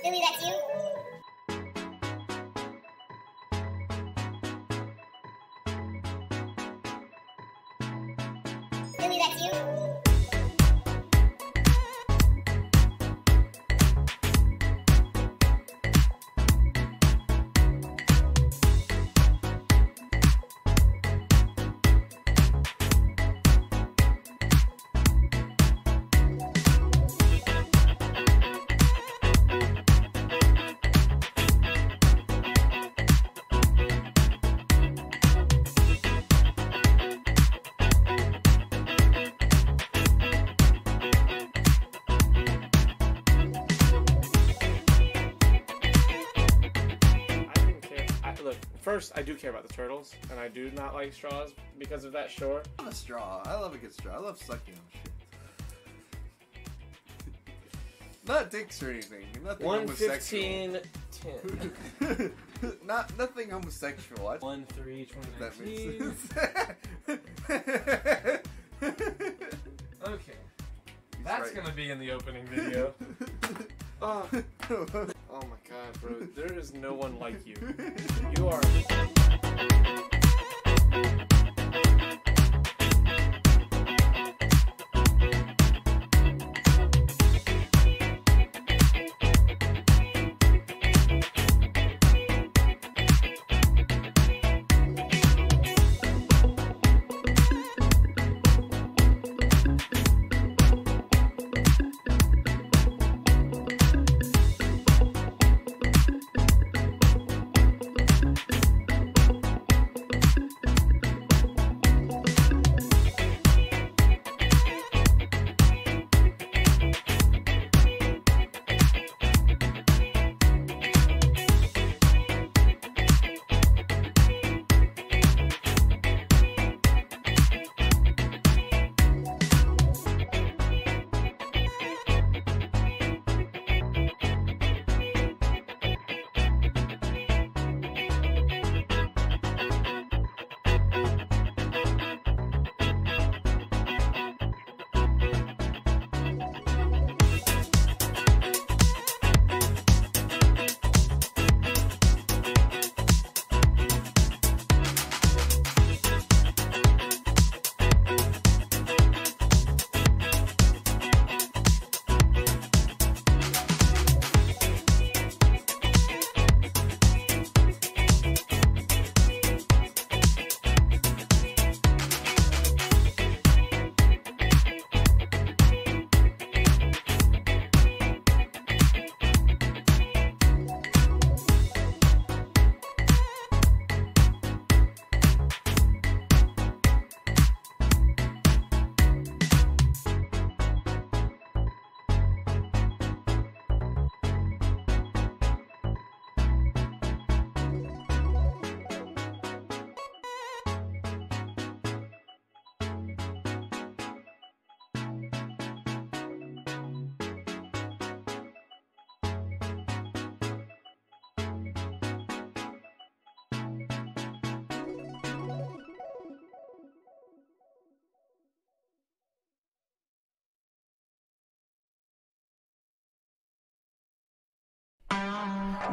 Billy, that's you? Billy, that's you? First, I do care about the turtles, and I do not like straws because of that, sure. I'm a straw. I love a good straw. I love sucking on shit. Not dicks or anything. Nothing 115 10. Nothing homosexual. 1 3 That 2019. makes sense. Okay. That's right. gonna be in the opening video. Oh my god, bro. There is no one like you. You are...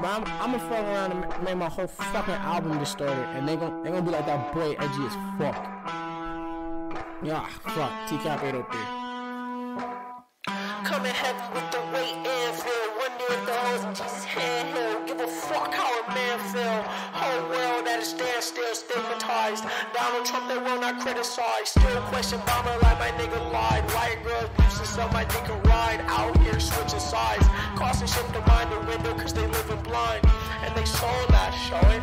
But I'm gonna fuck around and make my whole fucking album distorted, and they gonna be like that boy edgy as fuck. Yeah, fuck. TCAP 803. Coming heavy with the weight and feel. Wonder if the hoes in Jesus' handheld. Give a fuck how a man feel. Whole world at a standstill, stigmatized. Donald Trump, they will not criticize. Still question bomber like my nigga lied. White girls boosting so my dick can ride. Out here switching sides. Crossing ship to mind the window cause they living blind. And they soul not showing.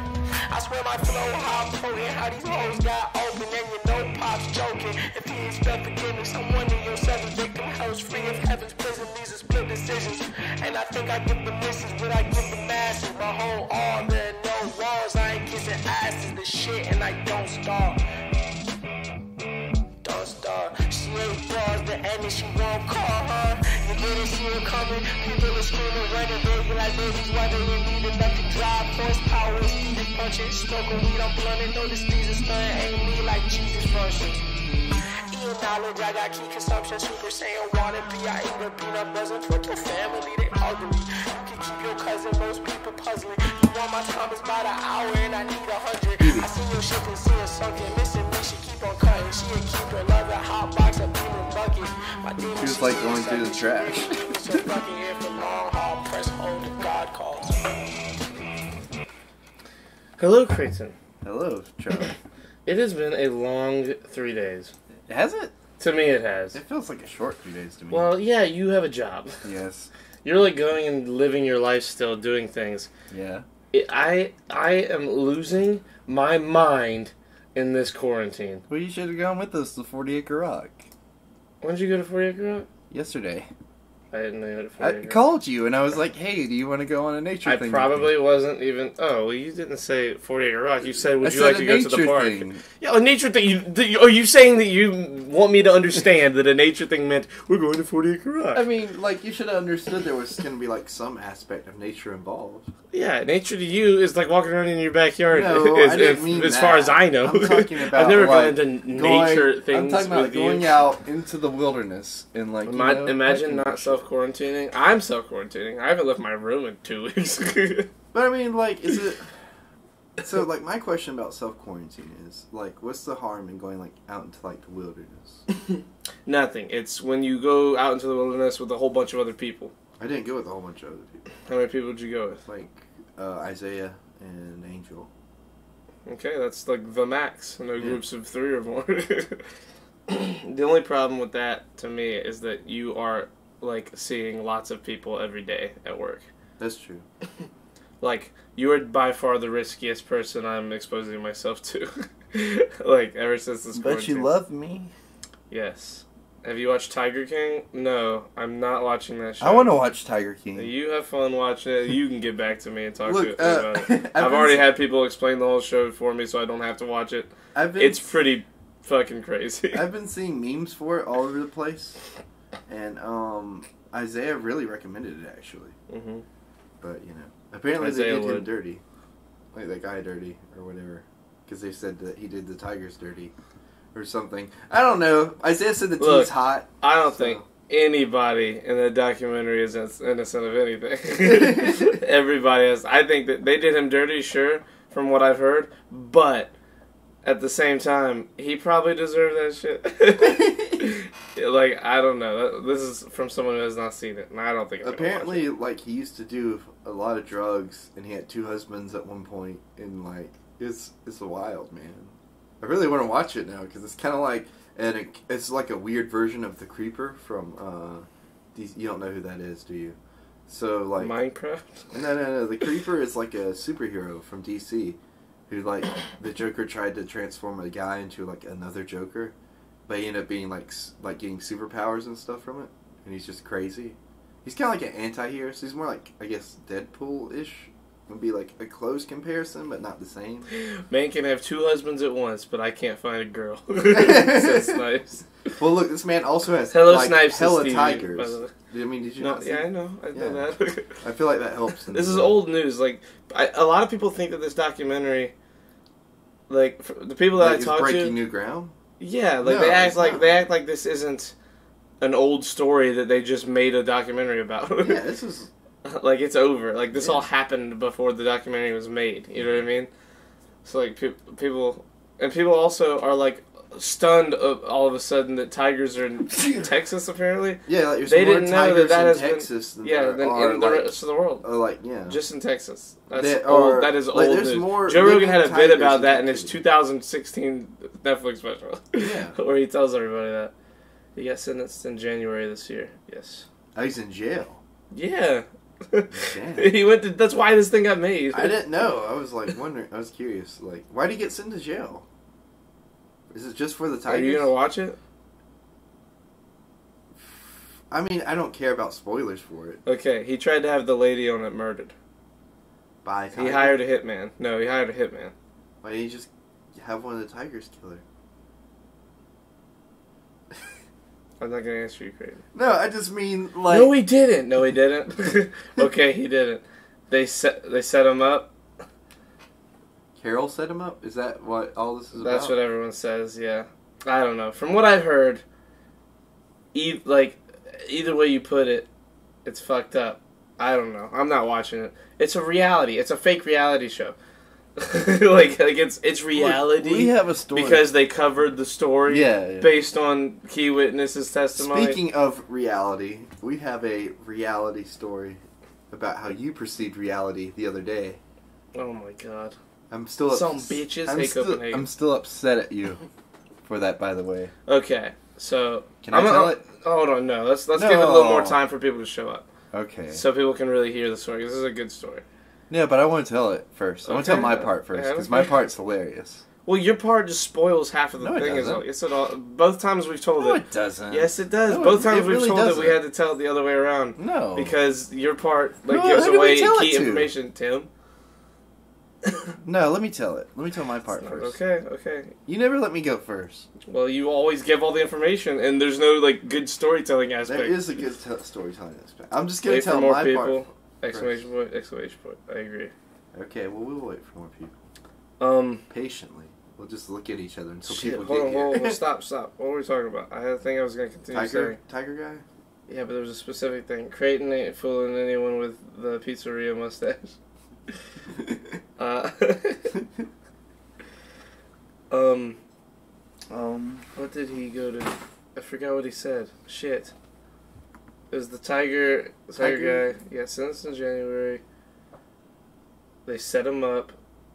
I swear my flow how potent. How these hoes got open and you know Pop's joking. If he expect forgiveness, I'm wondering yourself a victim. Hell's free of heaven's prison. These are split decisions. And I think I give the misses, but I give the masses. My whole arm, there are no walls. I ain't kissing asses, the shit, and I don't starve. Don't starve. She ain't bars, the end, and she won't call her. You didn't see her coming. People are screaming, running, baby, like babies. Why they didn't need enough to drive. Horsepower, speed punching. Smoking weed, I'm blunting. No, this these is nothing. Ain't me like Jesus version. Eating knowledge, I got key consumption. Super Saiyan, wanna be. I eat a peanut buzzing. Fuck your family, they ugly. You can keep your cousin, most people puzzling. You want my time is about an hour and I need 100. I seen your shit and see her sunken. Missing me, she keep on cutting. She a keeper, love a hot box, a beaming bucket. My demon, She was like going through the trash. So fucking here for long haul, press hold if God calls. Hello, Creighton. Hello, Charlie. It has been a long 3 days. Has it? To me, it has. It feels like a short 3 days to me. Well, yeah, you have a job. yes. You're like going and living your life still, doing things. Yeah. I am losing my mind in this quarantine. Well, you should have gone with us to 40 Acre Rock When did you go to 40 Acre Rock? yesterday. I didn't know you had a 40 I Acre Rock. called you and I was like, "Hey, do you want to go on a nature I thing?" probably wasn't even. Oh, well, you didn't say 40 Acre Rock. You said, I would you said like a to go to the nature park? thing. Yeah, a nature thing. Are you saying that you want me to understand that a nature thing meant we're going to 40 Acre Rock? I mean, like, you should have understood there was going to be, like, some aspect of nature involved. Yeah, nature to you is like walking around in your backyard. No, I didn't mean as that. far as I know. I'm talking about, I've never like, gone into nature I'm things talking about with going you. out into the wilderness and, like, Imagine hiking not and shit. self-quarantining. I'm self-quarantining. I haven't left my room in 2 weeks. But, I mean, like, is it... So, like, my question about self-quarantine is, like, what's the harm in going, like, out into, like, the wilderness? Nothing. It's when you go out into the wilderness with a whole bunch of other people. I didn't go with a whole bunch of other people. How many people did you go with? Like, Isaiah and Angel. Okay, that's like the max. No groups of 3 or more. The only problem with that, to me, is that you are, like, seeing lots of people every day at work. That's true. Like, you are by far the riskiest person I'm exposing myself to. Like, ever since this quarantine. love me. Yes. Have you watched Tiger King? No, I'm not watching that show. I want to watch Tiger King. You have fun watching it. You can get back to me and talk Look, to me about it. I've already had people explain the whole show for me, so I don't have to watch it. It's pretty fucking crazy. I've been seeing memes for it all over the place, and Isaiah really recommended it actually. Mm-hmm. But you know, apparently Isaiah they did him would. dirty, like that guy dirty or whatever, because they said that he did the Tigers dirty, or something. I don't know. Isaiah said the Look, tea's hot. I don't so- think anybody in the documentary is innocent of anything. Everybody is. I think that they did him dirty, sure, from what I've heard, but at the same time, he probably deserved that shit. Like, I don't know. This is from someone who has not seen it, and I don't think I'm gonna watch Apparently, like, he used to do a lot of drugs, and he had 2 husbands at one point, and, like, it's wild, man. I really want to watch it now, because it's kind of like, and it's like a weird version of the Creeper from, you don't know who that is, do you? So, like... Minecraft? No, the Creeper is like a superhero from DC, who, like, the Joker tried to transform a guy into, like, another Joker, but he ended up being, like getting superpowers and stuff from it, and he's just crazy. He's kind of like an anti-hero, so he's more like, I guess, Deadpool-ish. Would be like a close comparison, but not the same. Man can have 2 husbands at once, but I can't find a girl. Says Snipes. Well, look, this man also has Hello, like, Snipes. hella Stevie, tigers. by the way. I mean, did you No, not see? yeah, I know. I know Yeah. that. I feel like that helps. This is old news. Like, a lot of people think that this documentary, like, the people that Like, I it's talk breaking to, new ground. yeah, like No, they act it's like not. they act like this isn't an old story that they just made a documentary about. Yeah, this is. Like, it's over. Like, this Yeah. all happened before the documentary was made. You know what I mean? So, like, people also are, like, stunned all of a sudden that tigers are in Texas, apparently. Yeah, like, there's They more didn't know tigers that in has been- Texas than Yeah, there than are, in the like, rest of the world. like, yeah. Just in Texas. That's There old. are- That is like, old there's news. more Joe Rogan living had a bit tigers about in that in his captivity. 2016 Netflix special. Yeah. Where he tells everybody that. He got sentenced in January this year. Yes. Oh, he's in jail. Yeah. Damn. He went to, that's why this thing got made. I didn't know. I was like wondering. I was curious. Like, why did he get sent to jail? Is it just for the Are tigers? you gonna watch it? I mean, I don't care about spoilers for it. Okay, he tried to have the lady on it murdered. By He tiger? hired a hitman. No, he hired a hitman. Why didn't you just have one of the tigers kill her? I'm not gonna answer you, Craig. No, I just mean like. No, he didn't. No, he didn't. Okay, he didn't. They set him up. Carol set him up. Is that what all this is That's about? what everyone says. Yeah, I don't know. From what I've heard, either way you put it, it's fucked up. I don't know. I'm not watching it. It's a reality. It's a fake reality show. like it's reality. We have a story because they covered the story based on key witnesses' testimony. Speaking of reality, we have a reality story about how you perceived reality the other day. Oh my god. I'm still some bitches hate Copenhagen. I'm still upset at you for that, by the way. Okay, so can I tell it? Hold on, no. Let's give it a little more time for people to show up. Okay. So people can really hear the story. This is a good story. Yeah, but I want to tell it first. I want to tell my part first because my part's hilarious. Well, your part just spoils half of the thing. Yes, it all. Both times we've told it. No, it doesn't. Yes, it does. No, Both times we've really told doesn't. it, we had to tell it the other way around. No. Because your part No, gives how do we away tell key it to? information, Tim. No, let me tell it. Let me tell my part first. Okay. You never let me go first. Well, you always give all the information, and there's no good storytelling aspect. There is a good storytelling aspect. I'm just gonna Wait tell for more my people. part. Exclamation point! Exclamation point! I agree. Okay, well we'll wait for more people. Patiently, we'll just look at each other until people get here. Hold on! Stop! What were we talking about? I had a thing I was gonna continue saying. Tiger guy. Yeah, but there was a specific thing. Creighton ain't fooling anyone with the pizzeria mustache. What did he go to? I forgot what he said. Shit. It was the Tiger guy. Yeah, sentenced in January. They set him up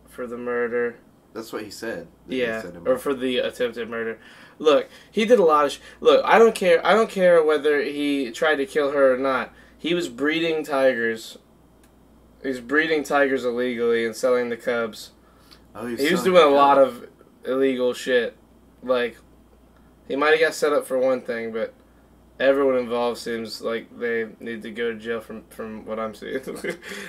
for the murder. That's what he said. Yeah, or for the attempted murder. Look, he did a lot of look, I don't care whether he tried to kill her or not. He was breeding tigers. He's breeding tigers illegally and selling the cubs. Oh, he was doing a lot of illegal shit. Like, he might have got set up for one thing, but everyone involved seems like they need to go to jail from what I'm seeing.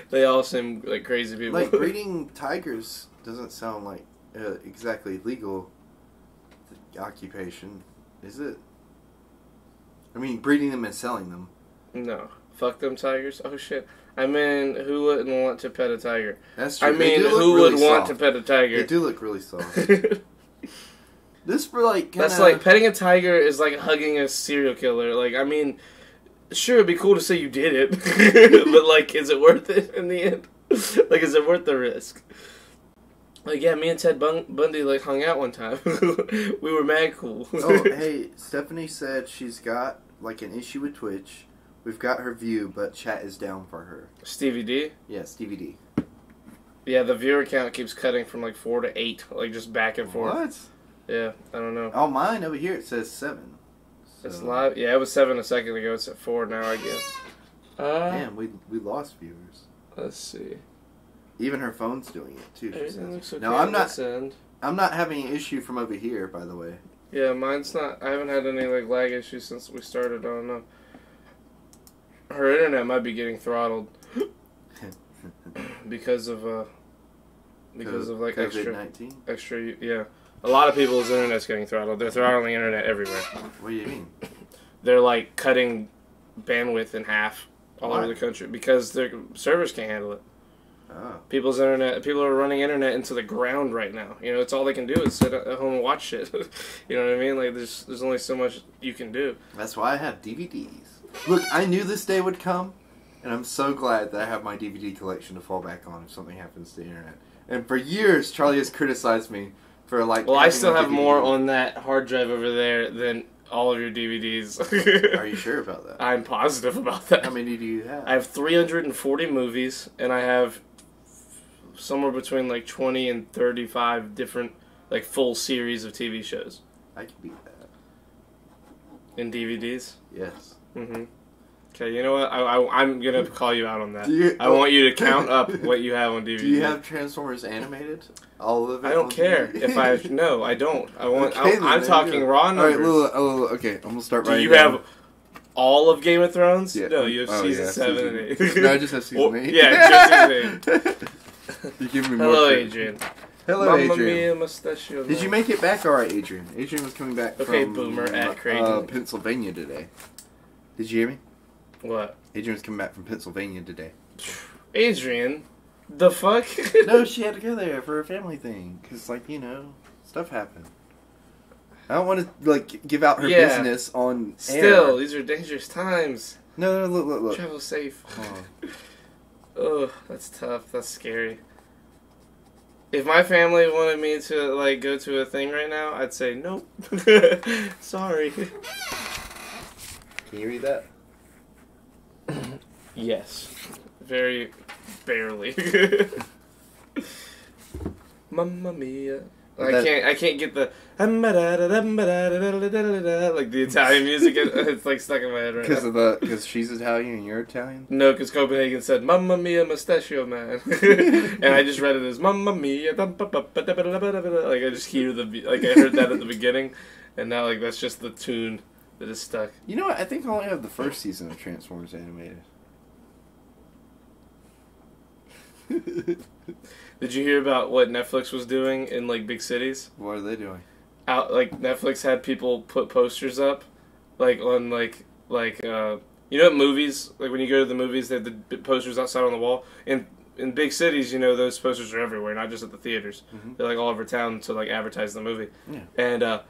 They all seem like crazy people. Like, breeding tigers doesn't sound like exactly legal occupation, is it? I mean, breeding them and selling them. No. Fuck them tigers. Oh, shit. I mean, who wouldn't want to pet a tiger? That's true. I mean, who would want to pet a tiger? They do look really soft. This for That's like petting a tiger is like hugging a serial killer. Like, I mean, sure, it'd be cool to say you did it, but is it worth it in the end? Is it worth the risk? Yeah, me and Ted Bundy hung out one time. We were mad cool. Oh, hey, Stephanie said she's got an issue with Twitch. We've got her view, but chat is down for her. Stevie D? Yeah, Stevie D. Yeah, the viewer count keeps cutting from 4 to 8, just back and forth. What? Yeah, I don't know. Oh, mine over here it says 7. So. It's live. Yeah, it was 7 a second ago. It's at 4 now, I guess. Damn, we lost viewers. Let's see. Even her phone's doing it too. Everything looks okay. No, I'm not having an issue from over here, by the way. Yeah, mine's not. I haven't had any lag issues since we started. I don't know. Her internet might be getting throttled because of extra. Yeah, a lot of people's internet's getting throttled. They're throttling internet everywhere. What do you mean? They're cutting bandwidth in half all over the country because their servers can't handle it. Oh. People are running internet into the ground right now. It's all they can do is sit at home and watch shit. You know what I mean? There's only so much you can do. That's why I have DVDs. Look, I knew this day would come, and I'm so glad that I have my DVD collection to fall back on if something happens to the internet. And for years, Charlie has criticized me for Well, I still have more on that hard drive over there than all of your DVDs. Are you sure about that? I'm positive about that. How many do you have? I have 340 movies, and I have somewhere between 20 and 35 different full series of TV shows. I can beat that. In DVDs? Yes. Mm-hmm. Okay, you know what? I'm gonna call you out on that. I want you to count up what you have on DVD. Do you have Transformers animated? All of it? I don't care DVD? if I... No, I don't. I want... Okay, I'm talking raw numbers. Alright, okay, I'm gonna start writing Do you have all of Game of Thrones? Yeah. No, you have season 7 and 8. No, I just have season 8. Yeah, just season 8. You give me more. Hello, Adrian. Hello, Mamma Adrian. mia, mustachio. Did you make it back alright, Adrian? Adrian was coming back from boomer at Creighton. Pennsylvania today. Did you hear me? What? Adrian was coming back from Pennsylvania today. Adrian? The fuck? No, she had to go there for a family thing. Because, stuff happened. I don't want to like give out her Yeah. business on Still, air. these are dangerous times. No, look. Travel safe. Oh. Ugh, that's tough. That's scary. If my family wanted me to like go to a thing right now, I'd say nope. Sorry. Can you read that? Yes. Very barely. Mamma mia. I can't get the like the Italian music. It's like stuck in my head right now. Because she's Italian and you're Italian. No, because Copenhagen said "Mamma mia, mustachio man," and I just read it as "Mamma mia." Like I just hear like I heard that at the beginning, and now like that's just the tune that is stuck. You know what? I think I only have the first season of Transformers animated. Did you hear about what Netflix was doing in like big cities? What are they doing? Like Netflix had people put posters up, like on like you know at movies, like when you go to the movies, they have the posters outside on the wall. In big cities, you know those posters are everywhere, not just at the theaters. Mm-hmm. They're like all over town to like advertise the movie. Yeah. And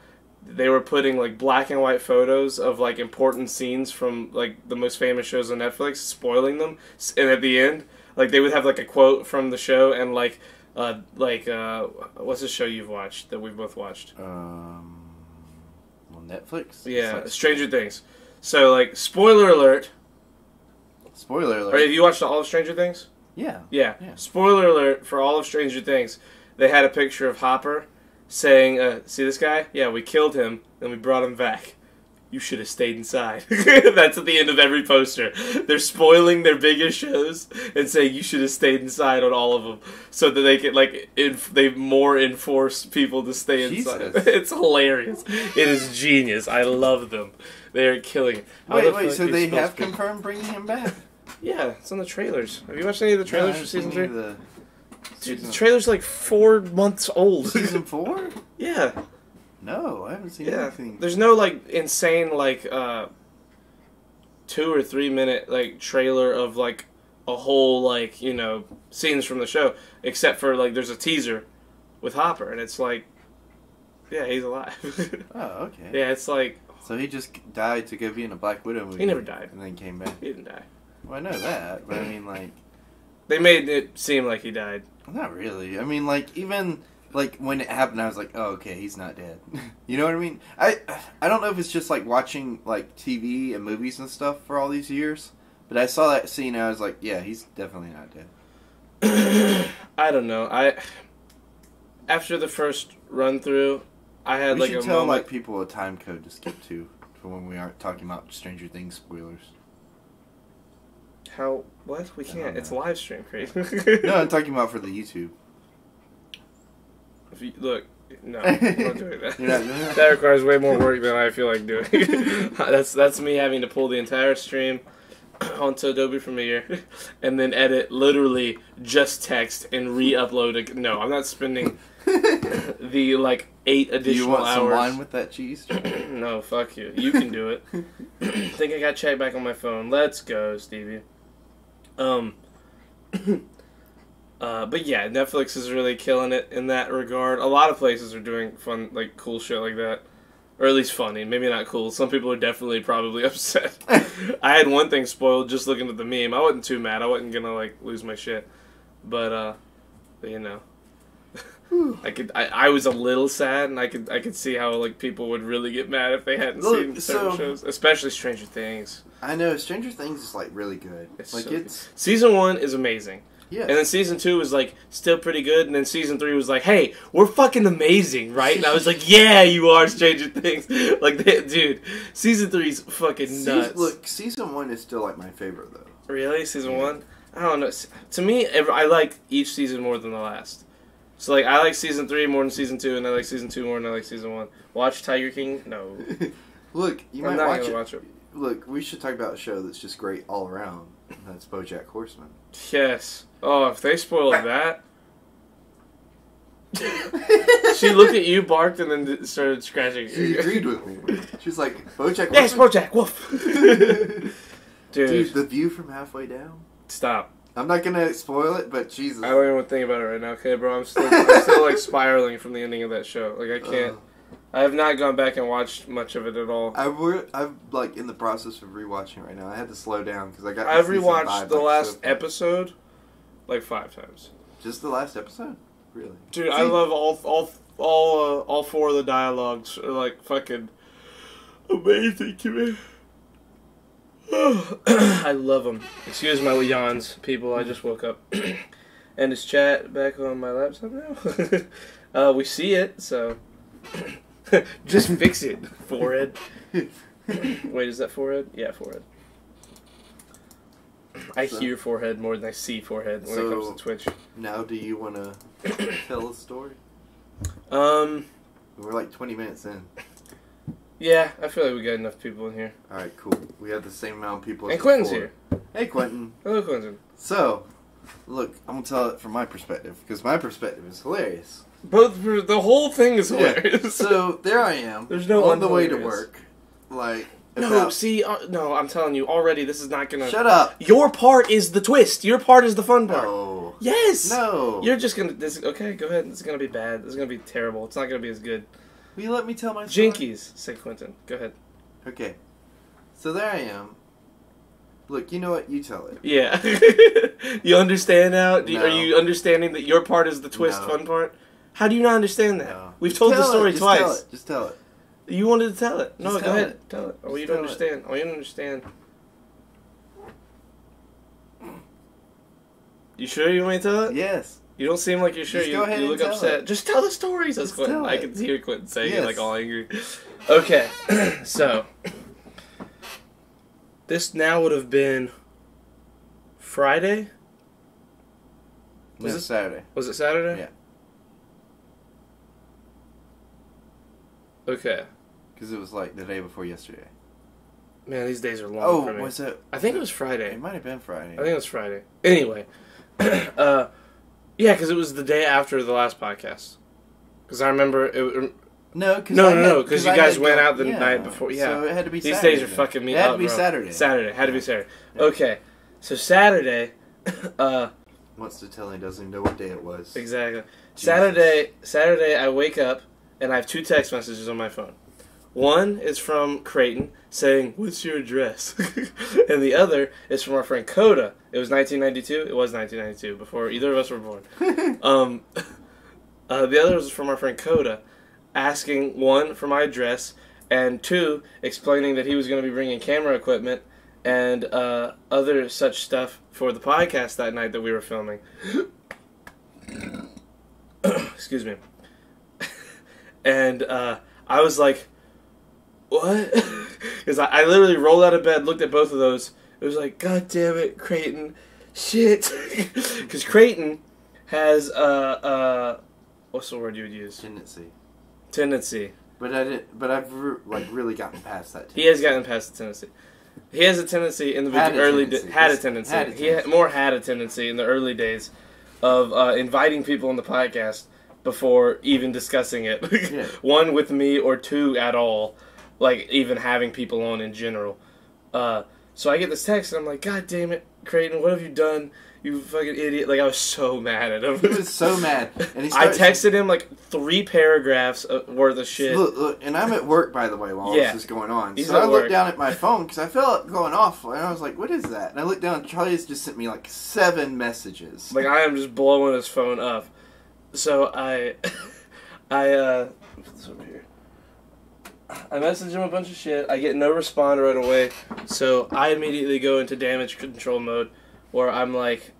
they were putting like black and white photos of like important scenes from like the most famous shows on Netflix, spoiling them. And at the end, like they would have like a quote from the show and like what's the show you've watched that we've both watched? On Netflix? Yeah, It's like- Stranger Things. So like spoiler alert. Spoiler alert. Or have you watched all of Stranger Things? Yeah. Yeah. Yeah. Spoiler alert for all of Stranger Things. They had a picture of Hopper saying, see this guy? Yeah, we killed him, and we brought him back. You should have stayed inside. That's at the end of every poster. They're spoiling their biggest shows and saying you should have stayed inside on all of them so that they can, like, they more enforce people to stay inside. Jesus. It's hilarious. It is genius. I love them. They are killing it. How the Wait, fuck so do you they spell have spin? confirmed bringing him back? Yeah, it's on the trailers. Have you watched any of the trailers No, I for season haven't 3? seen any of Dude, the season- trailer's like 4 months old. Season 4? Yeah, No, I haven't seen yeah. anything. There's no like insane like 2 or 3 minute like trailer of like a whole like scenes from the show, except for like there's a teaser with Hopper, and it's like, yeah, he's alive. Oh, okay. Yeah, it's like So he just died to go be in a Black Widow movie. He never died. And then came back. he didn't die. Well, I know that, but I mean, like, They made it seem like he died. not really. I mean, like, even like when it happened, I was like, oh, okay, he's not dead. You know what I mean? I don't know if it's just like watching like TV and movies and stuff for all these years, but I saw that scene and I was like, yeah, he's definitely not dead. I don't know. After the first run through, I had We like should a tell moment. like people a time code to skip to for when we aren't talking about Stranger Things spoilers. How? What? We I can't. don't It's know. live stream, Craig. No, I'm talking about for the YouTube. If you, look, no, I'm not doing that. You're not doing that? That requires way more work than I feel like doing. that's me having to pull the entire stream onto Adobe Premiere and then edit literally just text and re-upload it. No, I'm not spending the like 8 Do you additional want some hours. wine with that cheese? No, fuck you. You can do it. Think I got checked back on my phone. Let's go, Stevie. But yeah, Netflix is really killing it in that regard. A lot of places are doing fun, like cool shit like that, or at least funny. Maybe not cool. Some people are definitely probably upset. I had one thing spoiled just looking at the meme. I wasn't too mad. I wasn't gonna like lose my shit, but you know. I was a little sad, and I could see how like people would really get mad if they hadn't Look, seen certain so- shows, especially Stranger Things. I know Stranger Things is like really good. It's Like so good. it's Season 1 is amazing, yeah. and then season 2 was like still pretty good, and then season 3 was like, hey, we're fucking amazing, right? And I was like, yeah, you are Stranger Things. Like, dude, season 3's fucking nuts. Look, season 1 is still like my favorite though. Really, season 1? I don't know. To me, I like each season more than the last. So, like, I like Season 3 more than Season 2, and I like Season 2 more than I like Season 1. Watch Tiger King? No. Look, you I'm might not watch gonna it. watch it. Look, we should talk about a show that's just great all around. And that's BoJack Horseman. Yes. Oh, if they spoiled that. She looked at you, barked, and then started scratching. She agreed with me. She's like, BoJack Yes, Horseman? BoJack, woof! Dude, Dude, The View from Halfway Down? stop. I'm not gonna spoil it, but Jesus. I don't even think about it right now, okay, bro? I'm still like spiraling from the ending of that show. Like, I can't. I have not gone back and watched much of it at all. I'm like in the process of rewatching right now. I had to slow down because I got. I've to season rewatched 5, the like, last so- episode like 5 times. Just the last episode, really? Dude, I love all 4 of the dialogues. Are like fucking amazing to me. I love them. Excuse my yawns, people. I just woke up. And is chat back on my laptop now? We see it, so just fix it. Forehead. Wait, is that forehead? Yeah, forehead. I hear forehead more than I see forehead when it comes to Twitch. Now, do you want to tell a story? We're We're like 20 minutes in. Yeah, I feel like we got enough people in here. Alright, cool. We have the same amount of people as And Quentin's before. here. Hey, Quentin. Hello, Quentin. So, look, I'm going to tell it from my perspective, because my perspective is hilarious. The whole thing is hilarious. Yeah. So, there I am. There's no on the way to unhilarious. work. Like, No, about- see, no, I'm telling you already. This is not gonna. Shut up. Your part is the twist. Your part is the fun part. No. Yes. No. You're just gonna. Okay, go ahead. This is gonna be bad. This is gonna be terrible. It's not gonna be as good. Will you let me tell my story? Jinkies, said Quentin. Go ahead. Okay. So there I am. Look, you know what? You tell it. Yeah. You understand now? No. Are you understanding that your part is the twist, No. fun part? How do you not understand that? No. We've Just told the tell it. story Just twice. Tell it. Just tell it. You wanted to tell it. No, Just go tell ahead. it. Tell it. I want you Just to tell it. understand. I want you to understand. You sure you want me to tell it? Yes. You don't seem like you're sure. Just You, go ahead you and look tell upset. it. Just tell the stories, says Just Quentin. tell I it. can hear Quentin saying it Yes. like all angry. Okay, so this now would have been Friday. Was No, it Saturday. Was it Saturday? Yeah. Okay. Because it was like the day before yesterday. Man, these days are long Oh, for me. was it? I think it was Friday. It might have been Friday. I think it was Friday. Anyway, yeah, because it was the day after the last podcast. Because I remember it. No, Because you guys went out the night before. Yeah, So it had to be these Saturday. days are fucking me It had up, to be bro. Saturday. Saturday had to be Saturday. Yeah. Okay, so Saturday. Wants to tell he doesn't even know what day it was. Exactly. Jesus. Saturday, I wake up and I have 2 text messages on my phone. One is from Creighton saying, "What's your address?" And the other is from our friend Coda. It was 1992. It was 1992 before either of us were born. The other was from our friend Coda, asking 1 for my address and 2 explaining that he was going to be bringing camera equipment and other such stuff for the podcast that night that we were filming. Excuse me. And I was like, what? Because I literally rolled out of bed, looked at both of those. It was like, God damn it, Creighton. Shit. Because Creighton has, what's the word you would use? Tendency. But I didn't. But I've really gotten past that. He has gotten past the tendency. He has a tendency in the Had a early tendency. days. Had a Just tendency. had a He tendency. had a tendency in the early days of inviting people on the podcast before even discussing it. Yeah. 1 with me or 2 at all. Like even having people on in general. So I get this text and I'm like, God damn it, Creighton, what have you done? You fucking idiot. Like I was so mad at him. He was so mad. And he I starts, texted him like 3 paragraphs worth of shit. Look, and I'm at work, by the way, while Yeah. this is going on. He's So at I looked work. down at my phone because I felt it going off, and I was like, "What is that?" And I looked down. Charlie's just sent me like 7 messages. Like I am just blowing his phone up. So I what's over here? I message him a bunch of shit. I get no respond right away. So I immediately go into damage control mode, where I'm like,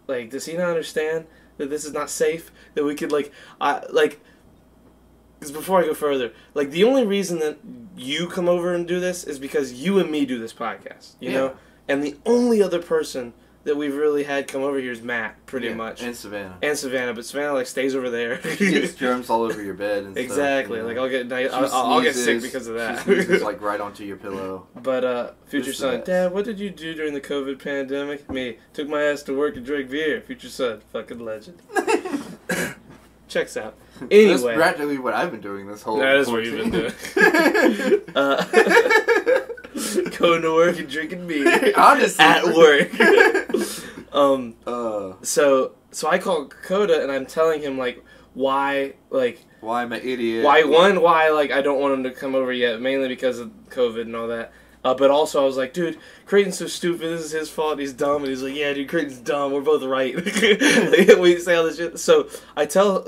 does he not understand that this is not safe? That we could because before I go further, like the only reason that you come over and do this is because you and me do this podcast, you Yeah. know. And the only other person that we've really had come over here is Matt, pretty Yeah, much. And Savannah. And Savannah, but Savannah like stays over there. She gets germs all over your bed and Exactly. stuff. Like I'll get She I'll get sick sneezes. because of that. She sneezes like right onto your pillow. But future Just the son, best. Dad, what did you do during the COVID pandemic? Me took my ass to work and drank beer. Future son, fucking legend. Checks out. Anyway, That's practically what I've been doing this whole. that is what you've been doing. Going to work and drinking beer. Honestly, At work. So I call Coda and I'm telling him like why like Why I'm an idiot. Why like I don't want him to come over yet, mainly because of COVID and all that. But also I was like, dude, Creighton's so stupid. This is his fault. He's dumb. And he's like, yeah, dude, Creighton's dumb. We're both right. Like, we say all this shit. So I tell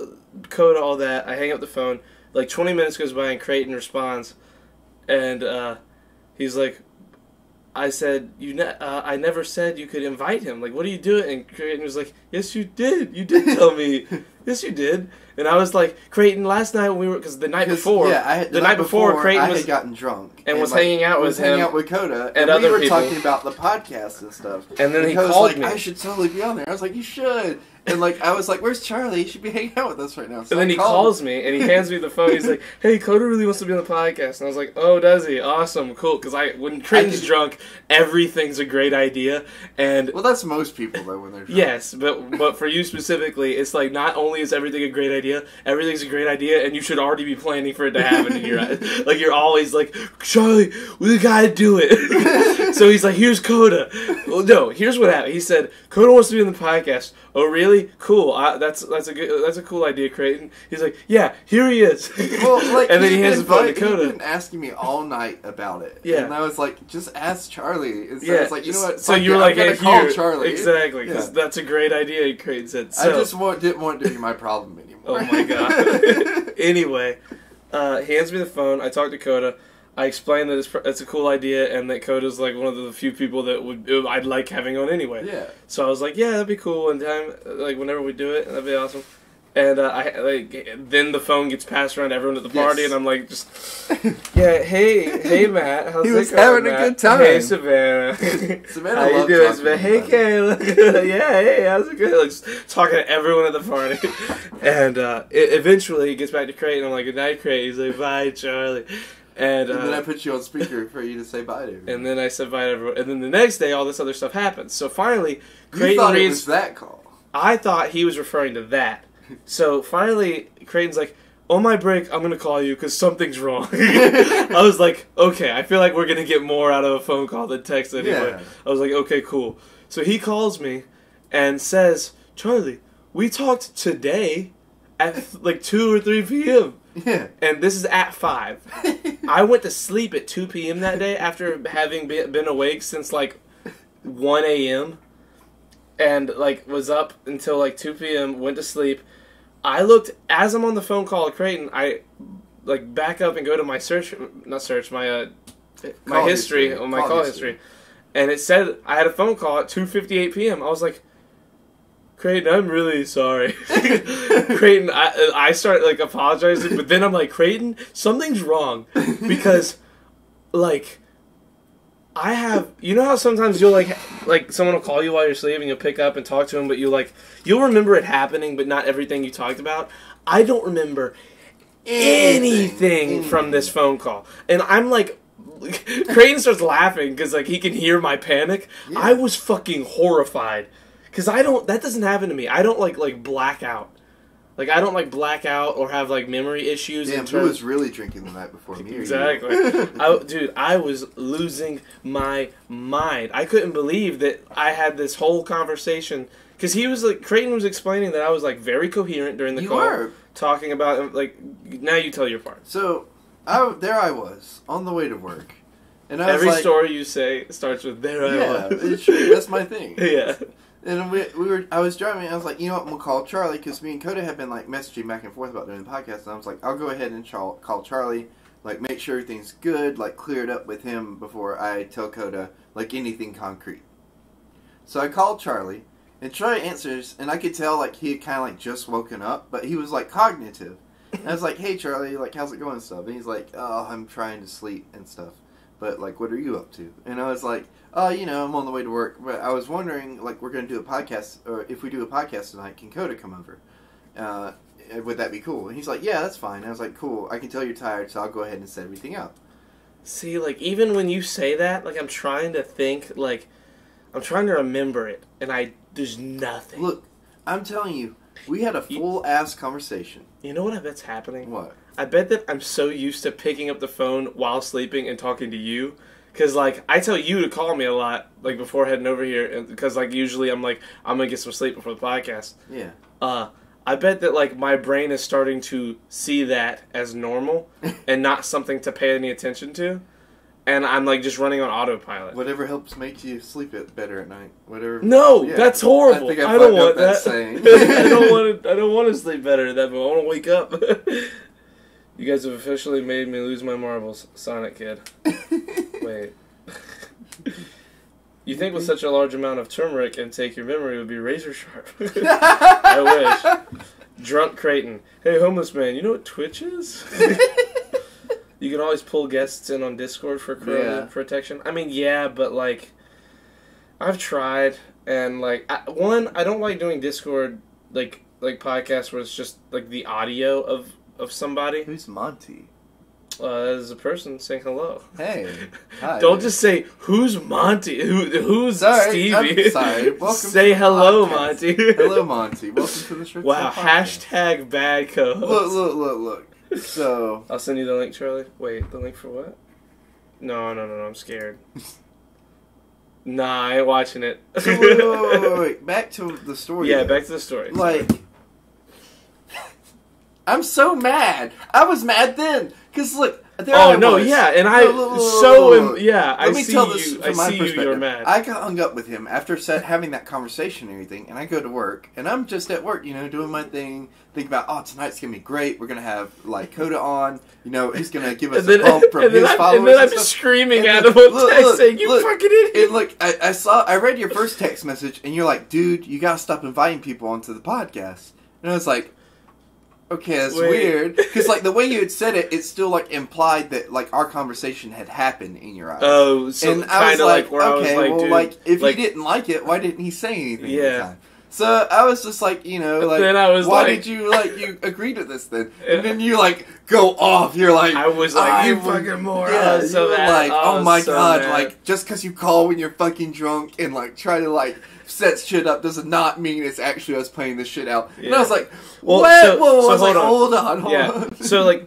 Coda all that. I hang up the phone. Like 20 minutes goes by and Creighton responds, and he's like, I said, I never said you could invite him. Like, what are you doing? And Creighton was like, yes, you did. You did tell me. Yes, you did. And I was like, Creighton, last night when we were, because the night before, the night before, Creighton I had gotten drunk and was hanging out with him, hanging out with Coda, and we other were people. talking about the podcast and stuff. And then he Coda's called like, me. I should totally be on there. I was like, you should. And like, I was like, where's Charlie? He should be hanging out with us right now. So and then he calls me and he hands me the phone. He's like, hey, Coda really wants to be on the podcast. And I was like, oh, does he? Awesome, cool. Because when Creighton's drunk, everything's a great idea. And well, that's most people though when they're drunk. Yes, but for you specifically, it's like not only is everything a great idea, everything's a great idea, and you should already be planning for it to happen in your eyes. Like, you're always like, Charlie, we gotta do it. So he's like, here's Coda. Well, no, here's what happened. He said, Coda wants to be on the podcast. Oh, really? Cool. That's a cool idea, Creighton. He's like, yeah, here he is. Well, like, and then he hands the phone to He's Coda. been asking me all night about it. Yeah. And I was like, just ask Charlie. And so Yeah. it's like, you know what? So fuck you were it, like, I'm hey, gonna call here. Charlie. Exactly, because Yeah. that's a great idea, Creighton said. So, I just didn't want it to be my problem anymore. oh my god. Anyway, he hands me the phone. I talk to Coda. I explain that it's a cool idea and that Coda's like one of the few people that I'd like having on anyway. Yeah. So I was like, yeah, that'd be cool. One time, like whenever we do it, that'd be awesome. And then the phone gets passed around to everyone at the party, Yes. and I'm like, just yeah, hey Matt, how's He it was going, having a Matt? good time. Hey Savannah, Savannah how you loved doing, talking Savannah? to Hey everybody. Kayla, yeah, hey, how's it going? Like, just talking to everyone at the party, and eventually he gets back to Creighton. I'm like, good night, Creighton. He's like, bye, Charlie. And then I put you on speaker for you to say bye to everyone. and then I said bye to everyone. And then the next day, all this other stuff happens. So finally, you Creighton thought it reads. was that call. I thought he was referring to that. So finally, Creighton's like, on my break, I'm going to call you because something's wrong. I was like, okay, I feel like we're going to get more out of a phone call than text anyway. Yeah. I was like, okay, cool. So he calls me and says, Charlie, we talked today at like 2 or 3 p.m. Yeah. And this is at 5. I went to sleep at 2 p.m. that day after having been awake since like 1 a.m. and like was up until like 2 p.m. Went to sleep. I looked as I'm on the phone call with Creighton. I like back up and go to my my history on my call history, and it said I had a phone call at 2:58 p.m. I was like, Creighton, I'm really sorry. Creighton, I start like apologizing, but then I'm like, Creighton, something's wrong because like. I have, you know how sometimes you'll like someone will call you while you're sleeping and you'll pick up and talk to them, but you'll remember it happening, but not everything you talked about. I don't remember anything from this phone call. And I'm like, Creighton starts laughing because like he can hear my panic. Yeah. I was fucking horrified because that doesn't happen to me. I don't like black out. Like, I don't, like, black out or have, like, memory issues. Damn, who was really drinking the night before me? Exactly. Dude, I was losing my mind. I couldn't believe that I had this whole conversation. Because he was, like, Creighton was explaining that I was, like, very coherent during the You call. were. Talking about, like, now you tell your part. So, there I was, on the way to work. And I was Every like, story you say starts with, there I was. it's true, that's my thing. Yeah. And I was driving, and I was like, you know what, I'm going to call Charlie, because me and Coda had been, like, messaging back and forth about doing the podcast, and I was like, I'll go ahead and call Charlie, like, make sure everything's good, like, clear it up with him before I tell Coda, like, anything concrete. So I called Charlie, and Charlie answers, and I could tell, like, he had kind of, like, just woken up, but he was, like, cognitive. And I was like, hey, Charlie, like, how's it going and stuff? And he's like, oh, I'm trying to sleep and stuff. But, like, what are you up to? And I was like, you know, I'm on the way to work. But I was wondering, like, we're going to do a podcast, or if we do a podcast tonight, can Coda come over? Would that be cool? And he's like, yeah, that's fine. And I was like, cool, I can tell you're tired, so I'll go ahead and set everything up. See, like, even when you say that, like, I'm trying to think, like, I'm trying to remember it, and there's nothing. Look, I'm telling you, we had a full-ass conversation. You know what I bet's happening? What? I bet that I'm so used to picking up the phone while sleeping and talking to you. Because, like, I tell you to call me a lot, like, before heading over here. Because, like, usually I'm like, I'm going to get some sleep before the podcast. Yeah. I bet that like my brain is starting to see that as normal and not something to pay any attention to. And I'm like just running on autopilot. Whatever helps make you sleep better at night. Whatever. No, that's horrible. I don't want that. Saying. I don't want to sleep better than that, but I want to wake up. You guys have officially made me lose my marbles, Sonic Kid. Wait. You think with such a large amount of turmeric intake, your memory would be razor sharp? I wish. Drunk Creighton. Hey, homeless man, you know what Twitch is? You can always pull guests in on Discord for corona protection. I mean, yeah, but, like, I've tried, and, like, I don't like doing Discord, like podcasts where it's just, like, the audio of somebody. Who's Monty? That is a person saying hello. Hey. Hi. Don't just say, who's Monty? Who's Stevie? I'm sorry. Welcome say to the hello, podcast. Monty. Hello, Monty. Welcome to the Strict Wow, Podcast. hashtag bad co-host. Look. So... I'll send you the link, Charlie. Wait, the link for what? No, I'm scared. Nah, I ain't watching it. So, wait. Back to the story. Yeah, though. back to the story. Like... I'm so mad. I was mad then. Because, look... Oh, no, yeah, and I... Let me tell this I from my see perspective. you're mad. I got hung up with him after having that conversation and everything, and I go to work, and I'm just at work, doing my thing, thinking about, tonight's going to be great, we're going to have, like, Coda on, he's going to give us a bump from his followers and then I'm stuff. screaming And at him on text saying, you look, fucking idiot! And look, I read your first text message, and you're like, dude, you got to stop inviting people onto the podcast. And I was like... Okay, that's weird. Because, like, the way you had said it, it still, like, implied that, like, our conversation had happened in your eyes. Oh, so kind of like where I was like, dude... like, if like, he didn't like it, why didn't he say anything at the Yeah. time? So, I was just like, like, then I was why like- did you, like, you agree to this then? And then you, like, go off. You're like... I was like, you fucking moron. Yeah, So you were mad. like, I oh was my so god, mad. like, just because you call when you're fucking drunk and, like, try to, like... set shit up does not mean it's actually us playing this shit out. And I was like, well, what? So, Whoa, I was hold like, on. hold on. So, like,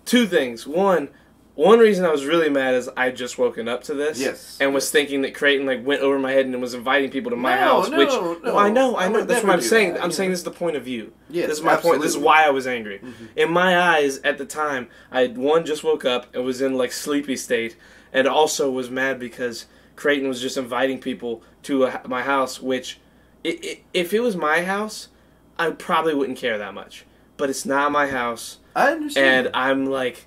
two things. One reason I was really mad is I just woken up to this. Yes. And was thinking that Creighton, like, went over my head and was inviting people to my house. No, which, no. I know. I would That's never what I'm do saying. that, I'm yeah. saying this is the point of view. Yes, this is my point. This is absolutely. why I was angry. Mm-hmm. In my eyes, at the time, I had, just woke up and was in, like, sleepy state. And also was mad because Creighton was just inviting people to my house, which... if it was my house, I probably wouldn't care that much. But it's not my house. I understand. And I'm like,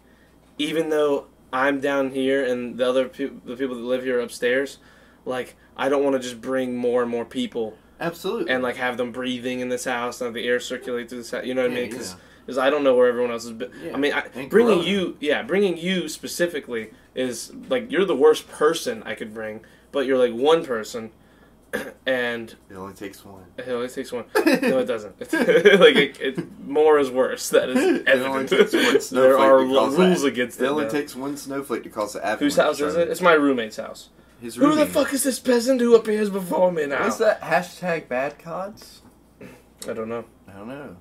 even though I'm down here and the people that live here are upstairs, like, I don't want to just bring more and more people. Absolutely. And, like, have them breathing in this house and have the air circulate through this house. You know what I mean? Yeah. Because I don't know where everyone else is. Yeah. I mean, And bringing Corona. bringing you specifically is, like, you're the worst person I could bring. But you're, like, one person. And it only takes one. it only takes one. No, it doesn't. More is worse. That is It only evident. takes one snowflake There are to cause rules that. against It it. only now. takes one snowflake to cause the avalanche. Whose house is it? It's my roommate's house. His Who the roomie. fuck is this peasant who appears before me now? What's that? Hashtag bad cods? I don't know. I don't know.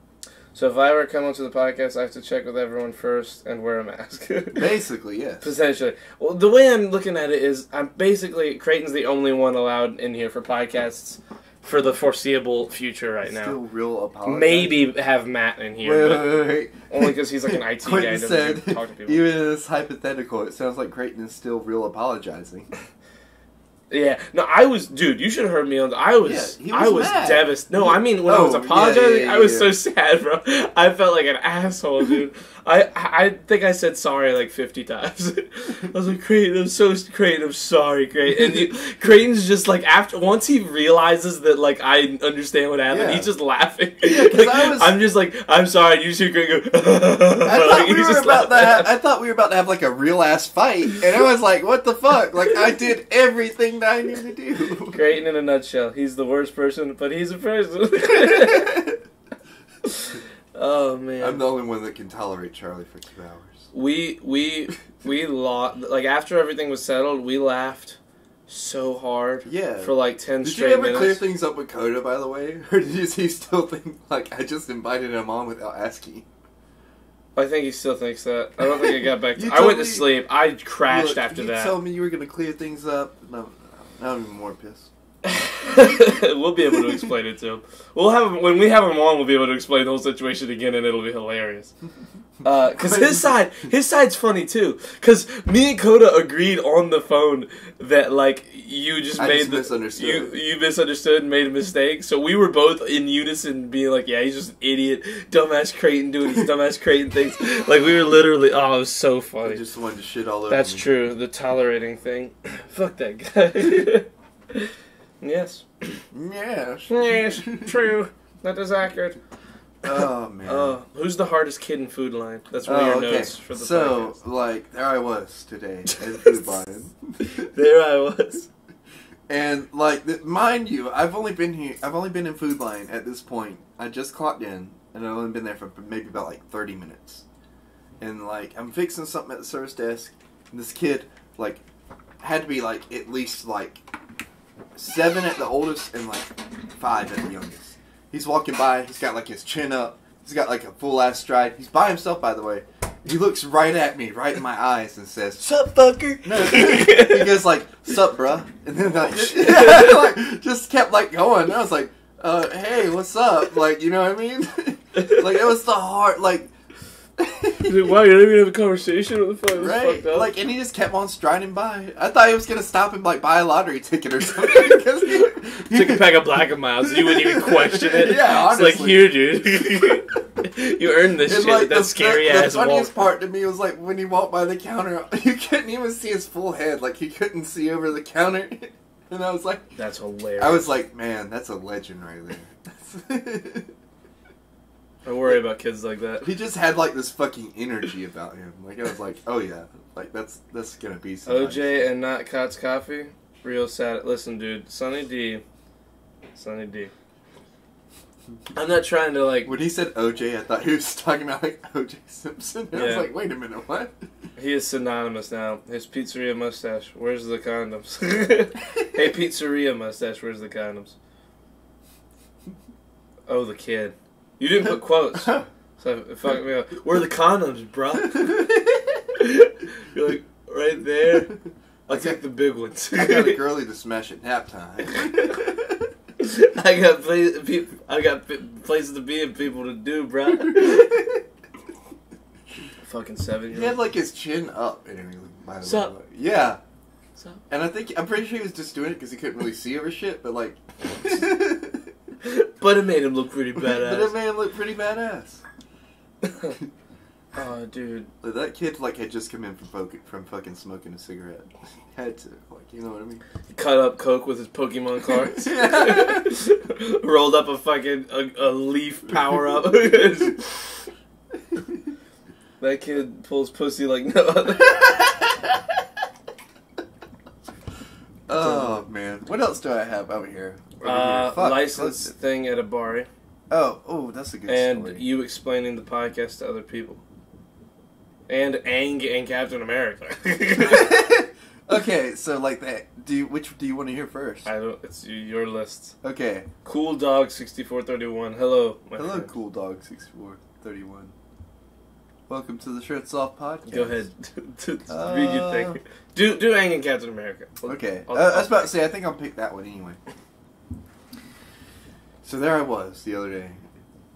So if I ever come onto the podcast, I have to check with everyone first and wear a mask. Basically, yes. Potentially. Well, the way I'm looking at it is, Creighton's the only one allowed in here for podcasts for the foreseeable future right now. Still real apology. Maybe have Matt in here, but Wait. only because he's like an IT guy Quentin and said, doesn't talk to people. even in this hypothetical, it sounds like Creighton is still real apologizing. Yeah, no, I was, dude. You should have heard me on. I was Yeah, he was mad. devastated. No, I mean when I was Oh, apologizing, yeah, I was yeah. so sad, bro. I felt like an asshole, dude. I think I said sorry like 50 times. I was like, Creighton, I'm sorry, Creighton. And Creighton's just like once he realizes that like I understand what happened, Yeah. he's just laughing. Yeah, 'cause I was- I'm just like, I'm sorry. You see Creighton go. I thought we were about to have like a real ass fight, and I was like, "What the fuck?" Like I did everything that I needed to do. Creighton in a nutshell. He's the worst person, but he's a person. Oh man. I'm the only one that can tolerate Charlie for 2 hours. We lost, like, after everything was settled, we laughed so hard. Yeah. For like 10 Did straight you ever minutes. clear things up with Coda, by the way, or did he still think like I just invited him on without asking? I think he still thinks that. I don't think I got back to You I went told to me- sleep. I crashed Look, after you that. told me you were gonna clear things up. No, now I'm even more pissed. We'll be able to explain it to him. We'll have him, when we have him on. We'll be able to explain the whole situation again, and it'll be hilarious. Because his side's funny too. Because me and Coda agreed on the phone that like you just misunderstood. You misunderstood and made a mistake. So we were both in unison, being like, "Yeah, he's just an idiot, dumbass Creighton doing these dumbass Creighton things." Like we were literally, oh, it was so funny. I just wanted to shit all over. That's me. true. The tolerating thing. Fuck that guy. Yes. Yes. Yes. True. That is accurate. Oh man. Who's the hardest kid in Food Line? That's one of your notes for the podcast. Like, there I was today in Food Line. There I was. And like, mind you, I've only been in Food Line at this point. I just clocked in, and I've only been there for maybe about like 30 minutes. And like, I'm fixing something at the service desk, and this kid like had to be like at least like 7 at the oldest and like 5 at the youngest. He's walking by, he's got like his chin up, he's got like a full ass stride. He's by himself, by the way. He looks right at me, right in my eyes, and says, "Sup, fucker?" No, he goes like, "Sup, bruh?" And then like, like just kept like going. And I was like, "Hey, what's up?" Like, you know what I mean? Like, it was the hard, like. Wow, you're not even have a conversation with the fuck? Right, like, and he just kept on striding by. I thought he was gonna stop and like buy a lottery ticket or something. Because he took a pack of Black and Miles, and you wouldn't even question it. Yeah, honestly. It's like, here, dude. You earned this and shit. like, That scary ass The funniest part to me was like when he walked by the counter, you couldn't even see his full head. Like, he couldn't see over the counter. And I was like, that's hilarious. I was like, man, that's a legend right there. I worry about kids like that. He just had like this fucking energy about him. Like, I was like, oh yeah, like that's gonna be somebody. OJ and not Cots Coffee, real sad. Listen, dude, Sonny D. I'm not trying to like. When he said OJ, I thought he was talking about like OJ Simpson. I was like, wait a minute, what? He is synonymous now. His pizzeria mustache. Where's the condoms? Hey, pizzeria mustache. Where's the condoms? Oh, the kid. You didn't put quotes. So it fucked me up. Where are the condoms, bro? You're like, right there. I'll take the big ones. I got a girlie to smash at nap time. I got places to be and people to do, bro. Fucking 7-year-old. He had like his chin up and everything. By the way. Sup? Yeah. Sup? And I'm pretty sure he was just doing it because he couldn't really see over shit. But like. But it made him look pretty badass. But it made him look pretty badass. Oh, dude. Like, that kid like had just come in from fucking smoking a cigarette. Had to, like, you know what I mean? Cut up Coke with his Pokemon cards. Rolled up a fucking a leaf power up. That kid pulls pussy like no other. Oh man, what else do I have over here? Fuck, License thing at a bar. Oh, that's a good and story. you explaining the podcast to other people. And Aang and Captain America. Okay, so like that. Which do you want to hear first? I don't. It's your list. Okay. Cool Dog 6431. Hello, my Hello, friend. Cool Dog 6431. Welcome to the Shirts Off podcast. Go ahead. Read your thing. Do Aang and Captain America. Okay. I was about to say, I think I'll pick that one anyway. So there I was the other day.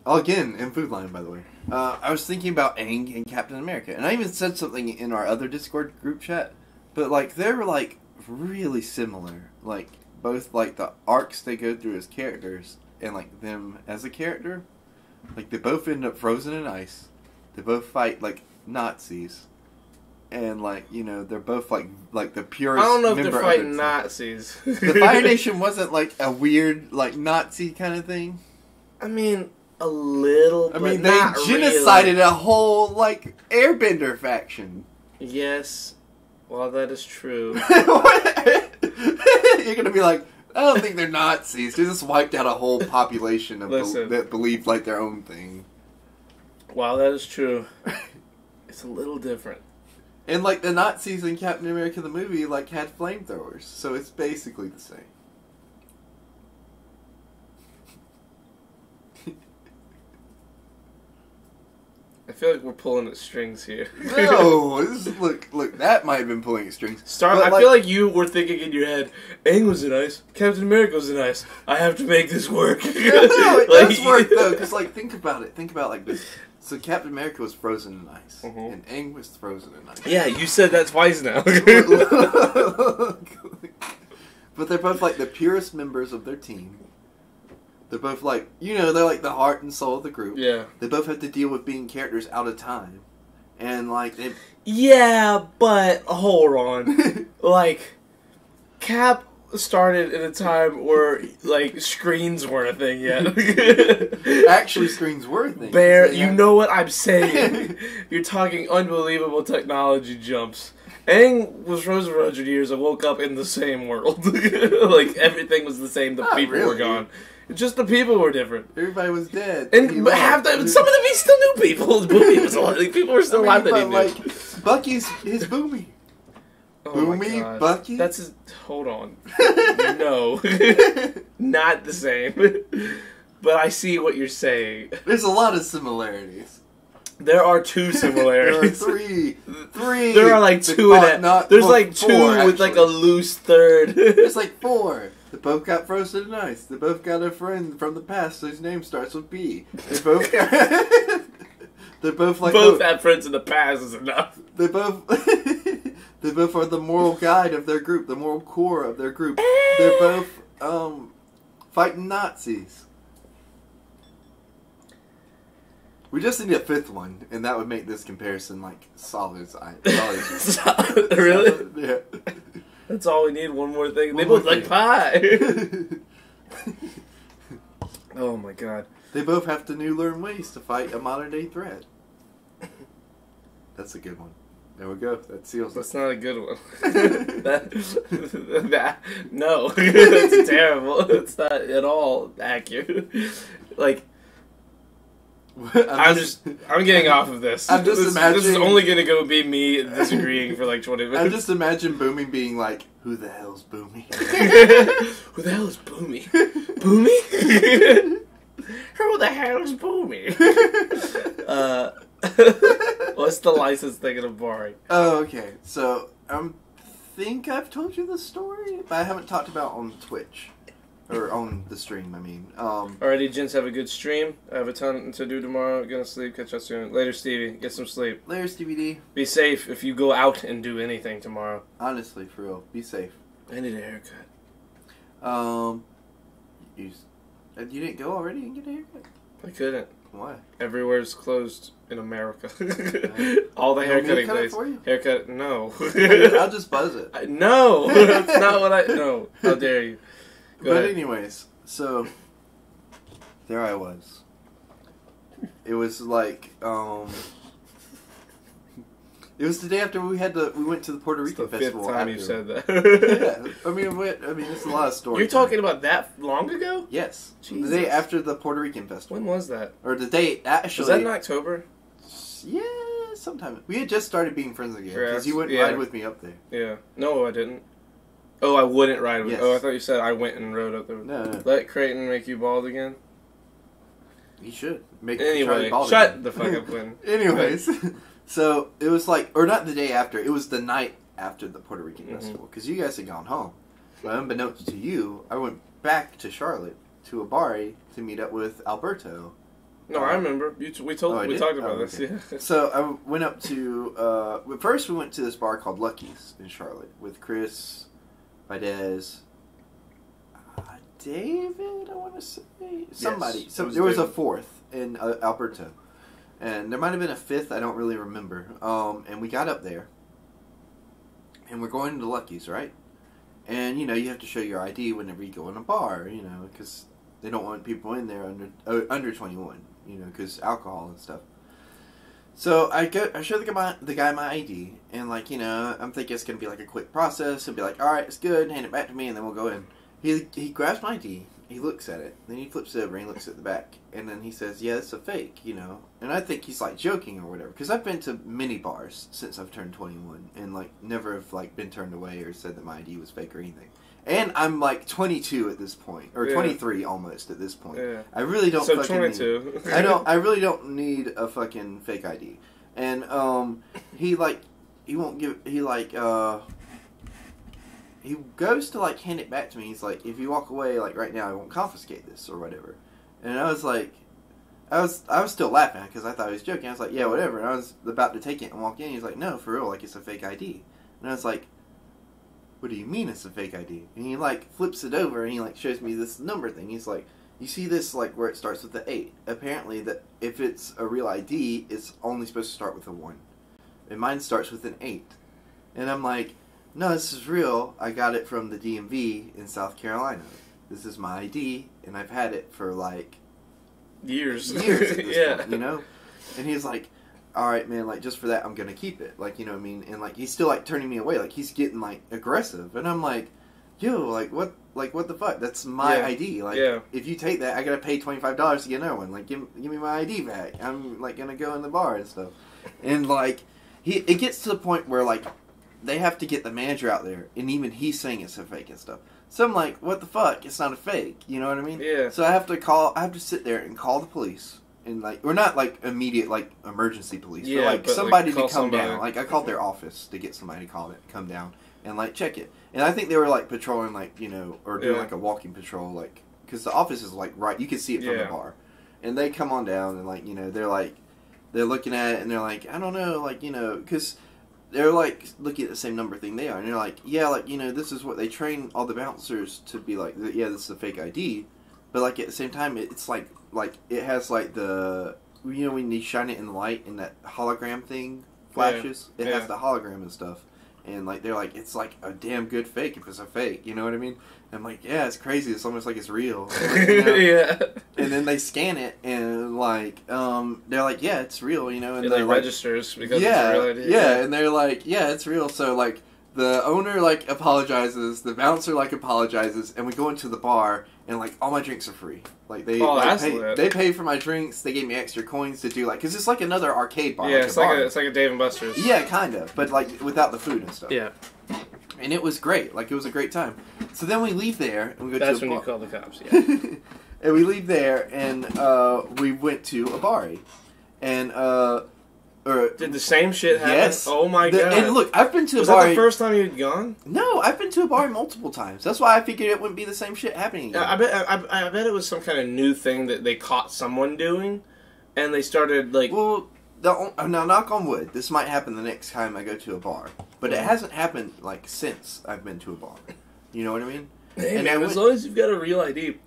Again, in Food Line, by the way. I was thinking about Aang and Captain America. And I even said something in our other Discord group chat. But, like, they were, like, really similar. Like, both, like, the arcs they go through as characters and, like, them as a character. Like, they both end up frozen in ice. They both fight, like, Nazis. And, like, you know, they're both, like the purest. I don't know if member they're of fighting the Nazis. The Fire Nation wasn't, like, a weird, like, Nazi kind of thing. I mean, a little. I but mean, they not genocided really. a whole, like, airbender faction. Yes. Well, that is true. You're gonna be like, I don't think they're Nazis. They just wiped out a whole population of that believed, like, their own thing. While that is true, it's a little different. And, like, the Nazis in Captain America the movie, like, had flamethrowers. So it's basically the same. I feel like we're pulling at strings here. No, look. That might have been pulling at strings. I feel like you were thinking in your head, Aang was in ice, Captain America was in ice. I have to make this work. No, it does work though. Because think about it. Think about it like this. So Captain America was frozen in ice, and Aang was frozen in ice. Yeah, you said that twice now. But they're both like the purest members of their team. They're both like, they're like the heart and soul of the group. Yeah. They both have to deal with being characters out of time. And like they... Yeah, but hold on. Like, Cap started in a time where like screens weren't a thing yet. Actually, screens were a thing. Bear, you know what I'm saying. You're talking unbelievable technology jumps. Aang was frozen for 100 years and woke up in the same world. Like, everything was the same, the people were gone. Just the people were different. Everybody was dead. And some of them he still knew people. Boomy was alive. Like, people were still alive that he knew. Like, Bucky's his Boomy. Oh Boomy, Bucky? That's his... Hold on. No. Not the same. But I see what you're saying. There's a lot of similarities. There are two similarities. There are three. There are like two in it. There's like two with like a loose third. There's like four. They both got frozen in ice. They both got a friend from the past whose name starts with B. They both got... They're both like... Both have friends in the past is enough. They both... They both are the moral guide of their group, the moral core of their group. They're both fighting Nazis. We just need a fifth one, and that would make this comparison like solid. Really? Yeah. That's all we need. One more thing. They both like pie. Oh my god. They both have to learn ways to fight a modern day threat. That's a good one. There we go. That seals it. That's not a good one. No. That's terrible. It's not at all accurate. Like, I'm getting off of this. I'm just imagining... This is only going to be me disagreeing for like 20 minutes. I just imagine Boomy being like, who the hell's Boomy? Who the hell is Boomy? Boomy? Who the hell is Boomy? What's the license thinking of borrowing? Oh, okay. So, I think I've told you the story, but I haven't talked about on Twitch. Or on the stream, I mean. Alrighty, gents, have a good stream. I have a ton to do tomorrow. Gonna sleep. Catch up soon. Later, Stevie. Get some sleep. Later, Stevie D. Be safe if you go out and do anything tomorrow. Honestly, for real. Be safe. I need a haircut. You didn't go already and get a haircut? I couldn't. Why? Everywhere's closed in America. All the haircutting places. Haircut? No. I'll just buzz it. No, that's not what I. No, how dare you? Go ahead. Anyways, so there I was. It was like it was the day after we went to the Puerto Rican festival. Fifth time you said that. Yeah, I mean, it's a lot of stories. You're talking about that long ago? Yes, Jesus. The day after the Puerto Rican festival. When was that? Or the day actually? Was that in October? Yeah, sometime. We had just started being friends again because you went and ride with me up there. Yeah. No, I didn't. Oh, I wouldn't ride with. Yes. Oh, I thought you said I went and rode up there. No. Let Creighton make you bald again. He should anyway. Shut the fuck up, Quinn. Anyways, so it was like, or not the day after. It was the night after the Puerto Rican festival because you guys had gone home. But unbeknownst to you, I went back to Charlotte to Abari to meet up with Alberto. No, I remember. We talked about this. Yeah. So I went up to. First, we went to this bar called Lucky's in Charlotte with Chris, Videz, David. I want to say somebody. Yes, so there was a fourth in Alberto, and there might have been a fifth. I don't really remember. And we got up there, and we're going to Lucky's, right? And you have to show your ID whenever you go in a bar, because they don't want people in there under 21, because alcohol and stuff. So I show the guy my ID, and I'm thinking it's gonna be like a quick process. He'll be like, "All right, it's good. Hand it back to me, and then we'll go in." He grabs my ID, he looks at it, then he flips it over and he looks at the back, and then he says, "Yeah, it's a fake," And I think he's joking or whatever, because I've been to many bars since I've turned 21, and never have been turned away or said that my ID was fake or anything. And I'm like 22 at this point, or Yeah. 23 almost at this point. Yeah. I really don't. So fucking 22. Need, I really don't need a fucking fake ID. And he won't give. He goes to like hand it back to me. He's like, if you walk away like right now, I won't confiscate this or whatever. And I was like, I was still laughing because I thought he was joking. I was like, yeah, whatever. And I was about to take it and walk in. He's like, no, for real, like it's a fake ID. And I was like, what do you mean it's a fake ID? And he like flips it over and he like shows me this number thing. He's like, you see this like where it starts with the 8. Apparently that if it's a real ID, it's only supposed to start with a 1. And mine starts with an 8. And I'm like, no, this is real. I got it from the DMV in South Carolina. This is my ID, and I've had it for like years at this yeah. point, you know? And he's like, all right, man, like, just for that, I'm going to keep it. Like, you know what I mean? And, like, he's still, like, turning me away. Like, he's getting, like, aggressive. And I'm like, yo, like, what the fuck? That's my Yeah. ID. Like, Yeah. if you take that, I got to pay $25 to get another one. Like, give me my ID back. I'm, like, going to go in the bar and stuff. And, like, it gets to the point where, like, they have to get the manager out there, and even he's saying it's a fake and stuff. So I'm like, what the fuck? It's not a fake. You know what I mean? Yeah. So I have to sit there and call the police. And like, we're not like immediate like emergency police, Yeah, but like but, somebody like, to call come somebody. down. Like I called their office to get somebody to come down and like check it. And I think they were like patrolling, like, you know, or doing Yeah. like a walking patrol, like because the office is like right, you can see it from the Yeah. bar. And they come on down and like, you know, they're looking at it and they're like, I don't know, like, you know, because they're like looking at the same number thing they are, and they're like, yeah, like, you know, this is what they train all the bouncers to be like. Yeah, this is a fake ID, but like at the same time, it's like it has like the, you know, when you shine it in the light and that hologram thing flashes, it Yeah. has the hologram and stuff, and like they're like, it's like a damn good fake if it's a fake, you know what I mean? And I'm like, yeah, it's crazy. It's almost like it's real. Like, you know? Yeah. And then they scan it and like they're like, yeah, it's real, you know, and It they're like like, registers because yeah, it's a real ID. yeah, and they're like, yeah, it's real. So like the owner like apologizes, the bouncer like apologizes, and we go into the bar and like all my drinks are free. Like they that's pay, lit. they pay for my drinks. They gave me extra coins to do like because it's like another arcade bar. Yeah, like it's a bar. like a Dave and Buster's. Yeah, kind of, but like without the food and stuff. Yeah. And it was great. Like it was a great time. So then we leave there and we go That's to a when bar. you call the cops. Yeah. And we leave there and we went to a bar. And Did the same shit happen? yes. Oh my god. And look, I've been to was a bar. that the first time you'd gone? No, I've been to a bar multiple times. That's why I figured it wouldn't be the same shit happening again. I bet it was some kind of new thing that they caught someone doing, and they started like. Well, now knock on wood, this might happen the next time I go to a bar, but it hasn't happened like since I've been to a bar. You know what I mean? Hey And man, I as went- long as you've got a real ID.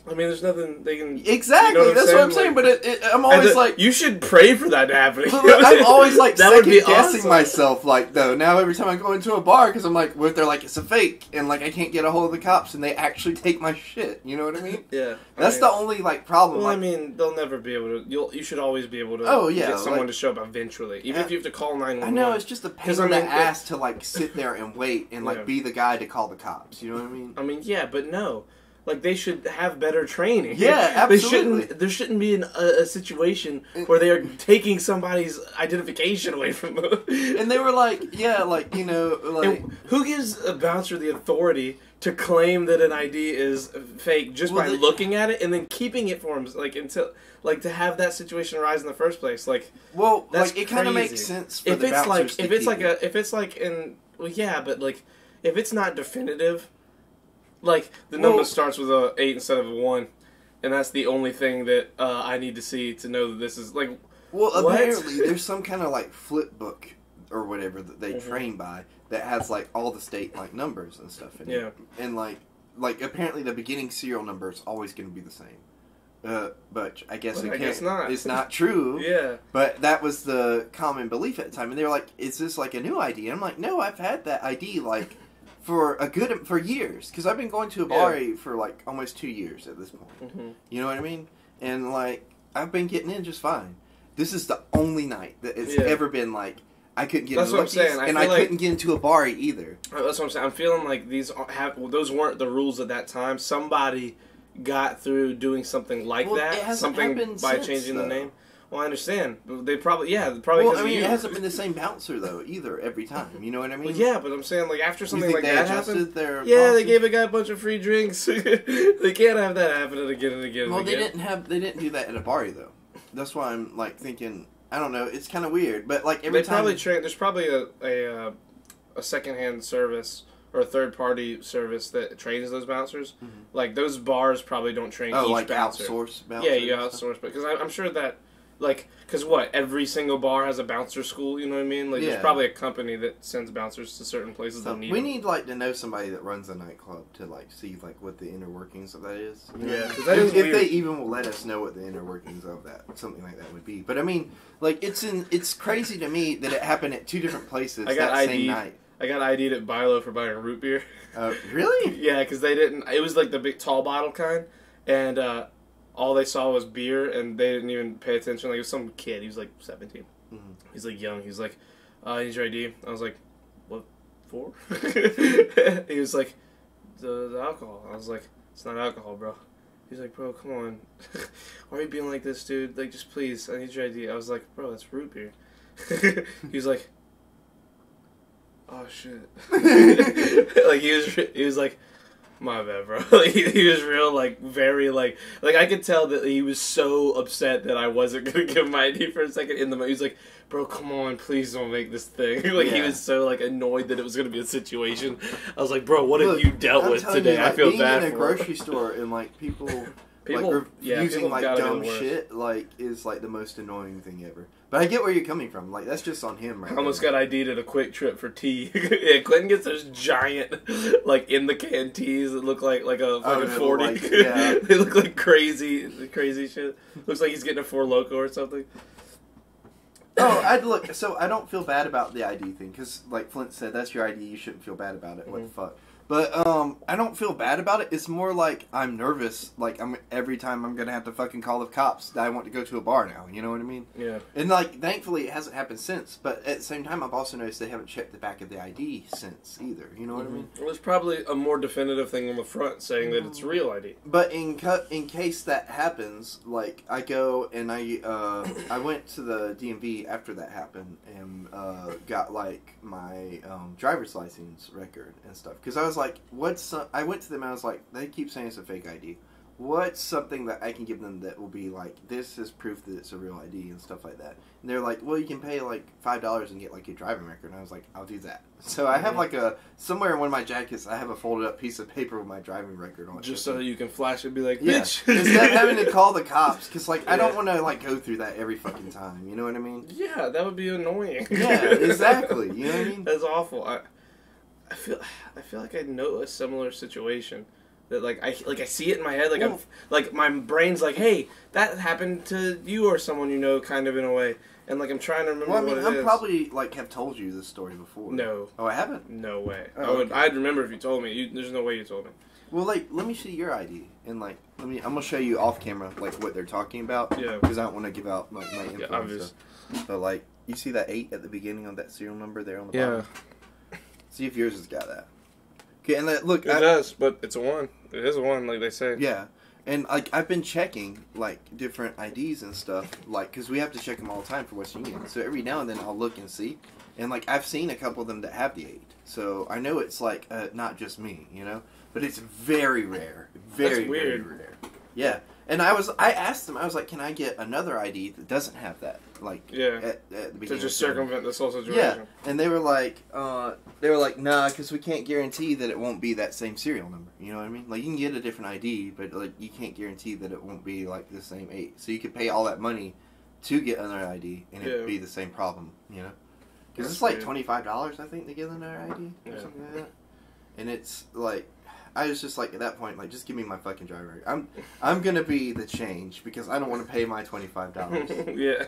I mean, there's nothing they can. Exactly, You know that's what I'm saying. Like- But I'm always like, you should pray for that to happen. but look, I'm always like that would second be guessing awesome. myself. Like though, now every time I go into a bar, because I'm like, what if they're like it's a fake, and like I can't get a hold of the cops, and they actually take my shit. You know what I mean? Yeah, That's the only like problem. Well, like, I mean, they'll never be able to. You should always be able to. Oh, yeah, get someone like- to show up eventually, even if you have to call 911. I know it's just a pain 'Cause, in I the mean, ass to like sit there and wait and like Yeah. be the guy to call the cops. You know what I mean? I mean, yeah, but no. Like, they should have better training. Yeah, absolutely. There shouldn't be a situation where they are taking somebody's identification away from them. And they were like, yeah, like, you know, like, And who gives a bouncer the authority to claim that an ID is fake just Well, by looking at it and then keeping it for him, like, until, like, to have that situation arise in the first place? Like, well, that's like, it kind of crazy. makes sense for if the it's like, bouncers to if it's keep like it. if it's like in, well, yeah, but like, if it's not definitive, like, the number Well- starts with a 8 instead of a 1, and that's the only thing that I need to see to know that this is, like, Well, what? apparently there's some kind of like flip book or whatever that they Mhm. train by that has like all the state like numbers and stuff in Yeah. it. And like apparently the beginning serial number is always going to be the same. But I guess Well, it I can't. guess not. It's not true. yeah. But that was the common belief at the time, and they were like, "Is this like a new ID?" And I'm like, "No, I've had that ID like for years because I've been going to a bar for like almost 2 years at this point. hmm You know what I mean? And like I've been getting in just fine. This is the only night that it's Yeah. ever been like I couldn't get That's into what I'm Lucky's, saying. I and feel I like- couldn't get into a bar either. That's what I'm saying. I'm feeling like those weren't the rules at that time. Somebody got through doing something like Well, it that, hasn't something happened by since, changing though. the name. Well, I understand. But they probably, probably. Well, because I mean, of you. it hasn't been the same bouncer though either every time. You know what I mean? Well, yeah, but I'm saying like after You something think like they that adjusted happened. their Yeah, policy? they gave a guy a bunch of free drinks. They can't have that happening again and again. Well, and they again. didn't do that at a bar though. That's why I'm like thinking. I don't know. It's kind of weird, but like every They time. probably there's probably a secondhand service or a third party service that trains those bouncers. Mhm. Like those bars probably don't train each like bouncer. outsource bouncers. Yeah, you and stuff. outsource, because I'm sure that, like, because what, every single bar has a bouncer school, you know what I mean? Like, Yeah. there's probably a company that sends bouncers to certain places So that need we them. need like to know somebody that runs a nightclub to like see like what the inner workings of that is. You know? Yeah, 'cause that is if weird. they even will let us know what the inner workings of that something like that would be. But I mean, like it's crazy to me that it happened at two different places I got that same ID'd. night. I got ID'd at Bilo for buying root beer. Really? Yeah, because they didn't, it was like the big tall bottle kind, and all they saw was beer, and they didn't even pay attention. Like, it was some kid, he was like 17. Mhm. He's like young, he's like, I need your ID. I was like, what for? He was like, the alcohol. I was like, it's not alcohol, bro. He's like, bro, come on. Why are you being like this, dude? Like, just please, I need your ID. I was like, bro, that's root beer. He was like, oh shit. Like, he was like, my bad, bro. Like, he was real, like, very, like I could tell that he was so upset that I wasn't gonna give him my ID for a second in the moment. He was like, bro, come on, please don't make this thing. Like, he Yeah. was so, like, annoyed that it was gonna be a situation. I was like, bro, what Look, have you dealt I'm with telling today? you, I like, feel being bad in a for grocery store and like people People- like yeah, using people like gotta dumb get worse. shit like is like the most annoying thing ever. But I get where you're coming from. Like that's just on him, right? I almost there. got ID'd at a Quick Trip for tea. Yeah, Clinton gets those giant, like, in the can teas that look like a fucking they look 40. like- yeah. They look like crazy shit. Looks like he's getting a Four Loko or something. Oh, I'd look. So I don't feel bad about the ID thing because, like Flint said, that's your ID. You shouldn't feel bad about it. What the fuck? But I don't feel bad about it. It's more like I'm nervous. Like every time I'm gonna have to fucking call the cops that I want to go to a bar now. You know what I mean? Yeah. And like, thankfully, it hasn't happened since. But at the same time, I've also noticed they haven't checked the back of the ID since either. You know what I mean? Well, there's probably a more definitive thing on the front saying that it's real ID. But in case that happens, like I go and I went to the DMV after that happened and got like my driver's license record and stuff because I was like, I went to them and I was like, they keep saying it's a fake ID. What's something that I can give them that will be like, this is proof that it's a real ID and stuff like that? And they're like, well, you can pay like $5 and get like your driving record. And I was like, I'll do that. So I have like somewhere in one of my jackets, I have a folded up piece of paper with my driving record on it. Just so that you can flash it and be like, Yeah, bitch. instead of having to call the cops, because like I don't Yeah. want to like go through that every fucking time. You know what I mean? Yeah, that would be annoying. Yeah, exactly. You know what I mean? That's awful. I feel like I know a similar situation. That I see it in my head, like Well- I'm like my brain's like, hey, that happened to you or someone you know, kind of in a way, and like I'm trying to remember Well, I mean, what it I'm is. probably like have told you this story before. No. Oh, I haven't. No way. Oh, okay. I'd remember if you told me. There's no way you told me. Well, like, let me see your ID and like, I'm gonna show you off camera like what they're talking about. Yeah. Because I don't want to give out like my info. Yeah, and obvious. stuff. But like, you see that 8 at the beginning of that serial number there on the Yeah, bottom? See if yours has got that. Okay, and look, it does, but it's a 1. It is a 1, like they say. Yeah, and like I've been checking like different IDs and stuff, like because we have to check them all the time for Western Union. So every now and then I'll look and see, and like I've seen a couple of them that have the 8. So I know it's like not just me, you know, but it's very rare, very weird. very rare. Yeah, and I asked them, I was like, can I get another ID that doesn't have that? Like Yeah. at the To beginning. just of the- circumvent this whole situation. Yeah, and they were like, nah, because we can't guarantee that it won't be that same serial number. You know what I mean? Like, you can get a different ID, but like you can't guarantee that it won't be like the same 8. So you could pay all that money to get another ID, and it'd Yeah. be the same problem. You know? Because That's it's like weird. $25, I think, to get another ID or Yeah. something like that. And it's like, I was just like at that point, like, just give me my fucking driver. I'm gonna be the change because I don't want to pay my $25 Yeah.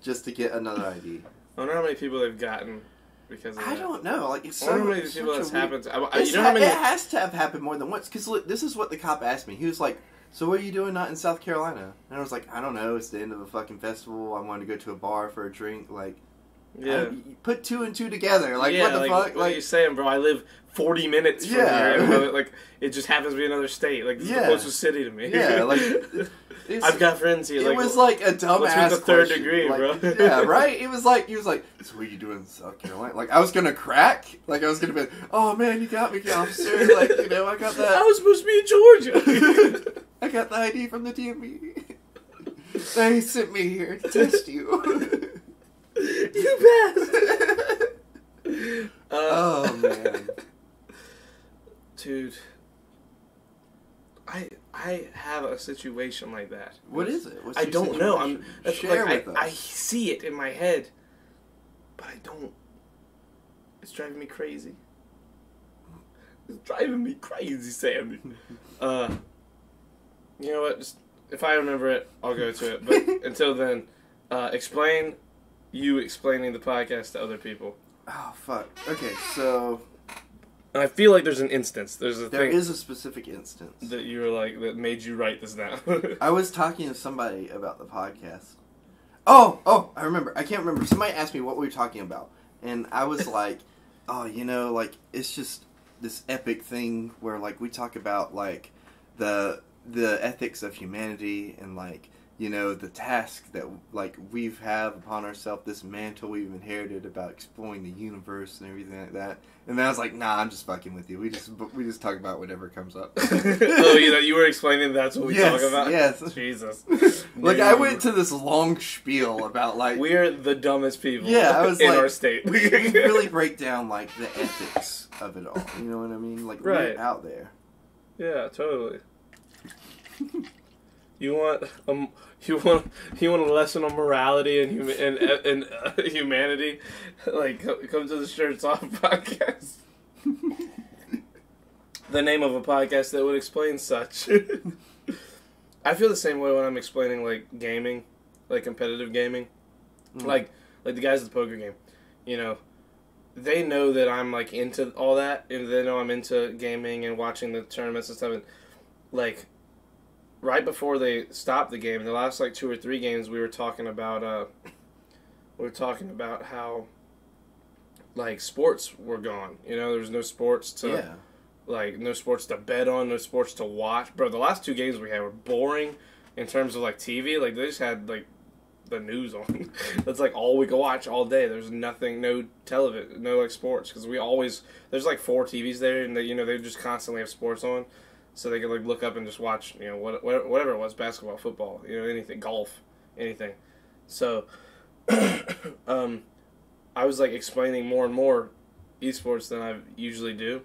just to get another ID. I wonder how many people they've gotten because of I that. don't know. Like, it's I so. wonder how many it's people such that's a weird- happened to. You know how It many? has to have happened more than once. Because this is what the cop asked me. He was like, "So what are you doing not in South Carolina?" And I was like, "I don't know. It's the end of a fucking festival. I wanted to go to a bar for a drink. Like, Yeah. you put 2 and 2 together. Like, yeah, what the fuck? What are you saying, bro? I live 40 minutes from Yeah. here. And like, it just happens to be another state. Like, this is the Yeah. closest city to me. Yeah, like I've got friends here. it Like, was like a dumbass what's with the third question. degree, Like, bro? Yeah, right. It was like he was like, "So what are you doing in South Carolina?" Like I was gonna crack. Like I was gonna be, "Oh man, you got me, officer." Like I got I that. was supposed to be in Georgia. I got the ID from the DMV. They sent me here to test you. You bastard. Oh man. Dude, I have a situation like that. What is it? What's I your don't know. situation? That's Share like, with I us. see it in my head, but I don't. It's driving me crazy. It's driving me crazy, Sammy. You know what? Just, if I remember it, I'll go to it. But until then, explain you explaining the podcast to other people. Oh fuck. Okay, so And I feel like there's an instance. There's a there thing is a specific instance. that you were like that made you write this down. I was talking to somebody about the podcast. Oh, I remember. I can't remember. Somebody asked me what we were talking about, and I was like, "Oh, like it's just this epic thing where like we talk about like the ethics of humanity and like the task that like we've have upon ourselves, this mantle we've inherited about exploring the universe and everything like that." And then I was like, "Nah, I'm just fucking with you. We just talk about whatever comes up." Oh, you were explaining that's what we Yes, talk about? yes. Jesus. Like I went to this long spiel about like We're the dumbest people Yeah, I was in like, our state. we really break down like the ethics of it all. You know what I mean? Like Right. we're out there. Yeah, totally. You want a lesson on morality and humanity? Like, come to the Shirts Off podcast. The name of a podcast that would explain such. I feel the same way when I'm explaining like gaming, like competitive gaming, like the guys at the poker game. They know that I'm like into all that, and they know I'm into gaming and watching the tournaments and stuff. And like, right before they stopped the game, the last like 2 or 3 games, we were talking about how like sports were gone. There was no sports to no sports to bet on, no sports to watch. Bro, the last 2 games we had were boring in terms of like TV. Like they just had like the news on. That's like all we could watch all day. There's nothing, no television, no like sports, because there's like 4 TVs there, and they just constantly have sports on. So they could like look up and just watch, whatever it was, basketball, football, anything, golf, anything. So, I was like explaining more and more esports than I usually do,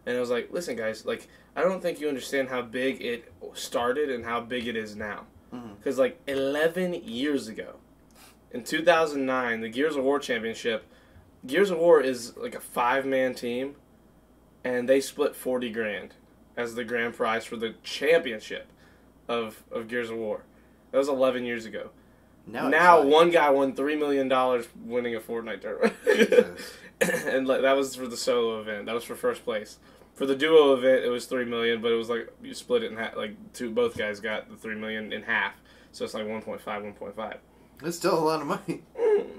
and I was like, listen, guys, like I don't think you understand how big it started and how big it is now, because like 11 years ago, in 2009, the Gears of War Championship, Gears of War is like a 5-man team, and they split $40,000. As the grand prize for the championship of Gears of War. That was 11 years ago. Now one guy won $3 million winning a Fortnite tournament. And like, that was for the solo event. That was for first place. For the duo event, it was $3 million, but it was like you split it in half. Like both guys got the $3 million in half. So it's like 1.5. That's still a lot of money.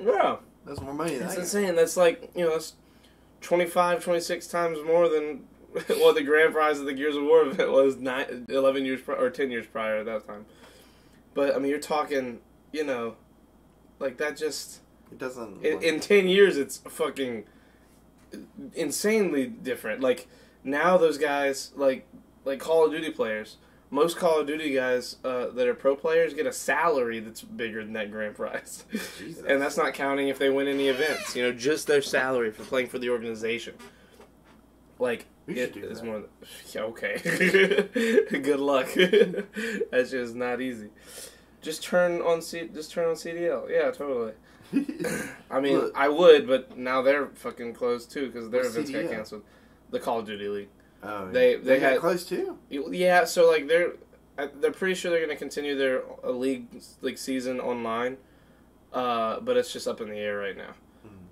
Yeah. That's more money than That's I got. insane. That's like, that's 25, 26 times more than what the grand prize of the Gears of War event was 11 years or 10 years prior at that time. But I mean, you're talking, like that just It doesn't. in 10 years it's fucking insanely different. Like now those guys like Call of Duty players, most Call of Duty guys that are pro players get a salary that's bigger than that grand prize. Jesus. And that's not counting if they win any events, just their salary for playing for the organization. Like, We should do it's that. more. Yeah, okay. Good luck. That's just not easy. Just turn on CDL. Yeah, totally. I mean, Look. I would, but now they're fucking closed too because their What's events got CDL? canceled. The Call of Duty League. Oh, They got had close too. Yeah, so like they're pretty sure they're gonna continue their league season online, but it's just up in the air right now.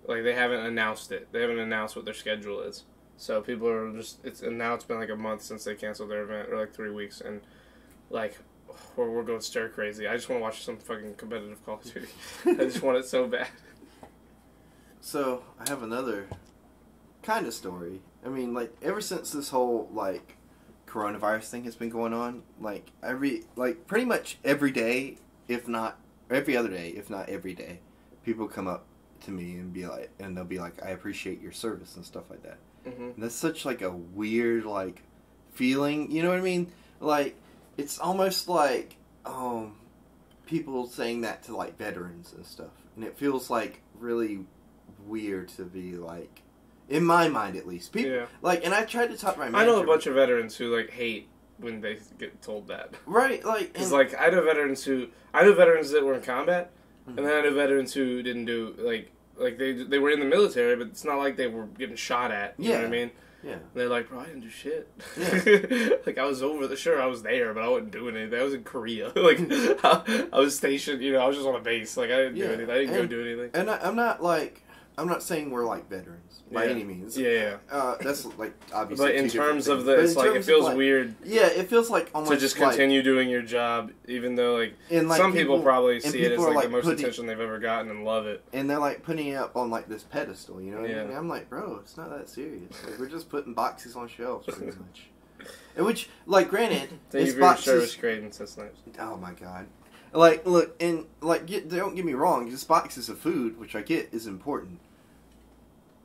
Like they haven't announced it. They haven't announced what their schedule is. So people are just now it's been like a month since they canceled their event, or like 3 weeks, and like we're going stir crazy. I just want to watch some fucking competitive Call of Duty. I just want it so bad. So I have another kind of story. I mean, like, ever since this whole, like, coronavirus thing has been going on, like, pretty much every day, if not every other day, if not every day, people come up to me and they'll be like, I appreciate your service and stuff like that. Mm-hmm. And that's such, like, a weird, like, feeling, you know what I mean? Like, it's almost like, people saying that to, like, veterans and stuff. And it feels, like, really weird to be, like, in my mind, at least. People, like, and I tried to talk to my manager. I know a bunch of veterans who, like, hate when they get told that. Right, like... Because, like, I know veterans that were in combat, and then I know veterans who didn't do, like they were in the military, but it's not like they were getting shot at, you know what I mean? Yeah. And they're like, bro, I didn't do shit. Yeah. Like, I was sure I was there, but I wasn't doing anything. I was in Korea. Like, I was stationed, you know, I was just on a base. Like, I didn't do anything. I didn't go do anything. And I'm not saying we're like veterans by any means. Yeah. That's like obviously. But in terms of the, it's like it feels weird. Yeah, it feels like almost to just continue doing your job, even though like some people probably see it as like the most attention they've ever gotten and love it. And they're like putting it up on like this pedestal, you know? What I mean? I'm like, bro, it's not that serious. Like, we're just putting boxes on shelves, pretty much. And which, like, granted, thank you for your service, Creighton. That's nice. Oh my god. Like, look, and like, don't get me wrong. Just boxes of food, which I get, is important.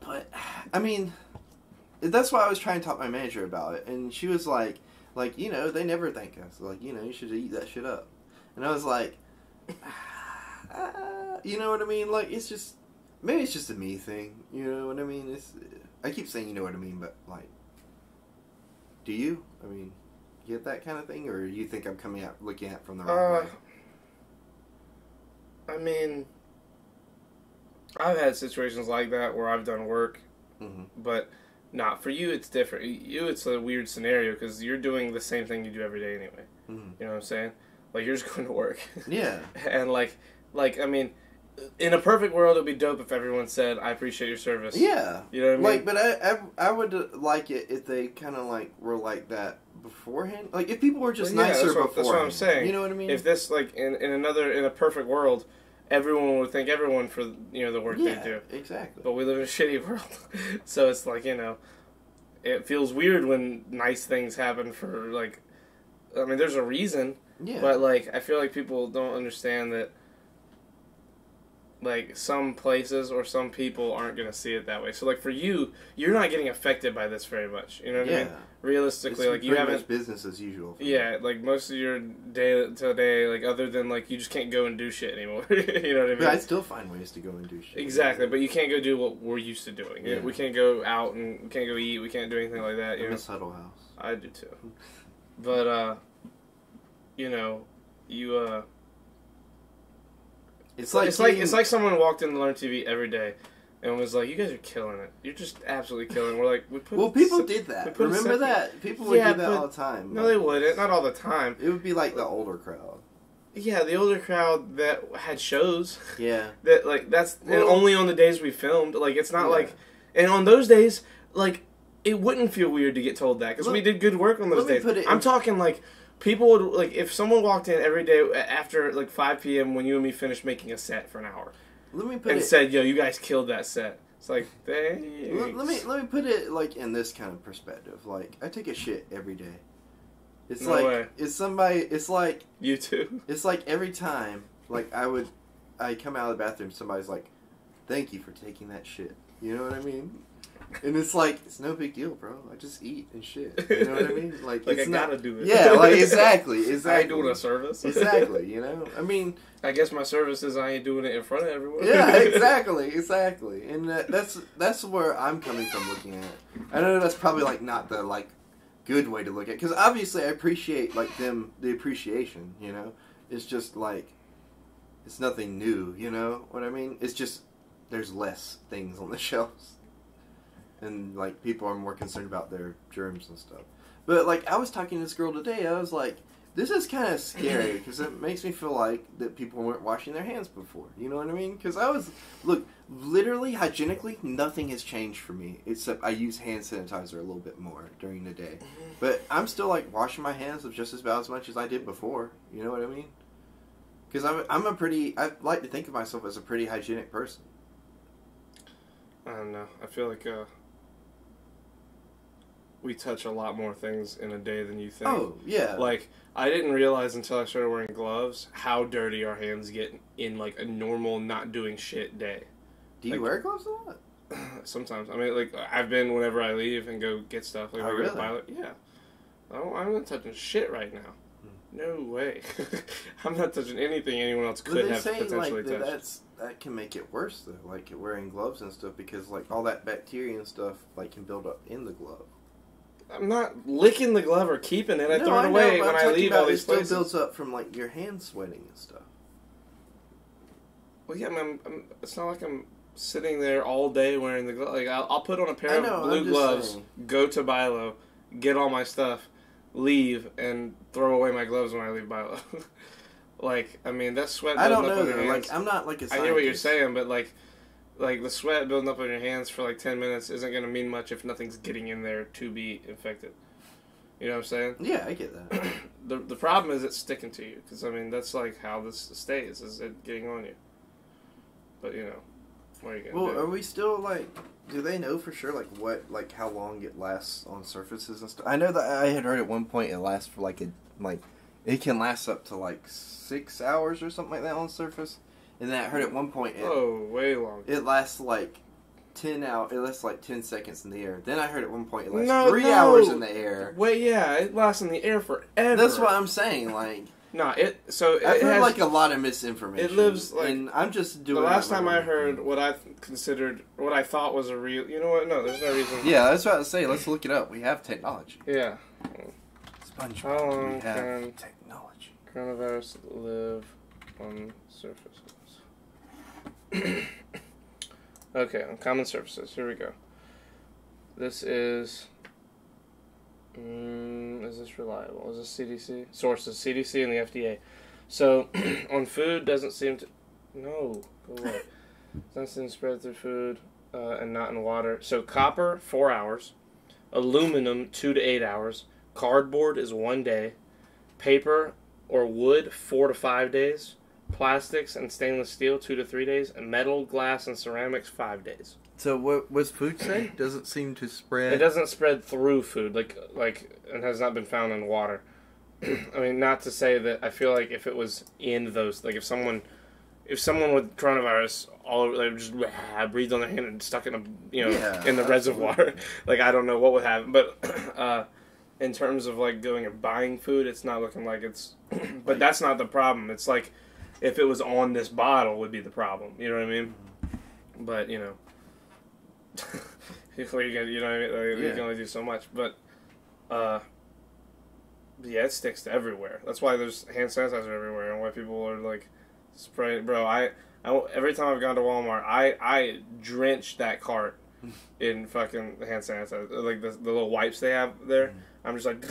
But, I mean, that's why I was trying to talk to my manager about it. And she was like, you know, they never thank us. Like, you know, you should eat that shit up. And I was like, you know what I mean? Like, it's just, maybe it's just a me thing. You know what I mean? I keep saying you know what I mean, but, like, do you? I mean, get that kind of thing? Or you think I'm looking at it from the wrong way? I mean... I've had situations like that where I've done work, but not for you. It's different. It's a weird scenario because you're doing the same thing you do every day anyway. You know what I'm saying? Like you're just going to work. Yeah. And like I mean, in a perfect world, it'd be dope if everyone said, "I appreciate your service." Yeah. You know what I mean? Like, but I would like it if they kind of like were like that beforehand. Like if people were just nicer beforehand. That's what I'm saying. You know what I mean? If this like in a perfect world. Everyone would thank everyone for, you know, the work they do. Exactly. But we live in a shitty world. So it's like, you know, it feels weird when nice things happen for, like, I mean, there's a reason. Yeah. But, like, I feel like people don't understand that, like, some places or some people aren't going to see it that way. So, like, for you, you're not getting affected by this very much. You know what I mean? Realistically, like, you haven't... It's business as usual. Yeah, like, most of your day-to-day, like, other than, like, you just can't go and do shit anymore. You know what I mean? But I still find ways to go and do shit. Exactly, but you can't go do what we're used to doing. Yeah. We can't go out and we can't go eat. We can't do anything like that. You I miss Huddle House. I do, too. But, you know, you, It's like someone walked in to Learn TV every day and was like, "You guys are killing it. You're just absolutely killing it." We're like, people did that. Remember that? People would do that all the time. No, they wouldn't. Not all the time. It would be like the older crowd. Yeah, the older crowd that had shows. Yeah. That like that's and only on the days we filmed. Like it's not like, and on those days, like it wouldn't feel weird to get told that because we did good work on those days. I'm talking like. People would, like, if someone walked in every day after, like, 5 p.m. when you and me finished making a set for an hour said, yo, you guys killed that set. It's like, thanks. Let me put it, like, in this kind of perspective. Like, I take a shit every day. It's no like, way. It's like... You too? It's like every time, like, I come out of the bathroom, somebody's like, thank you for taking that shit. You know what I mean? And it's like, it's no big deal, bro. I just eat and shit. You know what I mean? Like I gotta do it. Yeah, like, exactly. I ain't doing a service. Exactly, you know? I mean... I guess my service is I ain't doing it in front of everyone. Yeah, exactly. And that's where I'm coming from looking at it. I know that's probably, like, not the, like, good way to look at it. Because obviously I appreciate, like, the appreciation, you know? It's just, like, it's nothing new, you know what I mean? It's just, there's less things on the shelves. And, like, people are more concerned about their germs and stuff. But, like, I was talking to this girl today. I was like, this is kind of scary because it makes me feel like that people weren't washing their hands before. You know what I mean? Because look, literally, hygienically, nothing has changed for me. Except I use hand sanitizer a little bit more during the day. But I'm still, like, washing my hands just about as much as I did before. You know what I mean? Because I like to think of myself as a pretty hygienic person. I don't know. I feel like, we touch a lot more things in a day than you think. Oh, yeah. Like, I didn't realize until I started wearing gloves how dirty our hands get in, like, a normal not doing shit day. Do you like- wear gloves a lot? Sometimes. I mean, like, I've been whenever I leave and go get stuff. Like, Oh, I go to really? Pilot. Yeah. I'm not touching shit right now. No way. I'm not touching anything anyone else But could they have say potentially like touched. that can make it worse though, like wearing gloves and stuff, because like all that bacteria and stuff like can build up in the glove. I'm not licking the glove or keeping it. I throw it know, away but when I'm I talking leave about all these it still places. builds up from like your hands sweating and stuff. Well, yeah, it's not like I'm sitting there all day wearing the glove. Like, I'll put on a pair I of know, blue I'm just gloves, saying. go to Bilo, get all my stuff, leave, and throw away my gloves when I leave Bilo. Like, I mean, that sweat I building don't up know on your though. hands. Like I'm not like a I scientist. hear what you're saying, but like the sweat building up on your hands for like 10 minutes isn't going to mean much if nothing's getting in there to be infected. You know what I'm saying? Yeah, I get that. The problem is it's sticking to you, because I mean that's like how this stays, is it getting on you. But you know, what are you gonna Well, do? are we still like? Do they know for sure like what like how long it lasts on surfaces and stuff? I know that I had heard at one point it lasts for like it can last up to like 6 hours or something like that on surface, and then I heard at one point Way long. it lasts like 10 hours. It lasts like 10 seconds in the air. Then I heard at one point it lasts No, 3 no. hours in the air. Wait, yeah, it lasts in the air forever. That's what I'm saying. Like I've I've heard like a lot of misinformation. It lives, like- and I'm just doing. the last my time I own how thing. what I considered, what I thought was a real. You know what? No, there's no reason. Yeah, that's what I was saying. Let's look it up. We have technology. Yeah. SpongeBob. How long We have can- technology. Coronavirus live on surfaces. Okay, on common surfaces. Here we go. This is. Is this reliable? Is this CDC? Sources: CDC and the FDA. So, on food, doesn't seem to. No, go away. Doesn't seem to spread through food and not in water. So, copper, 4 hours. Aluminum, 2 to 8 hours. Cardboard is 1 day. Paper or wood, 4 to 5 days. Plastics and stainless steel, 2 to 3 days. And metal, glass, and ceramics, 5 days. So what was food say? Doesn't seem to spread. It doesn't spread through food, like, and has not been found in water. I mean, not to say that I feel like if it was in those, like if someone with coronavirus all over, like just breathed on their hand and stuck in in the reservoir, like I don't know what would happen. But in terms of like going and buying food, it's not looking like it's. But that's not the problem. It's like if it was on this bottle would be the problem. You know what I mean? But you know. You know what I mean? Like, you can only do so much, but yeah, it sticks to everywhere. That's why there's hand sanitizer everywhere, and why people are like spraying. Bro, I every time I've gone to Walmart, I drench that cart in fucking hand sanitizer, like the little wipes they have there. I'm just like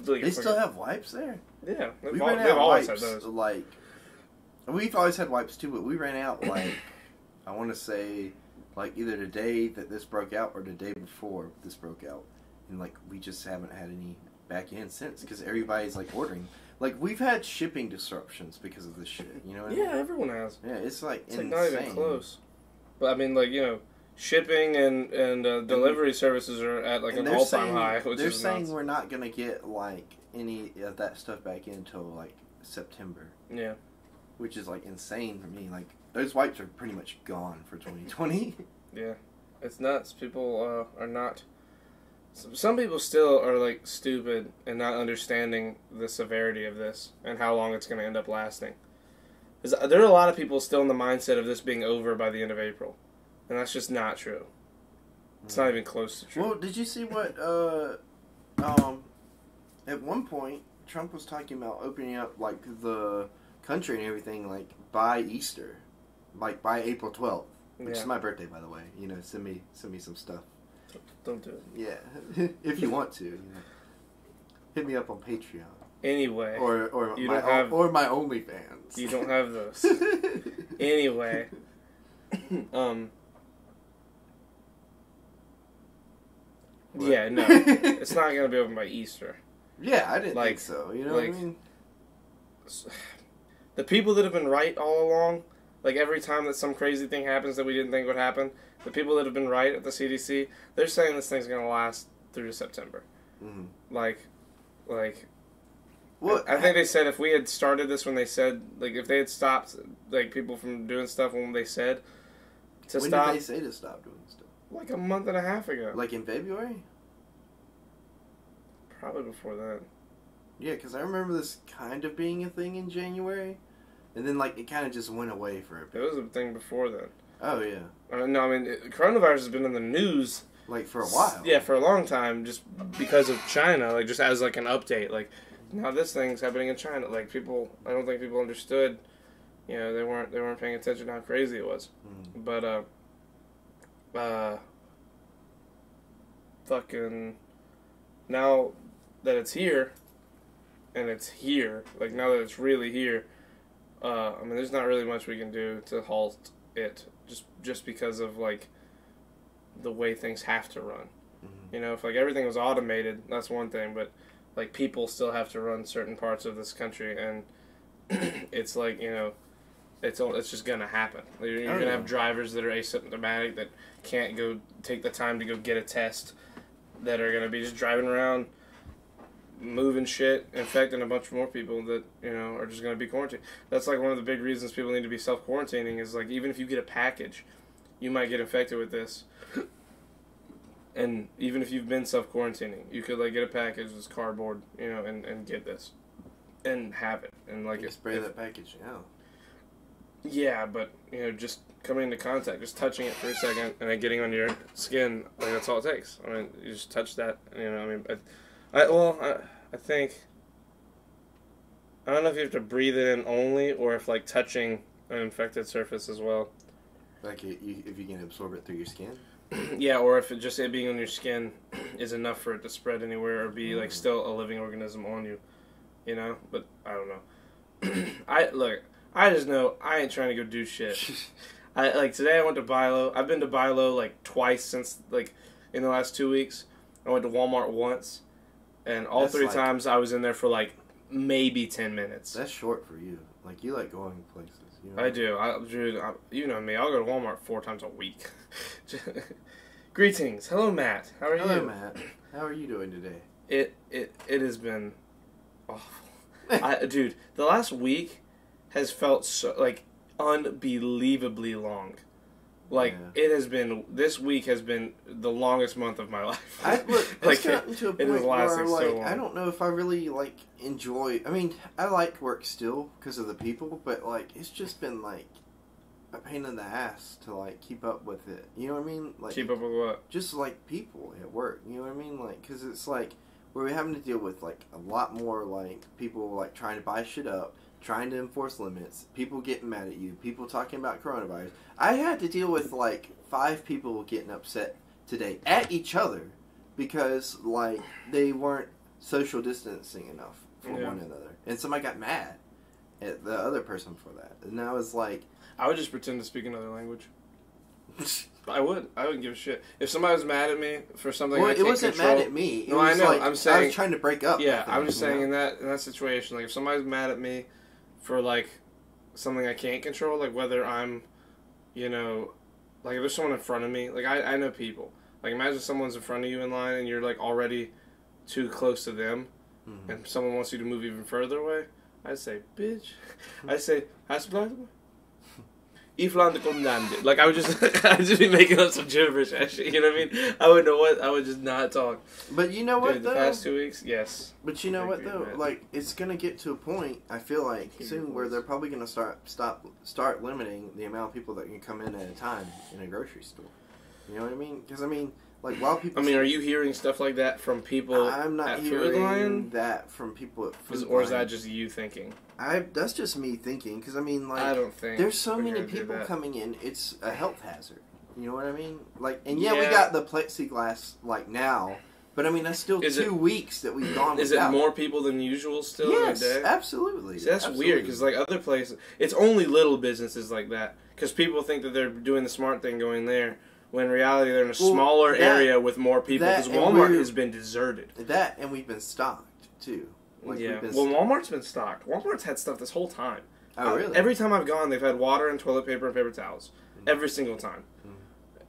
They still have wipes there. yeah. We They've ran they've out always wipes. had those. Like we've always had wipes too, but we ran out like I want to say like either the day that this broke out or the day before this broke out, and like we just haven't had any back in since because everybody's like ordering. Like we've had shipping disruptions because of this shit. You know what I mean? Yeah, everyone has. Yeah, it's like It's like insane. not even close. But I mean, like shipping and delivery services are at like And an they're all-time saying, high, which they're is saying nuts. we're not gonna get like any of that stuff back in until like September, Yeah. which is like insane for me. Like those wipes are pretty much gone for 2020. Yeah, it's nuts. People are not. Some people still are like stupid and not understanding the severity of this and how long it's going to end up lasting. There are a lot of people still in the mindset of this being over by the end of April, and that's just not true. It's not even close to true. Well, did you see what? At one point, Trump was talking about opening up like the country and everything like by Easter, like by April 12th, which Yeah. is my birthday, by the way. You know, send me some stuff. Don't do it. Yeah, if you want to, hit me up on Patreon Anyway, or You my don't have- or my OnlyFans. you don't have those. Anyway, yeah, no, it's not going to be open by Easter. Yeah, I didn't Like- think so. You know what I like- mean? The people that have been right all along, like every time that some crazy thing happens that we didn't think would happen, the people that have been right at the CDC, they're saying this thing's going to last through September. Mm-hmm. Like, Well, I think they said if we had started this when they said, like, if they had stopped, like, people from doing stuff when they said to when stop, did they say to stop doing stuff? like a month and a half ago. Like in February? Probably before that. Yeah, because I remember this kind of being a thing in January, and then like it kind of just went away for a It bit. was a thing before then. Oh yeah, No, I mean, coronavirus has been in the news. like for a while. Yeah, for a long time, just because of China, like, just as, like, an update. Like, now this thing's happening in China. Like, people, I don't think people understood, you know, they weren't paying attention to how crazy it was. Mm. But, fucking, now that it's here, and it's here, like, now that it's really here, I mean, there's not really much we can do to halt it, just because of, like, the way things have to run. Mhm. You know, if, like, everything was automated, that's one thing, but, like, people still have to run certain parts of this country, and it's like, you know, it's just gonna happen. Like, you're gonna have drivers that are asymptomatic that can't go take the time to go get a test, that are gonna be just driving around, moving shit, infecting a bunch more people that, you know, are just gonna be quarantined. That's, like, one of the big reasons people need to be self-quarantining is, like, even if you get a package, you might get infected with this. And even if you've been self-quarantining, you could, like, get a package that's cardboard, you know, and get this. And have it. And, like, You spray that package out. yeah, but, you know, just coming into contact, just touching it for a second, and then getting on your skin, like, that's all it takes. I mean, you just touch that, you know, I mean, I think, I don't know if you have to breathe it in only, or if, like, touching an infected surface as well. Like if you can absorb it through your skin. Yeah, or if it being on your skin is enough for it to spread anywhere or be, like, still a living organism on you, you know? But I don't know. I just know I ain't trying to go do shit. Today I went to Bilo. I've been to Bilo, like, twice since, like, in the last 2 weeks. I went to Walmart once, and all That's 3 like- times I was in there for, like, maybe 10 minutes. That's short for you. Like you like going places. You know? I do. You know me. I'll go to Walmart 4 times a week. Greetings. Hello, Matt. How are you? Hello, Matt. How are you doing today? It has been awful. Dude, the last week has felt so, like, unbelievably long. Like, Yeah. it has been, this week has been the longest month of my life. It's Like, gotten to a it is point where, lasting so like, long. I don't know if I really, like, enjoy... I mean, I like work still because of the people, but, like, it's just been, like, a pain in the ass to, like, keep up with it. You know what I mean? Like, Keep up with what? just, like, people at work. You know what I mean? Like, because it's, like, we're having to deal with, like, a lot more, like, people, like, trying to buy shit up, trying to enforce limits, people getting mad at you, people talking about coronavirus. I had to deal with, like, 5 people getting upset today at each other because, like, they weren't social distancing enough from Yeah. one another. And somebody got mad at the other person for that. And I was like... I would just pretend to speak another language. I wouldn't give a shit. If somebody was mad at me for something I it can't wasn't control, mad at me. It No, was I know. Like, I'm saying... I was trying to break up. Yeah, things, I'm just saying you know? in that situation, like, if somebody's mad at me for, like, something I can't control, like, whether I'm, you know, like, if there's someone in front of me, like, I know people. Like, imagine someone's in front of you in line and you're, like, already too close to them, Mhm. and someone wants you to move even further away. I'd say, bitch. I'd say, like, I would just be making up some gibberish, actually, you know what I mean? I wouldn't know what, I would just not talk. But you know what, Dude, though? the past 2 weeks, yes. But you know I what agree, though? man. Like it's gonna get to a point. I feel like Keep soon your where voice. they're probably gonna start limiting the amount of people that can come in at a time in a grocery store. You know what I mean? Because I mean, like while people, I mean, are you hearing stuff like that from people I'm not at Food hearing Lion? that from people at Food Or is Lion. that just you thinking? That's just me thinking. Because I mean, like I don't think there's so we're many gonna do people that. coming in. It's a health hazard. You know what I mean? Like, and yeah, we Yeah. got the plexiglass like now. But I mean, that's still Is it- 2 weeks that we've gone Is it without. more people than usual still Yes, in a day? absolutely. See, that's Absolutely. weird because, like, other places, it's only little businesses like that because people think that they're doing the smart thing going there when in reality they're in a Well, smaller that- area with more people that because and Walmart we're- has been deserted. That, and we've been stocked too. Like, Yeah. we've been Well, Walmart's been stocked. Walmart's had stuff this whole time. Oh, really? Every time I've gone, they've had water and toilet paper and paper towels. Mm-hmm. Every single time.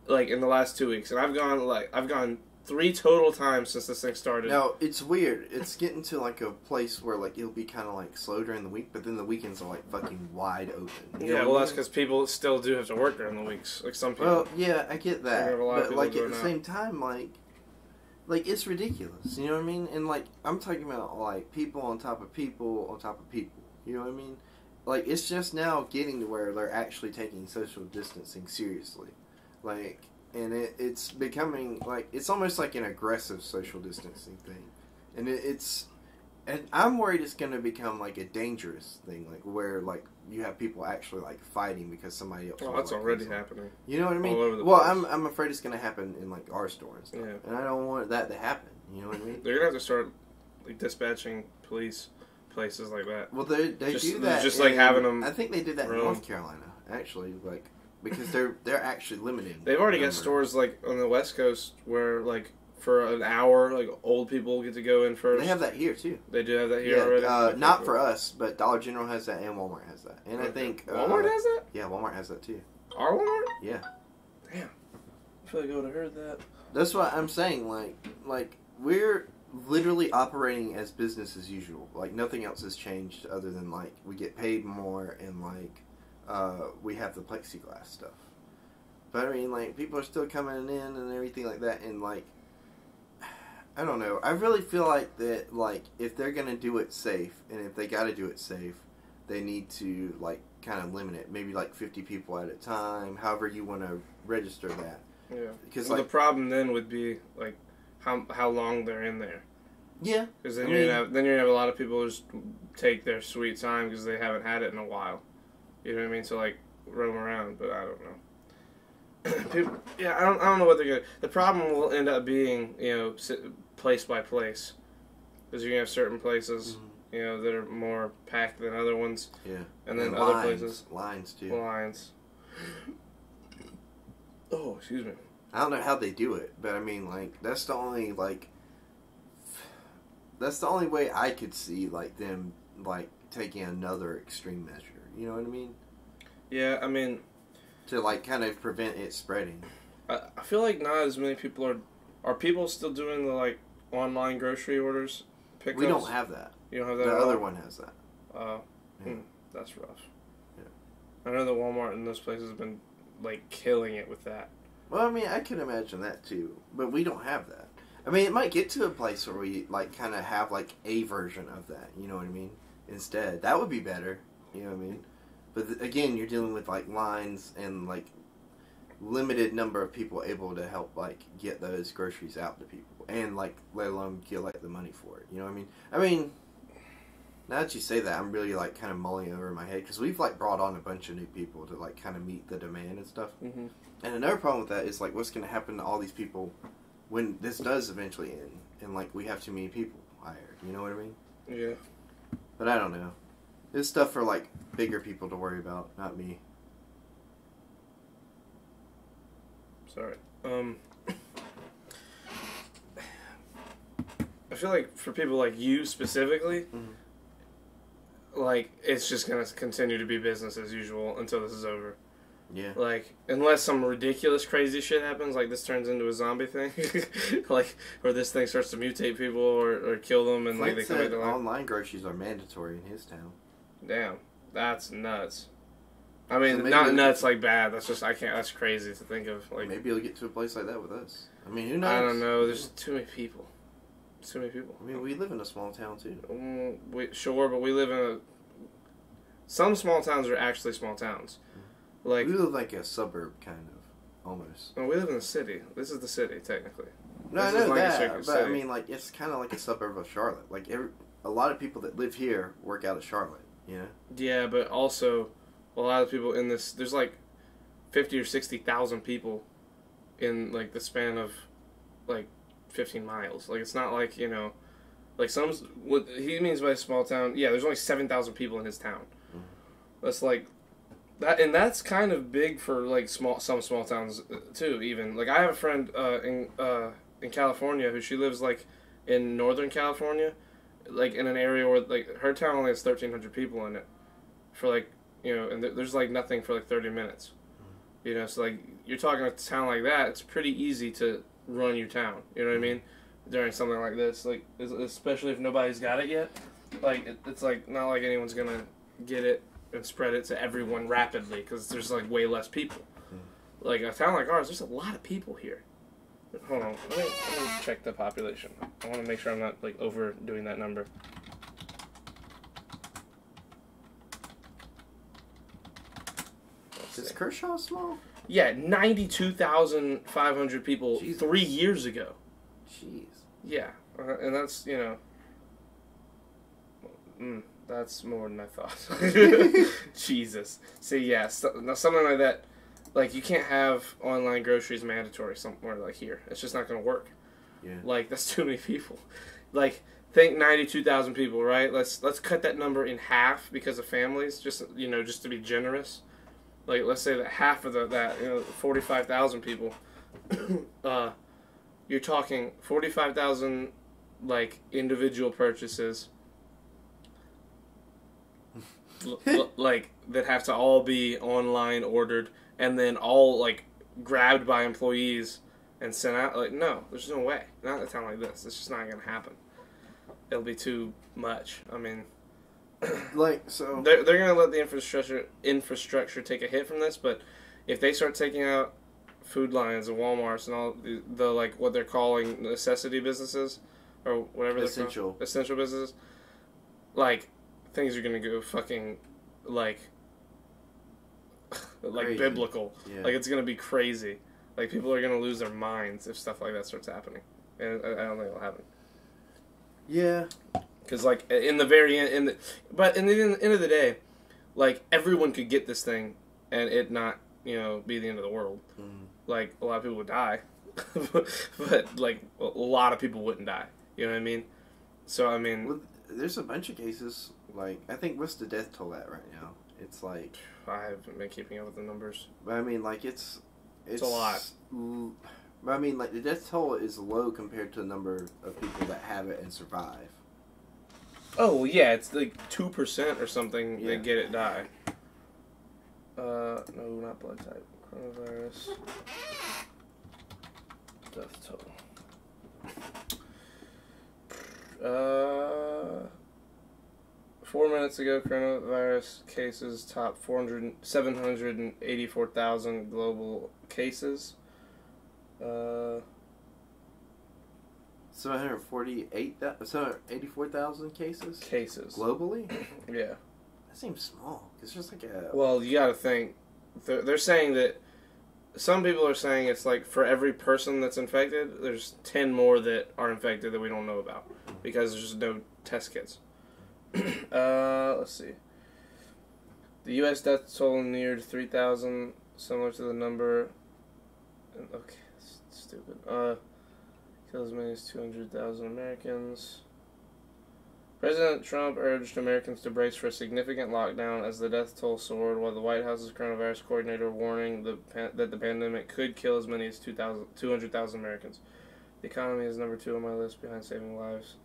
Like, in the last 2 weeks. And I've gone 3 total times since this thing started. Now, it's weird. It's getting to, like, a place where, like, it'll be kind of, like, slow during the week, but then the weekends are, like, fucking wide open. You Yeah, know well, what I that's mean? because people still do have to work during the weeks. Like, some people. Well, yeah, I get We that. have a lot of But, people like, at doing the that. same time, like, it's ridiculous. You know what I mean? And, like, I'm talking about, like, people on top of people on top of people. You know what I mean? Like, it's just now getting to where they're actually taking social distancing seriously. Like, and it's becoming, like, it's almost like an aggressive social distancing thing. And and I'm worried it's going to become, like, a dangerous thing, like, where, like, you have people actually, like, fighting because somebody else... Oh, that's like, already is on. happening. You know what I mean? All over the well, place. I'm afraid it's going to happen in, like, our store and stuff. Yeah. And I don't want that to happen. You know what I mean? They're gonna have to start like dispatching police places like that. Well, they Just- do that. just like having 'em I think they did that in roam. North Carolina, actually, like because they're actually limiting. They've already the got number. stores like on the West Coast where like for an hour, like old people get to go in first. They have that here too. They do have that here already. Okay, not cool. for us, but Dollar General has that and Walmart has that, and I Okay. think Walmart has that. Yeah, Walmart has that too. Our Walmart. Yeah, Damn. I feel like I would have heard that. that's what I'm saying. Like we're literally operating as business as usual. Like nothing else has changed other than like we get paid more and like we have the plexiglass stuff. But I mean, like people are still coming in and everything like that, and like I don't know. I really feel like that. Like if they're gonna do it safe, and if they got to do it safe, they need to like kind of limit it. Maybe like 50 people at a time. However you want to register that. Yeah. Because Well, like the problem then would be like how long they're in there. yeah, Because then I you're mean- gonna have a lot of people just take their sweet time because they haven't had it in a while. You know what I mean? So like roam around, but I don't know. People, yeah, I don't know what they're gonna. The problem will end up being place by place, because you're gonna have certain places that are more packed than other ones, yeah, and then lines, other places lines too. lines. Oh, excuse me. I don't know how they do it, but I mean, like that's the only way I could see like them like taking another extreme measure. You know what I mean? Yeah, I mean, To like kind of prevent it spreading. I feel like not as many people are people still doing the like online grocery orders pickups? We don't have that. You don't have that. The at all? other one has that. Yeah. That's rough. Yeah. I know the Walmart and those places have been like killing it with that. Well, I mean, I could imagine that too, but we don't have that. I mean, it might get to a place where we like kind of have like a version of that. You know what I mean? Instead, that would be better. You know what I mean? But again, you're dealing with like lines and like limited number of people able to help like get those groceries out to people, and like let alone get like the money for it. You know what I mean? I mean, now that you say that, I'm really like kind of mulling over in my head because we've like brought on a bunch of new people to like kind of meet the demand and stuff. Mm-hmm. And another problem with that is like what's going to happen to all these people when this does eventually end, and like we have too many people hired. You know what I mean? Yeah. But I don't know. It's stuff for like bigger people to worry about, not me. Sorry. I feel like for people like you specifically, like it's just gonna continue to be business as usual until this is over. Yeah. Like, unless some ridiculous crazy shit happens, like this turns into a zombie thing, like, or this thing starts to mutate people or kill them and like Flint they come back said to life. online groceries are mandatory in his town. Damn, that's nuts. I mean, So maybe not we- nuts like bad. That's just I can't. That's crazy to think of. Like, Maybe he'll get to a place like that with us. I mean, who knows? I don't know. There's too many people. Too many people. I mean, we live in a small town too. Sure, but we live in a. Some small towns are actually small towns. Like, We live like a suburb, kind of, almost. we live in the city. This is the city, technically. No, I This is know Lancaster that, but City. I mean, like, it's kind of like a suburb of Charlotte. Like, a lot of people that live here work out of Charlotte, you know? Yeah, but also, a lot of people in this. There's like 50 or 60,000 people in like the span of like 15 miles. Like, it's not like, like what he means by a small town. Yeah, there's only 7,000 people in his town. That's like that, and that's kind of big for like some small towns too. Even like I have a friend in California who she lives like in Northern California, like in an area where like her town only has 1,300 people in it, for like and there's like nothing for like 30 minutes. So like you're talking a town like that, it's pretty easy to run your town. You know what I mean? During something like this, like especially if nobody's got it yet, like it's like not like anyone's gonna get it and spread it to everyone rapidly because there's like way less people. Like a town like ours, there's a lot of people here. Hold on, let me check the population. I want to make sure I'm not like overdoing that number. Is Kershaw small? Yeah, 92,500 people Jesus. 3 years ago. Jeez. Yeah, and that's, that's more than I thought. Jesus. See, yeah, now something like that, like, you can't have online groceries mandatory somewhere like here. It's just not going to work. Yeah. Like, that's too many people. Like, think 92,000 people, right? Let's cut that number in half because of families, just to be generous. Like, let's say that half of that, 45,000 people, you're talking 45,000, like, individual purchases, like, that have to all be online ordered, and then all, like, grabbed by employees and sent out. Like, no, there's no way. Not in a town like this. It's just not going to happen. It'll be too much. I mean... Like, so... They're going to let the infrastructure take a hit from this, but if they start taking out Food Lions and Walmarts and all the like, what they're calling necessity businesses, or whatever they're called, essential businesses, like, things are going to go fucking, like crazy. Biblical. Yeah. Like, it's going to be crazy. Like, people are going to lose their minds if stuff like that starts happening. And I don't think it'll happen. Yeah. Because, like, in the very end, but in the end of the day, like, everyone could get this thing and it not, be the end of the world. Mm. Like, a lot of people would die. But, like, a lot of people wouldn't die. You know what I mean? So, I mean... Well, there's a bunch of cases, like, I think, what's the death toll at right now? It's, like... I haven't been keeping up with the numbers. But, I mean, like, it's a lot. But, I mean, like, the death toll is low compared to the number of people that have it and survive. Oh, well, yeah, it's like 2% or something Yeah. that get it die. No, not blood type. Coronavirus. Death toll. 4 minutes ago, coronavirus cases topped 784,000 global cases. 784,000 cases? Cases. Globally? Yeah. That seems small. It's just like a... Well, you gotta think. They're saying that... Some people are saying it's like for every person that's infected, there's 10 more that are infected that we don't know about. Because there's just no test kits. Let's see. The U.S. death toll neared 3,000, similar to the number... Okay, that's stupid. Killed as many as 200,000 Americans. President Trump urged Americans to brace for a significant lockdown as the death toll soared, while the White House's coronavirus coordinator warning that the pandemic could kill as many as 200,000 Americans. The economy is number 2 on my list behind saving lives.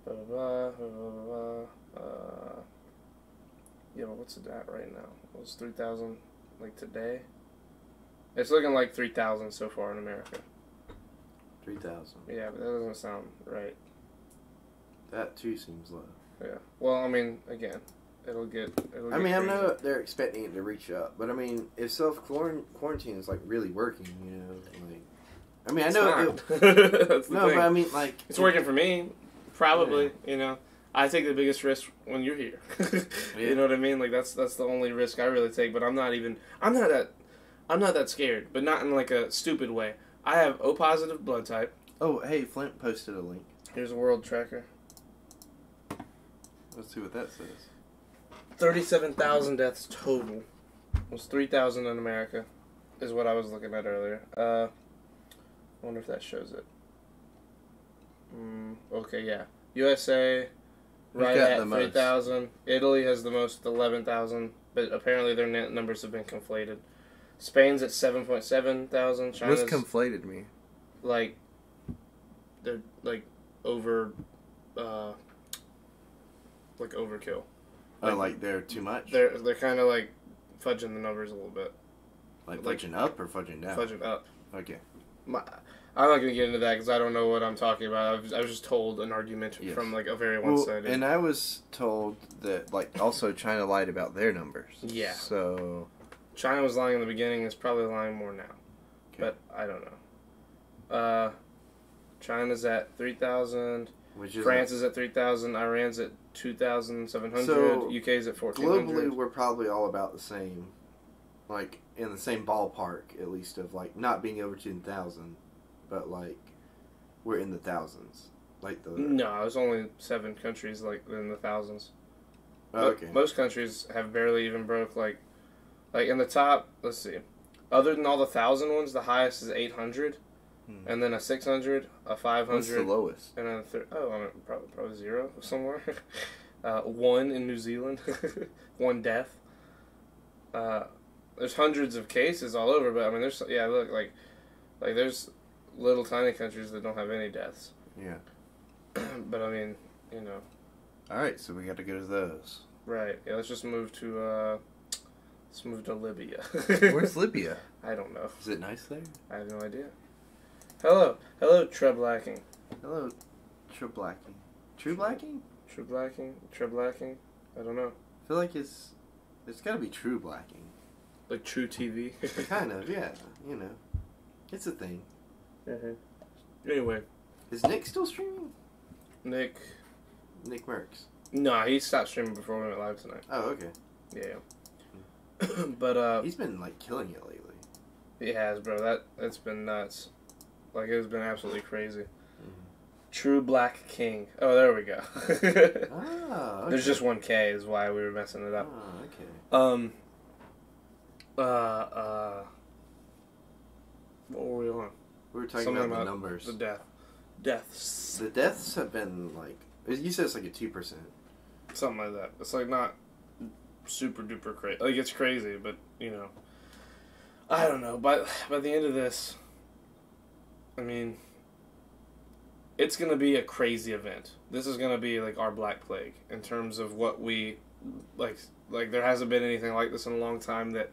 Blah, blah, blah, blah, blah, blah. Yeah, but what's it at right now? It was 3,000, like, today? It's looking like 3,000 so far in America. 3,000. Yeah, but that doesn't sound right. That too seems low. Yeah. Well, I mean, again, it'll get I mean, I crazy. know they're expecting it to reach up, but I mean, if self-quarantine is, like, really working, like... I mean, I know... That's the No, thing. but I mean, like... It's working for me, probably, I take the biggest risk when you're here. You know what I mean? Like, that's the only risk I really take, but I'm not that scared, but not in, like, a stupid way. I have O positive blood type. Oh, hey, Flint posted a link. Here's a world tracker. Let's see what that says. 37,000 deaths total. It was 3,000 in America, is what I was looking at earlier. I wonder if that shows it. Okay, yeah. USA, right got at the most? 3,000. Italy has the most, 11,000, but apparently their net numbers have been conflated. Spain's at 7.7 thousand. China's What's conflated me? like, they're like over, like overkill. Oh, like they're too much? They're kind of like fudging the numbers a little bit. Like fudging up or fudging down? Fudging up. Okay. I'm not gonna get into that because I don't know what I'm talking about. I was just told an argument Yes. from like a very Well, one-sided. and I was told that like also China lied about their numbers. Yeah. So China was lying in the beginning. Is probably lying more now, but I don't know. China's at 3,000. which is France is at 3,000. Iran's at 2,700. So, UK's at 1,400. globally, we're probably all about the same, like in the same ballpark at least of like not being over 10,000, but like we're in the thousands. Like the No, it's only 7 countries like in the thousands. oh, okay. Most countries have barely even broke like in the top. Let's see. Other than all the 1,000 ones, the highest is 800, and then a 600, a 500. What's the lowest? And then probably 0 somewhere. 1 in New Zealand. 1 death. There's hundreds of cases all over, but I mean, there's look like there's little tiny countries that don't have any deaths. Yeah. But I mean, you know. All right, so we got to go to those. Right. Yeah. Let's move to Libya. Where's Libya? I don't know. Is it nice there? I have no idea. Hello, Treblacking. Hello, True Blacking. True Blacking? Treblacking. I don't know. I feel like it's got to be True Blacking. Like True TV. Kind of, yeah. You know, it's a thing. Anyway, Is Nick still streaming? Nick. Nick Merckx. No, he stopped streaming before we went live tonight. Oh, okay. Yeah. But He's been like killing it lately. he has, bro. It's been nuts. Like it's been absolutely crazy. True Black King. Oh, there we go. Ah, okay. There's just 1 K is why we were messing it up. Oh, okay. What were we on? We were talking Something about the numbers. The deaths. The deaths have been like, you said it's like a 2%. Something like that. It's like not super duper crazy. Like it's crazy, but you know, I don't know. By the end of this, I mean, it's gonna be a crazy event. This is gonna be like our Black Plague in terms of what we like. Like there hasn't been anything like this in a long time that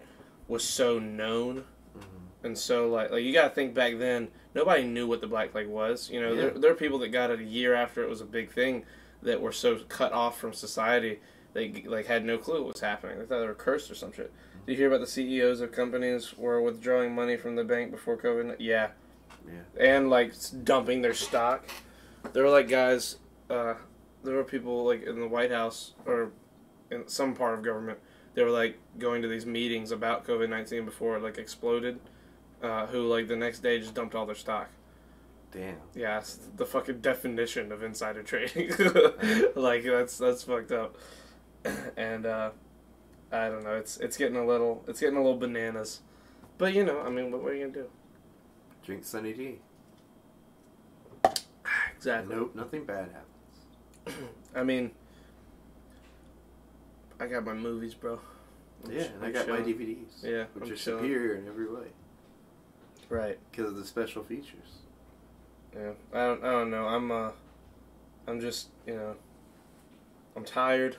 was so known. And so, like you gotta think back then, nobody knew what the Black Plague was. You know, Yeah. there are people that got it a year after it was a big thing, that were so cut off from society, they like had no clue what was happening. They thought they were cursed or some shit. Did you hear about the CEOs of companies were withdrawing money from the bank before COVID? Yeah. And like dumping their stock. There were like guys, there were people like in the White House or in some part of government. They were like going to these meetings about COVID-19 before it like exploded. Who like the next day just dumped all their stock. Damn. Yeah, it's the fucking definition of insider trading. Like that's fucked up. And I don't know. It's getting a little bananas. But you know, I mean, what are you gonna do? Drink Sunny D. Exactly. Nope, nothing bad happens. I mean, I got my movies, bro. Yeah, and I got my DVDs. Yeah, which I'm are chilling. superior in every way Right. because of the special features. Yeah. I don't know. I'm just, you know, I'm tired.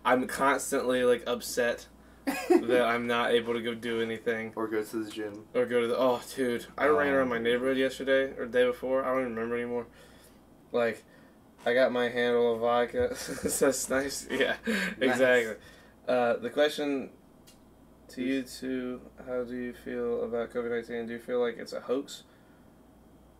I'm constantly like upset that I'm not able to go do anything Or go to the gym. or go to the. Oh, dude, I ran around my neighborhood yesterday or the day before. I don't even remember anymore. Like, I got my handle of vodka. That's nice. Yeah, exactly. The question to you two: how do you feel about COVID-19? Do you feel like it's a hoax?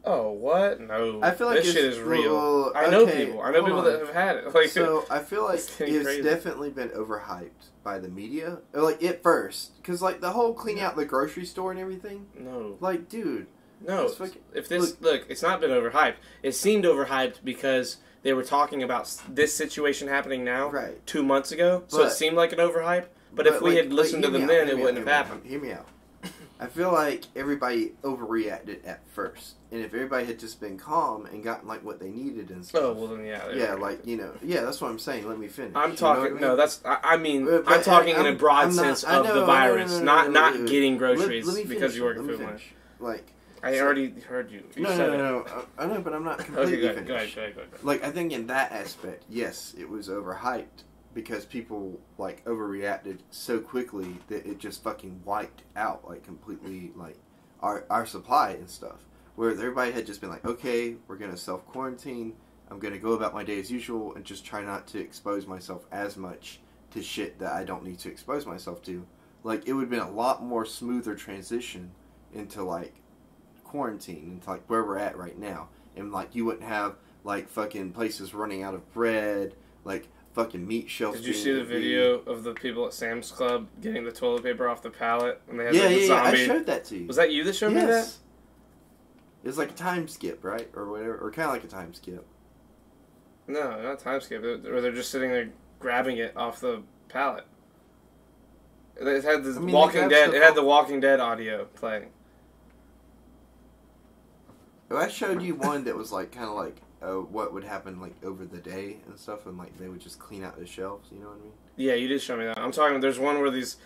Oh, what? No. I feel like this it's, shit is real. well, I know okay, people. I know hold people on. that have had it. Like, So I feel like It's getting it's crazy. definitely been overhyped by the media. Or like at first, because like the whole clean out the grocery store and everything. no. Like, dude, No, It's fucking- if this look, it's not been overhyped. It seemed overhyped because they were talking about this situation happening now, Right. 2 months ago. So it But- seem like an overhype. But if we like- had listened to hear them me out, then, hear it me wouldn't out, have happened. Hear me out. I feel like everybody overreacted at first, and if everybody had just been calm and gotten like what they needed and stuff. Oh well, then yeah. they Yeah, were. like that's what I'm saying. Let me finish. I'm You know talking. what I mean? No, that's. I mean, But I'm talking in a broad I'm not- sense I of know, the no, virus, no, not dude. getting groceries Let me because finish, you work at let me Food Line. finish. Like, I already heard you. You said it. no. I know, but I'm not completely Okay, finished. go ahead. Like, I think in that aspect, yes, it was overhyped because people like overreacted so quickly that it just fucking wiped out like completely like our supply and stuff. Where everybody had just been like, okay, we're gonna self-quarantine. I'm gonna go about my day as usual and just try not to expose myself as much to shit that I don't need to expose myself to. Like, it would have been a lot more smoother transition into, like, quarantine, into, like, where we're at right now. And, like, you wouldn't have, like, fucking places running out of bread, like, fucking meat shelves. Did you see the video of the people at Sam's Club getting the toilet paper off the pallet? And they had Yeah, like, the yeah, zombie... I showed that to you. Was that you that showed me that? It was like a time skip, right? Or whatever. Or kind of like a time skip. No, not time skip. Or they're just sitting there grabbing it off the pallet. It had the Walking Dead. It had the Walking Dead audio playing. Well, I showed you one that was like kind of like what would happen like over the day and stuff, and like they would just clean out the shelves. You know what I mean? Yeah, you did show me that. I'm talking. There's one where there's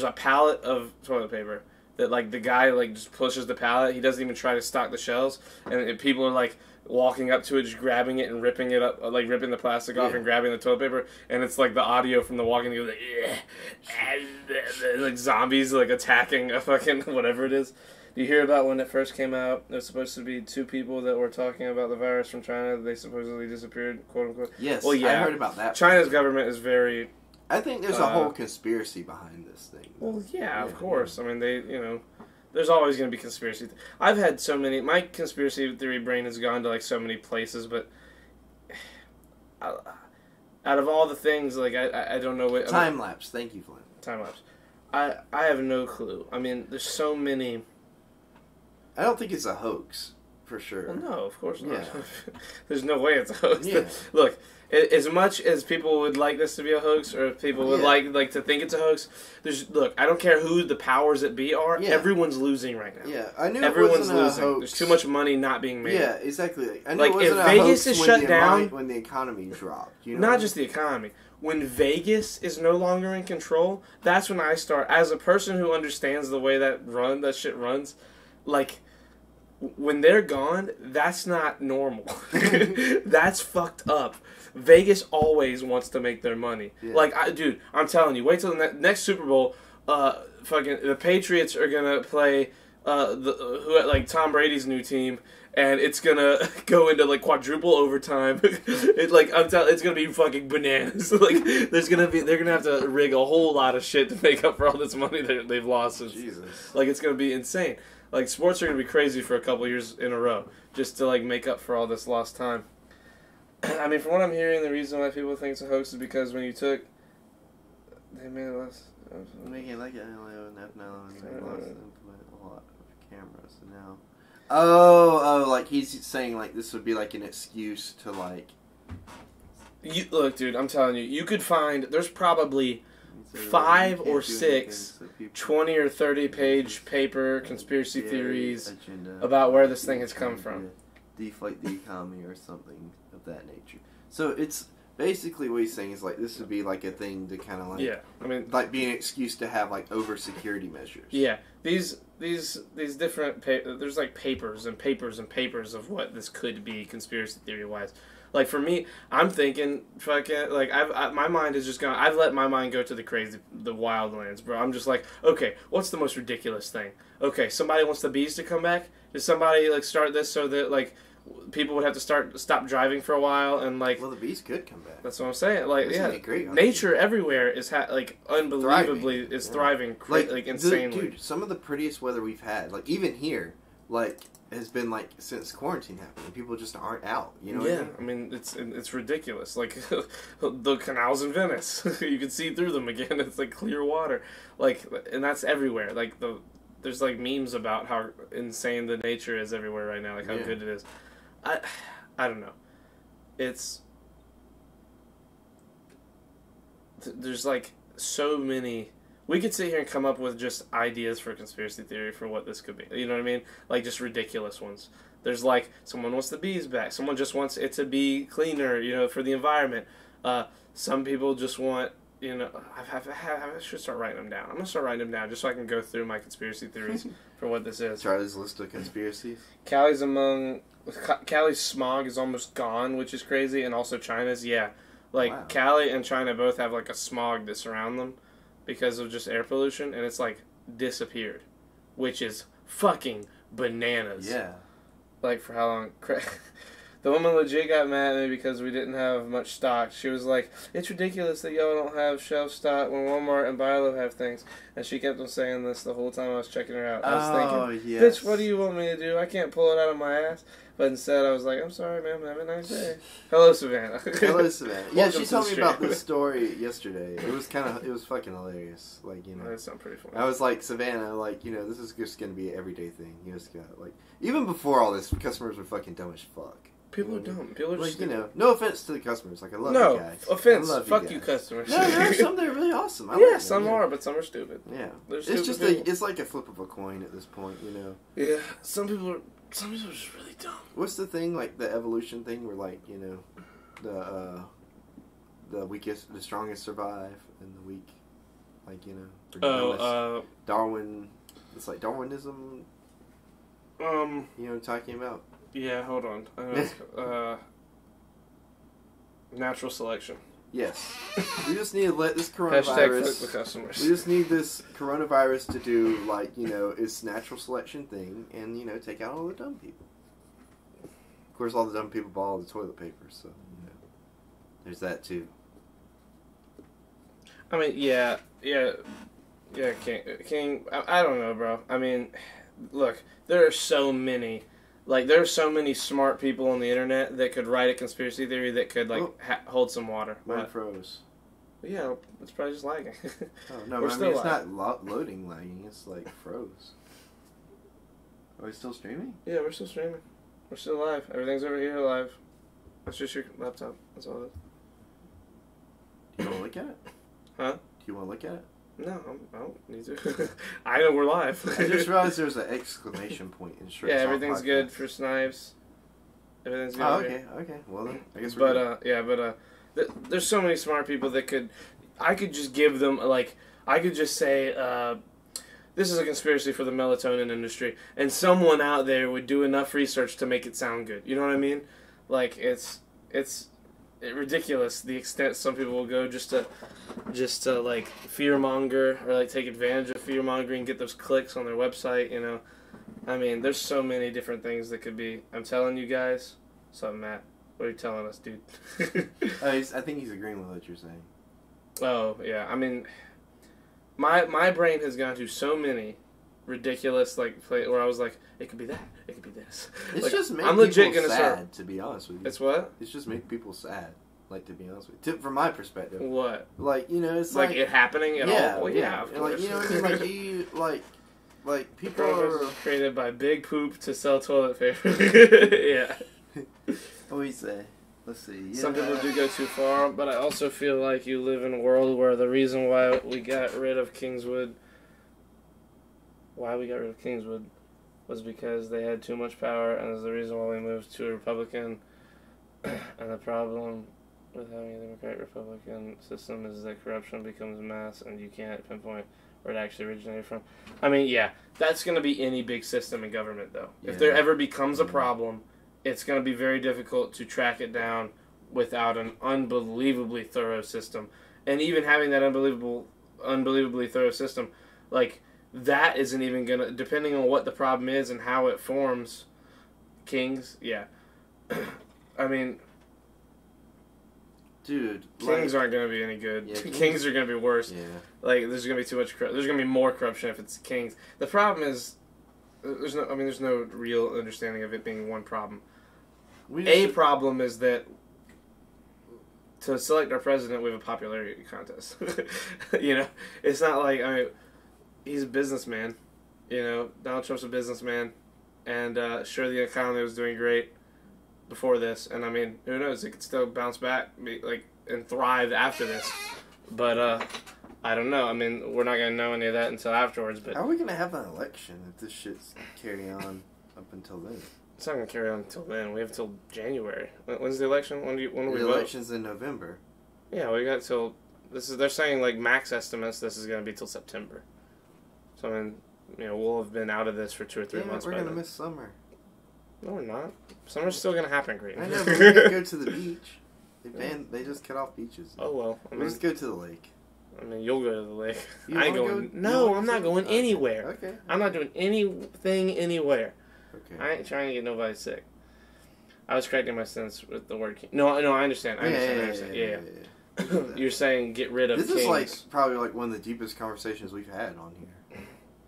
a pallet of toilet paper that like the guy like just pushes the pallet. He doesn't even try to stock the shelves, and people are like walking up to it, just grabbing it and ripping it up, like ripping the plastic off and grabbing the toilet paper, and it's like the audio from the Walking Dead, like zombies like attacking a fucking whatever it is. Do you hear about when it first came out? There's supposed to be 2 people that were talking about the virus from China. They supposedly disappeared, quote unquote. Yes, well, yeah, I heard about that. China's government is very. I think there's a whole conspiracy behind this thing. Well, yeah, of course. I mean, there's always going to be conspiracy. I've had so many. My conspiracy theory brain has gone to like so many places, but out of all the things, like I don't know what time lapse. Thank you, Flynn. Time lapse. I have no clue. I mean, there's so many. I don't think it's a hoax, for sure. Well, no, of course not. Yeah. There's no way it's a hoax. Yeah. Look, as much as people would like this to be a hoax, or if people would like to think it's a hoax, I don't care who the powers that be are. Yeah. Everyone's losing right now. Yeah, I knew everyone's it wasn't losing. A hoax. There's too much money not being made. Yeah, exactly. I knew like it wasn't if a Vegas hoax is when shut down, when the economy dropped. You know not just the economy. When Vegas is no longer in control, that's when I start. As a person who understands the way that shit runs, like. When they're gone, that's not normal. That's fucked up. Vegas always wants to make their money. Yeah. Like, dude, I'm telling you, wait till the next Super Bowl. Fucking the Patriots are gonna play Tom Brady's new team, and it's gonna go into like quadruple overtime. It's gonna be fucking bananas. Like, they're gonna have to rig a whole lot of shit to make up for all this money that they've lost. Jesus. Like, it's gonna be insane. Like, sports are going to be crazy for a couple years in a row, just to, like, make up for all this lost time. I mean, from what I'm hearing, the reason why people think it's a hoax is because when you took... They made less... Making like a lot of cameras now. Oh, like, he's saying, like, this would be, like, an excuse to, like... Look, dude, I'm telling you, you could find... There's probably... 5 or 6 20 or 30 page paper conspiracy theories about where this thing has come from. Deflate the economy or something of that nature. So it's basically what he's saying is like this would be like a thing to kind of like like be an excuse to have like over security measures. Yeah, these different there's like papers and papers and papers of what this could be conspiracy theory wise. Like, for me, I'm thinking, fucking, like, my mind is just gone. I've let my mind go to the wildlands, bro. I'm just like, okay, what's the most ridiculous thing? Okay, somebody wants the bees to come back? Did somebody, like, start this so that, like, people would have to stop driving for a while and, like... Well, the bees could come back. That's what I'm saying. Like, Isn't great, nature everywhere is, unbelievably, thriving insanely. Dude, some of the prettiest weather we've had, like, even here, like... has been like since quarantine happened. People just aren't out. You know. Yeah, I mean it's ridiculous. Like the canals in Venice, you can see through them again. It's like clear water. Like, and that's everywhere. Like there's like memes about how insane the nature is everywhere right now. Like how good it is. I don't know. There's like so many. We could sit here and come up with just ideas for conspiracy theory for what this could be. You know what I mean? Like, just ridiculous ones. There's, like, someone wants the bees back. Someone just wants it to be cleaner, for the environment. Some people just want, I should start writing them down. I'm going to start writing them down just so I can go through my conspiracy theories for what this is. Charlie's list of conspiracies. Cali's smog is almost gone, which is crazy, and also China's, yeah. Like, wow. Cali and China both have, like, a smog that surround them. Because of just air pollution, and it's like disappeared, which is fucking bananas. Yeah. Like, for how long? The woman legit got mad at me because we didn't have much stock. She was like, it's ridiculous that y'all don't have shelf stock when Walmart and Bilo have things. And she kept on saying this the whole time I was checking her out. I was thinking, yes. bitch, what do you want me to do? I can't pull it out of my ass. But instead I was like, I'm sorry, ma'am. Have a nice day. Hello, Savannah. Hello, Savannah. Yeah, Welcome she to told the me about stream. this story yesterday. It was fucking hilarious. Like, you know. That sounds pretty funny. I was like, Savannah, like, you know, this is just going to be an everyday thing. You just got, like, even before all this, customers were fucking dumb as fuck. People are You know? dumb. People are Like, stupid. you know, no offense to the customers. Like, I love No, you guys. offense. I love Fuck guys. you, customers. No, there are some that are really awesome. I like Yeah, them, some yeah. are, but some are stupid. Yeah. They're It's stupid just people. it's like a flip of a coin at this point, you know. Yeah, some people are just really dumb. What's the thing, like, the evolution thing where, like, you know, the weakest, the strongest survive, and the weak, like, you know, the dumbest. Darwin, it's like Darwinism, you know what I'm talking about? Yeah, hold on. Natural selection. Yes. We just need to let this Hashtag fuck the coronavirus, customers. we just need this coronavirus to do, like, you know, its natural selection thing, and, you know, take out all the dumb people. Of course, all the dumb people bought all the toilet paper, so, you know, there's that, too. I mean, yeah, King, I don't know, bro. I mean, look, there are so many, there are so many smart people on the internet that could write a conspiracy theory that could, hold some water. Mine But, froze. yeah, it's probably just lagging. Oh, no, We're I still mean, it's live. not loading lagging, it's, like, froze. Are we still streaming? Yeah, we're still streaming. We're still live. Everything's over here live. That's just your laptop. That's all it is. Do you want to look at it? Huh? Do you want to look at it? No, I don't need to. I know we're live. I just realized there's an exclamation point in Shirts Yeah, Off everything's Podcast. good for Snipes. Everything's good. Oh, over okay, here. okay. Well then, I guess we're good. There's so many smart people that I could just give them, I could just say, this is a conspiracy for the melatonin industry, and someone out there would do enough research to make it sound good. You know what I mean? Like, it's ridiculous the extent some people will go just to fearmonger or take advantage of fearmongering and get those clicks on their website, you know. I mean, there's so many different things that could be. I'm telling you guys. What's up, Matt? What are you telling us, dude? I think he's agreeing with what you're saying. Oh, yeah. I mean, my brain has gone to so many ridiculous, where I was like, it could be that, it could be this. It's just make I'm people legit gonna sad, start. to be honest with you. It's what? It's just make people sad, to be honest with you. From my perspective. What? You know, it's it happening at all? Well, yeah, of course. you know what I mean? People Coronavirus are... was created by Big Poop to sell toilet paper. Yeah. What do you say? Let's see. Some people do go too far, but I also feel like you live in a world where the reason why we got rid of Kingswood was because they had too much power, and is the reason why we moved to a Republican. And the problem with having a Democratic-Republican system is that corruption becomes mass, and you can't pinpoint where it actually originated from. I mean, yeah, that's going to be any big system in government, though. Yeah. If there ever becomes a problem, it's going to be very difficult to track it down without an unbelievably thorough system. And even having that unbelievably thorough system, that isn't even going to, depending on what the problem is and how it forms, Kings, yeah. I mean, dude, Kings aren't going to be any good. Yeah, Kings are going to be worse. Yeah. There's going to be too much there's going to be more corruption if it's Kings. The problem is there's no real understanding of it being one problem. Problem is that to select our president, we have a popularity contest. You know, it's not he's a businessman. You know, Donald Trump's a businessman, and sure, the economy was doing great before this, and I mean, who knows? It could still bounce back, and thrive after this. But I don't know. I mean, we're not gonna know any of that until afterwards. But how are we gonna have an election if this shit's carry on up until then? It's not gonna carry on until then. We have till January. When's the election? When do we The vote? election's in November. Yeah, we got till they're saying max estimates. This is gonna be till September. So I mean, we'll have been out of this for 2 or 3 months. We're by gonna then. miss summer. No, we're not. Summer's still gonna happen, Green. I know, but we're gonna go to the beach. They just cut off beaches. Oh well. We'll just go to the lake. I mean, you'll go to the lake. You I ain't wanna going. go- you No, wanna I'm not go? going Okay. anywhere. Okay. I'm not doing anything anywhere. Okay. I ain't trying to get nobody sick. I was correcting my sentence with the word king. No, I understand. I understand. Yeah. You're saying get rid of This kings. is like probably like one of the deepest conversations we've had on here.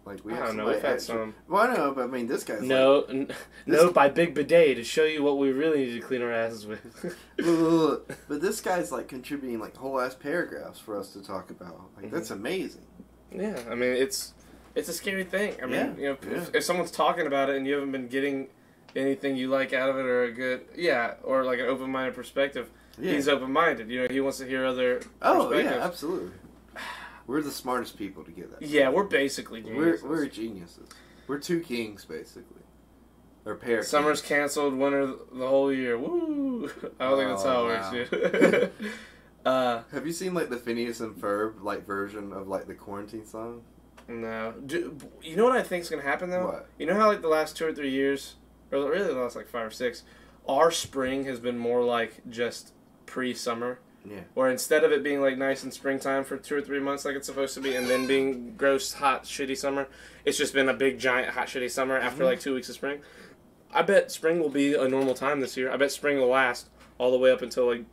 Like we I have don't know. somebody We've had actually- some. Well, I know, but I mean, this guy's No, This- no, by Big Bidet to show you what we really need to clean our asses with. Look, but this guy's like contributing like whole ass paragraphs for us to talk about. Like Mm-hmm. that's amazing. Yeah, I mean it's a scary thing. I mean, Yeah, if someone's talking about it and you haven't been getting anything you like out of it or a good or like an open-minded perspective, Yeah. he's open-minded. You know, he wants to hear other Oh perspectives. yeah, absolutely. We're the smartest people to get that. Yeah, we're basically geniuses. We're geniuses. We're two kings basically, or pair. Summer's kings. canceled, winter the whole year. Woo! I don't think that's how it works, dude. Have you seen like the Phineas and Ferb like version of like the quarantine song? No. You know what I think's gonna happen though? What? You know how like the last 2 or 3 years, or really the last like 5 or 6, our spring has been more like just pre-summer. Yeah. Or instead of it being like nice in springtime for 2 or 3 months like it's supposed to be, and then being gross, hot, shitty summer, it's just been a big, giant, hot, shitty summer after like 2 weeks of spring. I bet spring will be a normal time this year. I bet spring will last all the way up until like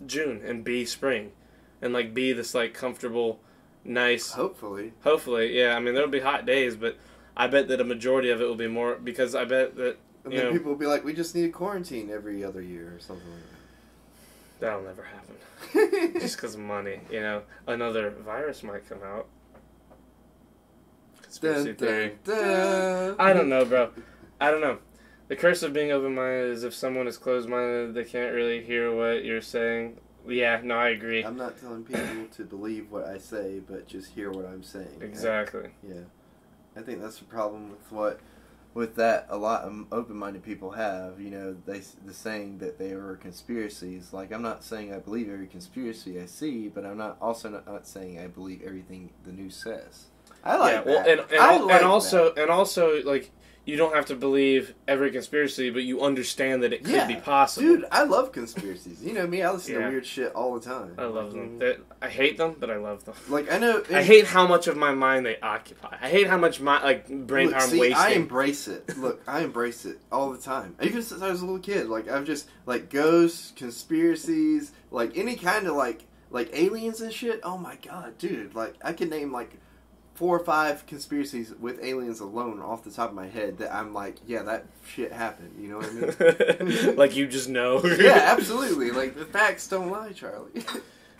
June and be spring, and like be this like comfortable, nice. Hopefully. Hopefully, yeah. I mean, there'll be hot days, but I bet that a majority of it will be more because I bet that And you then know people will be like, we just need a quarantine every other year or something like that'll never happen. that. Just because of money, you know. Another virus might come out. Conspiracy theory. I don't know, bro. I don't know. The curse of being open-minded is if someone is closed-minded, they can't really hear what you're saying. Yeah, no, I agree. I'm not telling people to believe what I say, but just hear what I'm saying. Exactly. Yeah. I think that's the problem with that a lot of open-minded people have. You know, the saying that they are conspiracies. Like, I'm not saying I believe every conspiracy I see, but I'm not saying I believe everything the news says. I like well, that. and also like you don't have to believe every conspiracy, but you understand that it could be possible. Dude, I love conspiracies. You know me, I listen to Yeah. weird shit all the time. I love them. I hate them, but I love them. Like, I know... I hate how much of my mind they occupy. I hate how much brain power I'm wasting. I embrace it. Look, I embrace it all the time. Even since I was a little kid. Like, I've just, like, ghosts, conspiracies, like, any kind of, like aliens and shit. Oh, my God, dude. Like, I can name, like, 4 or 5 conspiracies with aliens alone off the top of my head that I'm like, yeah, that shit happened. You know what I mean? Like, you just know. Yeah, absolutely. Like, the facts don't lie, Charlie.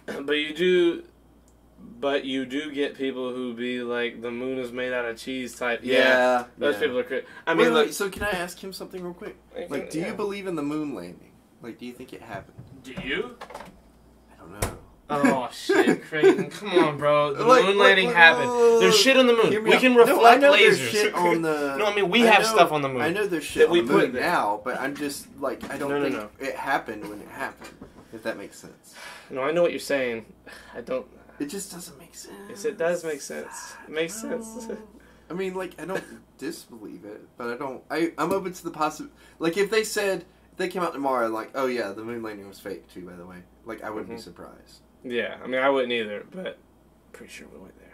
But you do get people who be like, the moon is made out of cheese type. Yeah. Those yeah. people are crazy. I mean, Wait, like, so can I ask him something real quick? Like, do you believe in the moon landing? Like, do you think it happened? do you? I don't know. Oh shit, Creighton! Come on, bro. The Like, moon landing happened. There's shit on the moon. Hear me We out. can No, I reflect know there's lasers. shit on the. No, I mean we I have know- stuff on the moon. I know there's shit that on we the put moon there. now, but I'm just like I don't No, no, think no. it happened when it happened. If that makes sense. No, I know what you're saying. I don't. It just doesn't make sense. Yes, it does make sense. It makes sense. I mean, like I don't disbelieve it, but I don't. I'm open to the Like if they came out tomorrow and like, oh yeah, the moon landing was fake too. By the way, like I wouldn't be surprised. Yeah, I mean I wouldn't either, but pretty sure we went there.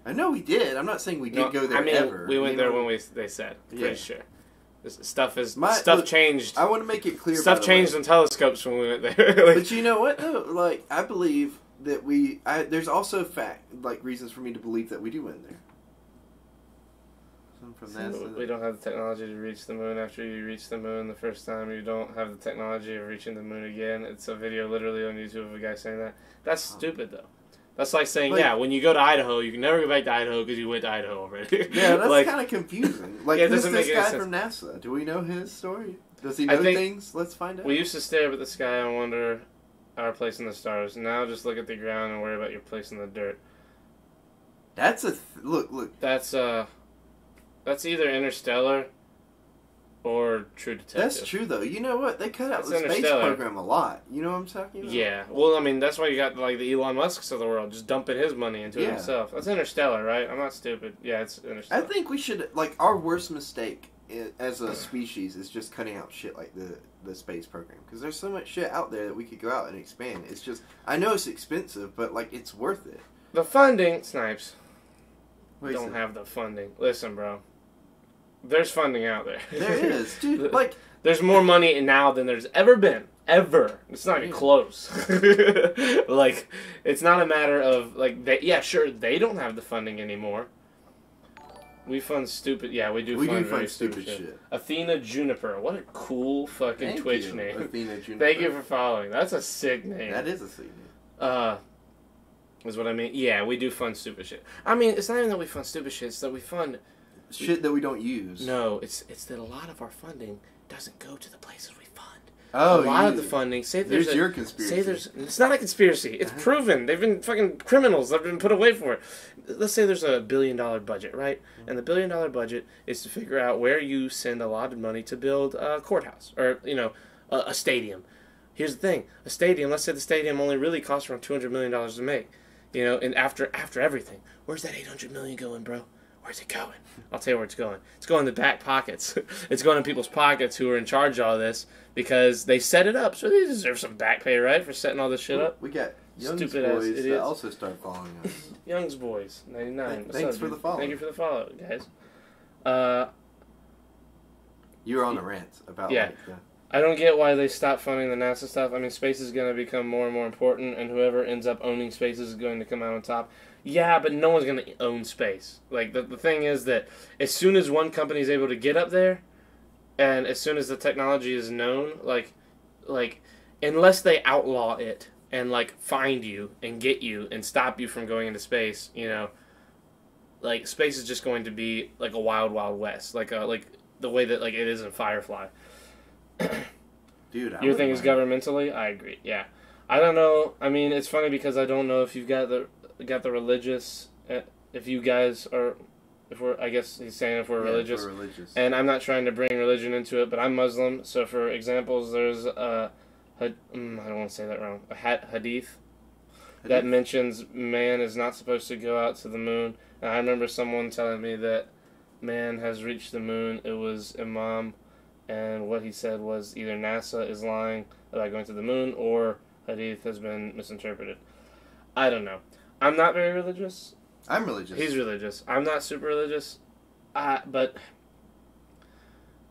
I know we did. I'm not saying we did go there I mean, ever. we went you there know? when they said. Pretty Yeah. sure. Stuff Look, changed. I want to make it clear. Stuff by the changed way. in telescopes when we went there. Like, But you know what though? Like I believe that there's also reasons for me to believe that we do win there. From NASA. we don't have the technology to reach the moon after you reach the moon the first time. You don't have the technology of reaching the moon again. It's a video literally on YouTube of a guy saying that. That's stupid though. That's like saying, when you go to Idaho, you can never go back to Idaho because you went to Idaho already. Yeah, that's like, kind of confusing. Like, Yeah, it who's doesn't this make any guy sense. from NASA? Do we know his story? Does he I know think- things? Let's find out. we used to stare up at the sky and wonder our place in the stars. Now just look at the ground and worry about your place in the dirt. That's look. That's either Interstellar or True Detective. That's true though. You know what? They cut out That's the space Interstellar. program a lot. You know what I'm talking about? Yeah, well, I mean, that's why you got like the Elon Musks of the world just dumping his money into it Yeah. himself. That's Interstellar, right? I'm not stupid. Yeah, it's I Interstellar. think we should our worst mistake as a species is just cutting out shit like the space program because there's so much shit out there that we could go out and expand. It's just I know it's expensive, but like it's worth it. The funding, Snipes, Wait, don't so- have the funding. Listen, bro. There's funding out there. There is, dude. Like, There's more money now than there's ever been. Ever. It's not even close. Like, it's not a matter of, like, yeah, sure, they don't have the funding anymore. We fund stupid. Yeah, we do we fund do very fun stupid shit. Athena Juniper. What a cool fucking Thank Twitch you, name. Athena Juniper. Thank you for following. That's a sick name. That is a sick name. Is what I mean. Yeah, we do fund stupid shit. I mean, it's not even that we fund stupid shit. It's that we fund. Shit that we don't use. No, it's that a lot of our funding doesn't go to the places we fund. Oh, A lot you- of the funding. Say There's there's your conspiracy. Say there's. It's not a conspiracy. It's proven. They've been fucking criminals. They've been put away for it. Let's say there's a $1 billion budget, right? And the $1 billion budget is to figure out where you send a lot of money to build a courthouse or a stadium. Here's the thing: a stadium. Let's say the stadium only really costs around $200 million to make. And after everything, where's that $800 million going, bro? Where's it going? I'll tell you where it's going. It's going in the back pockets. It's going in people's pockets who are in charge of all this because they set it up. So they deserve some back pay, right, for setting all this shit up. We got young Stupid ass boys that idiots. also start following us. Youngs Boys, 99. What's Thanks up, for dude? the follow. Thank you for the follow, guys. You were on a rant about Yeah. like, I don't get why they stopped funding the NASA stuff. I mean, space is going to become more and more important, and whoever ends up owning space is going to come out on top. Yeah, but no one's going to own space. Like, the thing is that as soon as one company is able to get up there, and as soon as the technology is known, like unless they outlaw it and, like, find you and get you and stop you from going into space, like, space is just going to be, like, a wild, wild west. Like the way that, like, it is in Firefly. dude. Your thing is governmentally? I agree. Yeah. I don't know. I mean, it's funny because I don't know if you've got the religious. If you guys are, I guess he's saying if we're religious. We're religious. And I'm not trying to bring religion into it, but I'm Muslim. So for examples, there's I don't want to say that wrong. A hadith that mentions man is not supposed to go out to the moon. And I remember someone telling me that man has reached the moon. It was Imam. And what he said was either NASA is lying about going to the moon or Hadith has been misinterpreted. I don't know. I'm not very religious. I'm religious. He's religious. I'm not super religious. But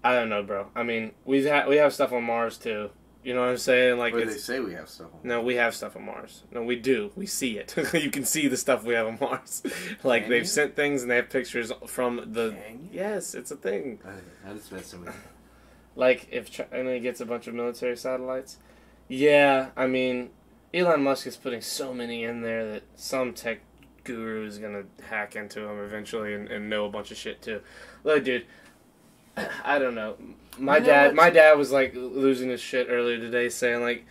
I don't know, bro. I mean, we have stuff on Mars too. You know what I'm saying? Like, Where they say we have stuff on. No, we have stuff on Mars. No, we do. We see it. You can see the stuff we have on Mars. Like, Can they've you? sent things and they have pictures from the... Can you? Yes, it's a thing. I'm just messing with you. Like, if China gets a bunch of military satellites. Yeah, I mean, Elon Musk is putting so many in there that some tech guru is going to hack into them eventually and know a bunch of shit, too. Look, dude, I don't know. My dad was, like, losing his shit earlier today saying, like,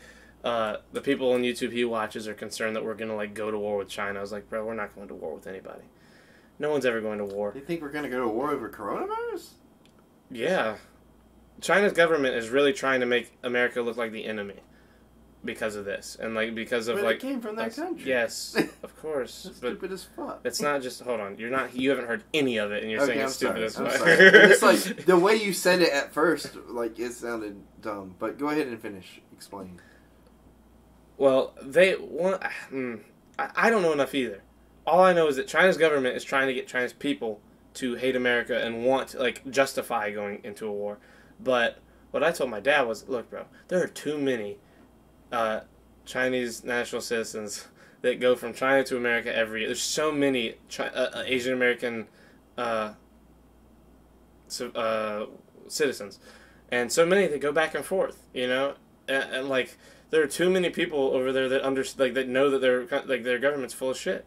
the people on YouTube he watches are concerned that we're going to, like, go to war with China. I was like, bro, we're not going to war with anybody. No one's ever going to war. You think we're gonna go to war over coronavirus? Yeah. China's government is really trying to make America look like the enemy because of this, and like because of But like it came from that us- country. Yes, of course, That's but stupid as fuck. it's not just. Hold on, you haven't heard any of it, and you're saying I'm it's stupid sorry. as I'm fuck. sorry. It's like the way you said it at first, like it sounded dumb. But go ahead and finish. Explain. Well, they want. I don't know enough either. All I know is that China's government is trying to get China's people to hate America and want to, like, justify going into a war. But what I told my dad was, look, bro, there are too many Chinese national citizens that go from China to America every year. There's so many Asian American citizens, and so many that go back and forth. And like there are too many people over there that that know that their government's full of shit.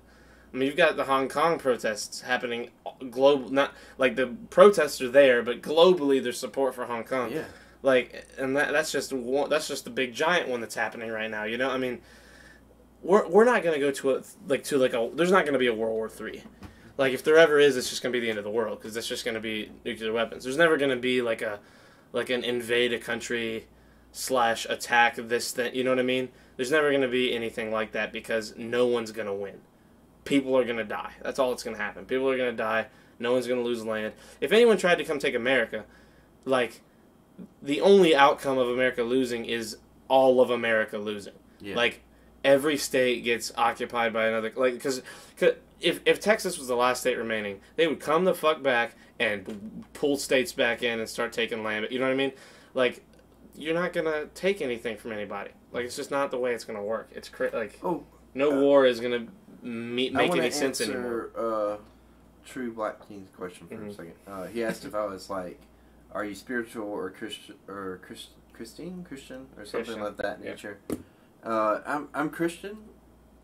I mean, you've got the Hong Kong protests happening global. Not like the protests are there, but globally there's support for Hong Kong. Yeah. Like, and that's just the big giant one that's happening right now. I mean, we're not gonna go to there's not gonna be a World War III. Like, if there ever is, it's just gonna be the end of the world because it's just gonna be nuclear weapons. There's never gonna be like an invade a country / attack this thing. You know what I mean? There's never gonna be anything like that because no one's gonna win. People are gonna die. That's all that's gonna happen. People are gonna die. No one's gonna lose land. If anyone tried to come take America, like, the only outcome of America losing is all of America losing. Yeah. Like, every state gets occupied by another, like, because if Texas was the last state remaining, they would come the fuck back and pull states back in and start taking land. You know what I mean? Like, you're not gonna take anything from anybody. Like, it's just not the way it's gonna work. It's no war is gonna make any sense anymore. True Black King's question for a second. He asked if I was like, are you spiritual or Christian or Christian or something like that nature? I'm Christian,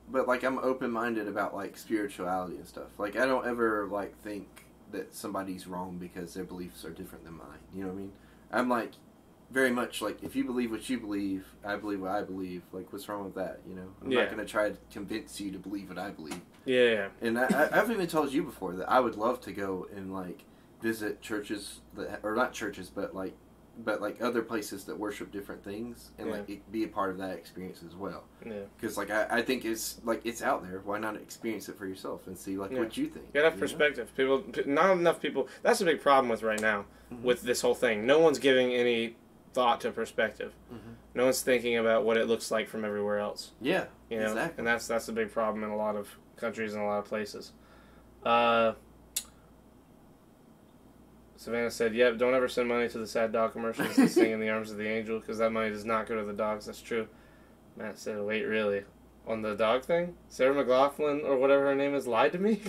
but like I'm open-minded about like spirituality and stuff. Like I don't ever like think that somebody's wrong because their beliefs are different than mine. You know what I mean? I'm like very much like, if you believe what you believe, I believe what I believe. Like, what's wrong with that? You know, I'm not going to try to convince you to believe what I believe. Yeah. And I've even told you before that I would love to go and like visit churches or not churches, but like other places that worship different things and like be a part of that experience as well. Yeah. Because like I think it's like it's out there. Why not experience it for yourself and see like what you think? You gotta have perspective. People, not enough people. That's a big problem with right now with this whole thing. No one's giving any thought to perspective. No one's thinking about what it looks like from everywhere else. Yeah, you know, exactly. And that's a big problem in a lot of countries and a lot of places. Savannah said, "Yep, don't ever send money to the sad dog commercials and sing in the arms of the angel because that money does not go to the dogs." That's true. Matt said, "Wait, really? On the dog thing? Sarah McLaughlin, or whatever her name is, lied to me?"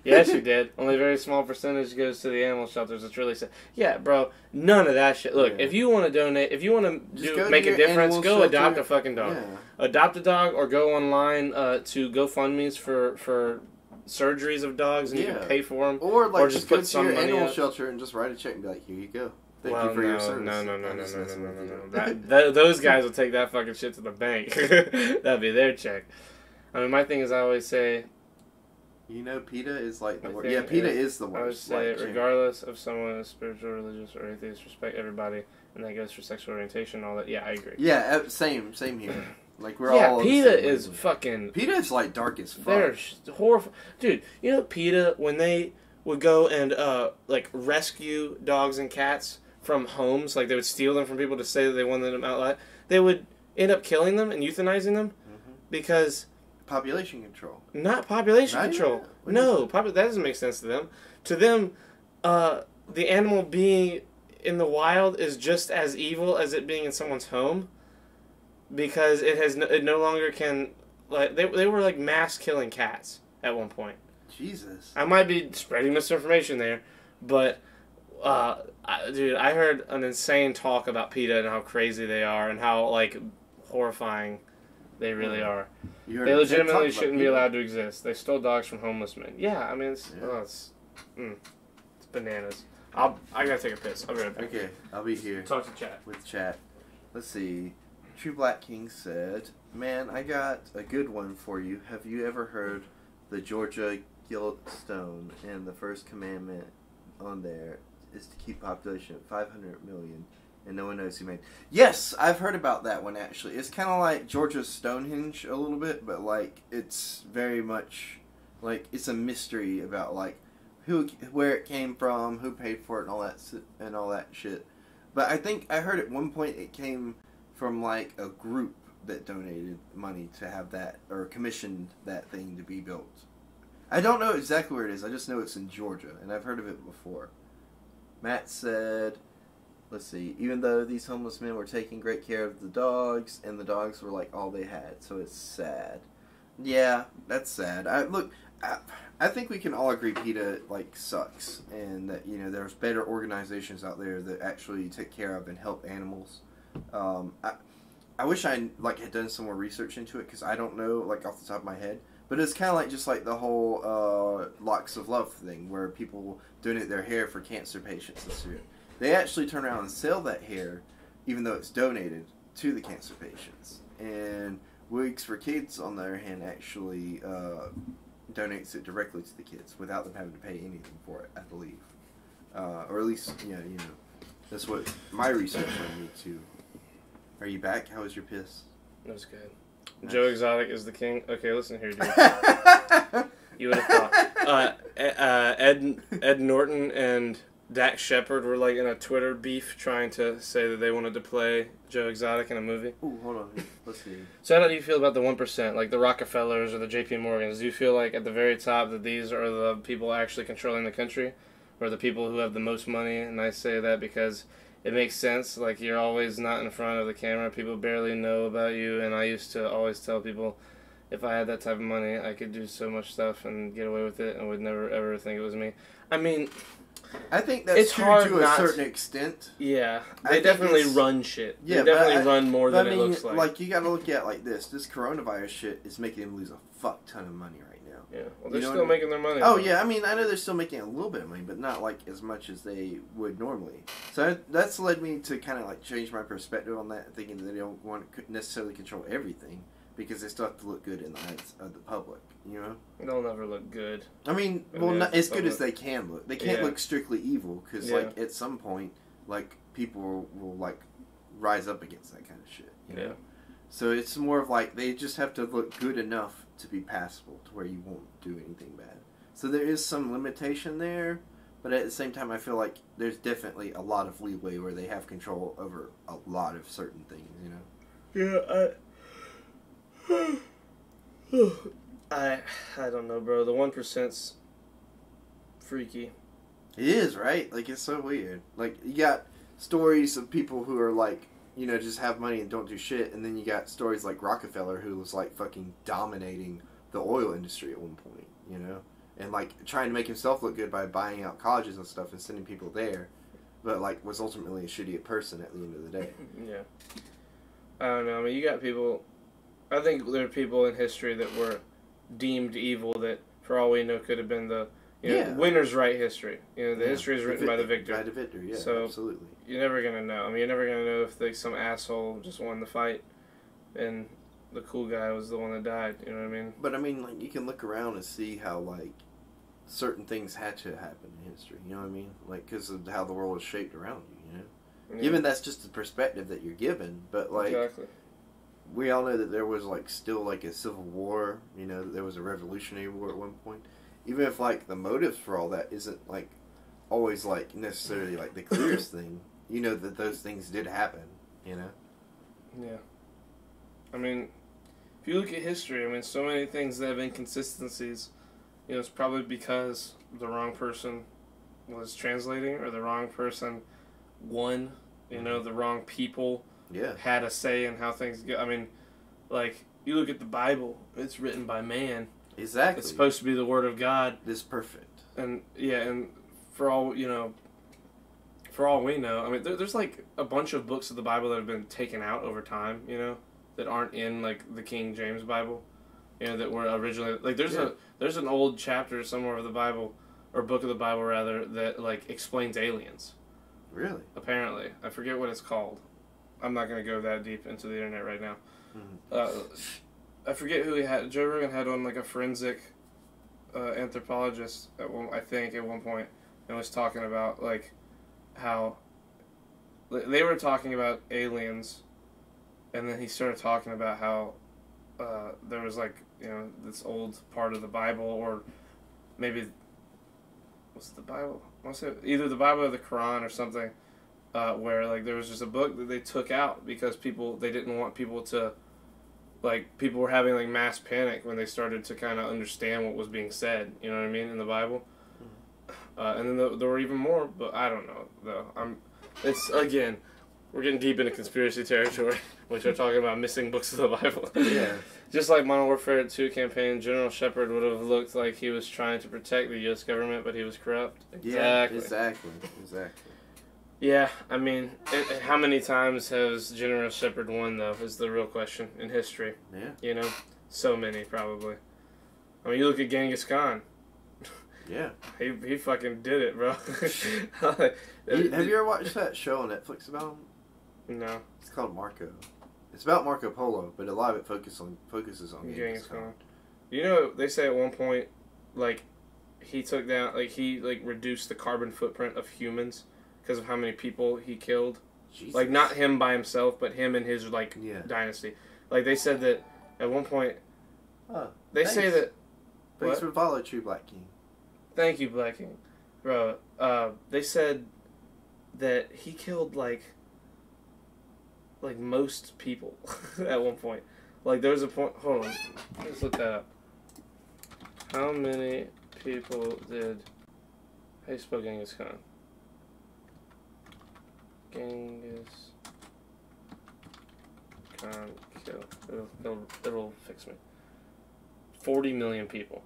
Yeah, she did. Only a very small percentage goes to the animal shelters. It's really sad. Yeah, bro, none of that shit. Look, if you want to donate, if you want to make a difference, go adopt a fucking dog. Yeah. Adopt a dog or go online to GoFundMe's for surgeries of dogs and you can pay for them. Or like just go to your animal shelter and just write a check and be like, here you go. Thank you for your service. No. Those guys will take that fucking shit to the bank. That'd be their check. I mean, my thing is I always say... You know, PETA is like the worst. Yeah, PETA is the worst. I always say, regardless of someone is spiritual, religious, or atheist, respect everybody. And that goes for sexual orientation and all that. Yeah, I agree. Yeah, same here. Like, we're all... Yeah, PETA is fucking... PETA is like dark as fuck. They're horrible. Dude, you know PETA, when they would go and like rescue dogs and cats from homes, like they would steal them from people to say that they wanted them out, they would end up killing them and euthanizing them because... Population control. Not population control. No, that doesn't make sense to them. To them, the animal being in the wild is just as evil as it being in someone's home because it no longer can... Like they were like mass killing cats at one point. Jesus. I might be spreading misinformation there, but... dude, I heard an insane talk about PETA and how crazy they are and how, like, horrifying they really are. They legitimately shouldn't be allowed to exist. They stole dogs from homeless men. Yeah, I mean, it's bananas. I gotta take a piss. I'll be right back. Okay, I'll be here. Talk to chat. With chat. Let's see. True Black King said, "Man, I got a good one for you. Have you ever heard the Georgia Guildstone and the first commandment on there is to keep population at 500 million, and no one knows who made." Yes, I've heard about that one, actually. It's kind of like Georgia's Stonehenge a little bit, but, like, it's very much, like, it's a mystery about, like, where it came from, who paid for it, and all that shit. But I think I heard at one point it came from, like, a group that donated money to have that, or commissioned that thing to be built. I don't know exactly where it is, I just know it's in Georgia, and I've heard of it before. Matt said, let's see, even though these homeless men were taking great care of the dogs, and the dogs were like all they had, so it's sad. Yeah, that's sad. I think we can all agree PETA, like, sucks, and that, you know, there's better organizations out there that actually take care of and help animals. I wish I, like, had done some more research into it, because I don't know, like, off the top of my head. But it's kind of like just like the whole Locks of Love thing, where people donate their hair for cancer patients and shit. They actually turn around and sell that hair, even though it's donated to the cancer patients. And Wigs for Kids, on the other hand, actually donates it directly to the kids without them having to pay anything for it, I believe. Or at least, you know, that's what my research led me to. Are you back? How was your piss? That was good. Nice. Joe Exotic is the king. Okay, listen here, dude. You would have thought. Ed Norton and Dax Shepard were like in a Twitter beef trying to say that they wanted to play Joe Exotic in a movie. Ooh, hold on. Let's see. So how do you feel about the 1%, like the Rockefellers or the J.P. Morgans? Do you feel like at the very top that these are the people actually controlling the country, or the people who have the most money? And I say that because it makes sense. Like, you're always not in front of the camera. People barely know about you, and I used to always tell people if I had that type of money, I could do so much stuff and get away with it and would never ever think it was me. I mean, I think that's it's true hard to a not certain extent. yeah, I they think definitely it's- run shit. Yeah, They definitely but run more But than I mean, it looks like. you got to look at it like this. This coronavirus shit is making them lose a fuck ton of money right now. Yeah, well, You they're know still what I mean? making their money. Oh yeah, I mean, I know they're still making a little bit of money, but not like as much as they would normally. So that's led me to kind of like change my perspective on that, thinking that they don't want to necessarily control everything because they still have to look good in the eyes of the public. You know? They'll never look good. I mean, In well, the not eyes of as the good as public. they can look. They can't Yeah. look strictly evil because, Yeah. like, at some point, like people will like rise up against that kind of shit. You know? Yeah. So it's more of like they just have to look good enough to be passable to where you won't do anything bad. So there is some limitation there, but at the same time, I feel like there's definitely a lot of leeway where they have control over a lot of certain things. You know? Yeah, I don't know, bro. The 1%'s freaky. It is, right? Like, it's so weird. Like, you got stories of people who are, like, you know, just have money and don't do shit, and then you got stories like Rockefeller, who was, like, fucking dominating the oil industry at one point, you know? And, like, trying to make himself look good by buying out colleges and stuff and sending people there, but, like, was ultimately a shitty person at the end of the day. Yeah. I don't know. I mean, you got people. I think there are people in history that were deemed evil that, for all we know, could have been the Yeah. winners write history. You know, the Yeah. history is written by the victor. By the victor, yeah, So- absolutely. You're never gonna know. I mean, you're never gonna know if like some asshole just won the fight, and the cool guy was the one that died. You know what I mean? But, I mean, like, you can look around and see how, like, certain things had to happen in history, you know what I mean? Like, because of how the world was shaped around you, you know? Yeah, Given that's just the perspective that you're given, but like exactly. we all know that there was like still like a civil war, you know, that there was a revolutionary war at one point. Even if like the motives for all that isn't like always like necessarily like the clearest thing, you know that those things did happen, you know. Yeah. I mean, if you look at history, I mean, so many things that have inconsistencies. You know, it's probably because the wrong person was translating, or the wrong person won. You know, the wrong people Yeah. had a say in how things go. I mean, like, you look at the Bible, it's written by man. Exactly. It's supposed to be the Word of God. It's perfect. And, yeah, and for all, you know, for all we know, I mean, there's, like, a bunch of books of the Bible that have been taken out over time, you know, that aren't in, like, the King James Bible. You know, that were originally, like, there's an old chapter somewhere of the Bible, or book of the Bible, rather, that, like, explains aliens. Really? Apparently. I forget what it's called. I'm not going to go that deep into the internet right now. I forget who he had. Joe Rogan had on like a forensic anthropologist at one, I think, at one point, and was talking about like how they were talking about aliens, and then he started talking about how there was like, you know, this old part of the Bible, or maybe was it the Bible? I want to say either the Bible or the Quran or something, where like there was just a book that they took out because they didn't want people to, like, people were having like mass panic when they started to kind of understand what was being said. You know what I mean, in the Bible. And then there were even more, but I don't know though. It's again, we're getting deep into conspiracy territory, which are talking about missing books of the Bible. Yeah. Just like Modern Warfare 2 campaign, General Shepard would have looked like he was trying to protect the U.S. government, but he was corrupt. Yeah, exactly. Yeah, I mean, how many times has General Shepard won, though, is the real question in history. Yeah. You know? So many, probably. I mean, you look at Genghis Khan. Yeah. He fucking did it, bro. Have you ever watched that show on Netflix about him? No. It's called Marco. It's about Marco Polo, but a lot of it focuses on Genghis Khan. You know, they say at one point, like, he took down, like, he, like, reduced the carbon footprint of humans because of how many people he killed. Jesus. Like, not him by himself, but him and his, like, Yeah. dynasty. Like, they said that at one point, Oh, they thanks. say that, Thanks what? for follow, True Black King. Thank you, Black King. Bro, they said that he killed, like most people at one point. Like, there was a point... Hold on. Let's look that up. How many people did... How you spell Genghis Khan? Genghis Khan kill. It'll fix me. 40 million people.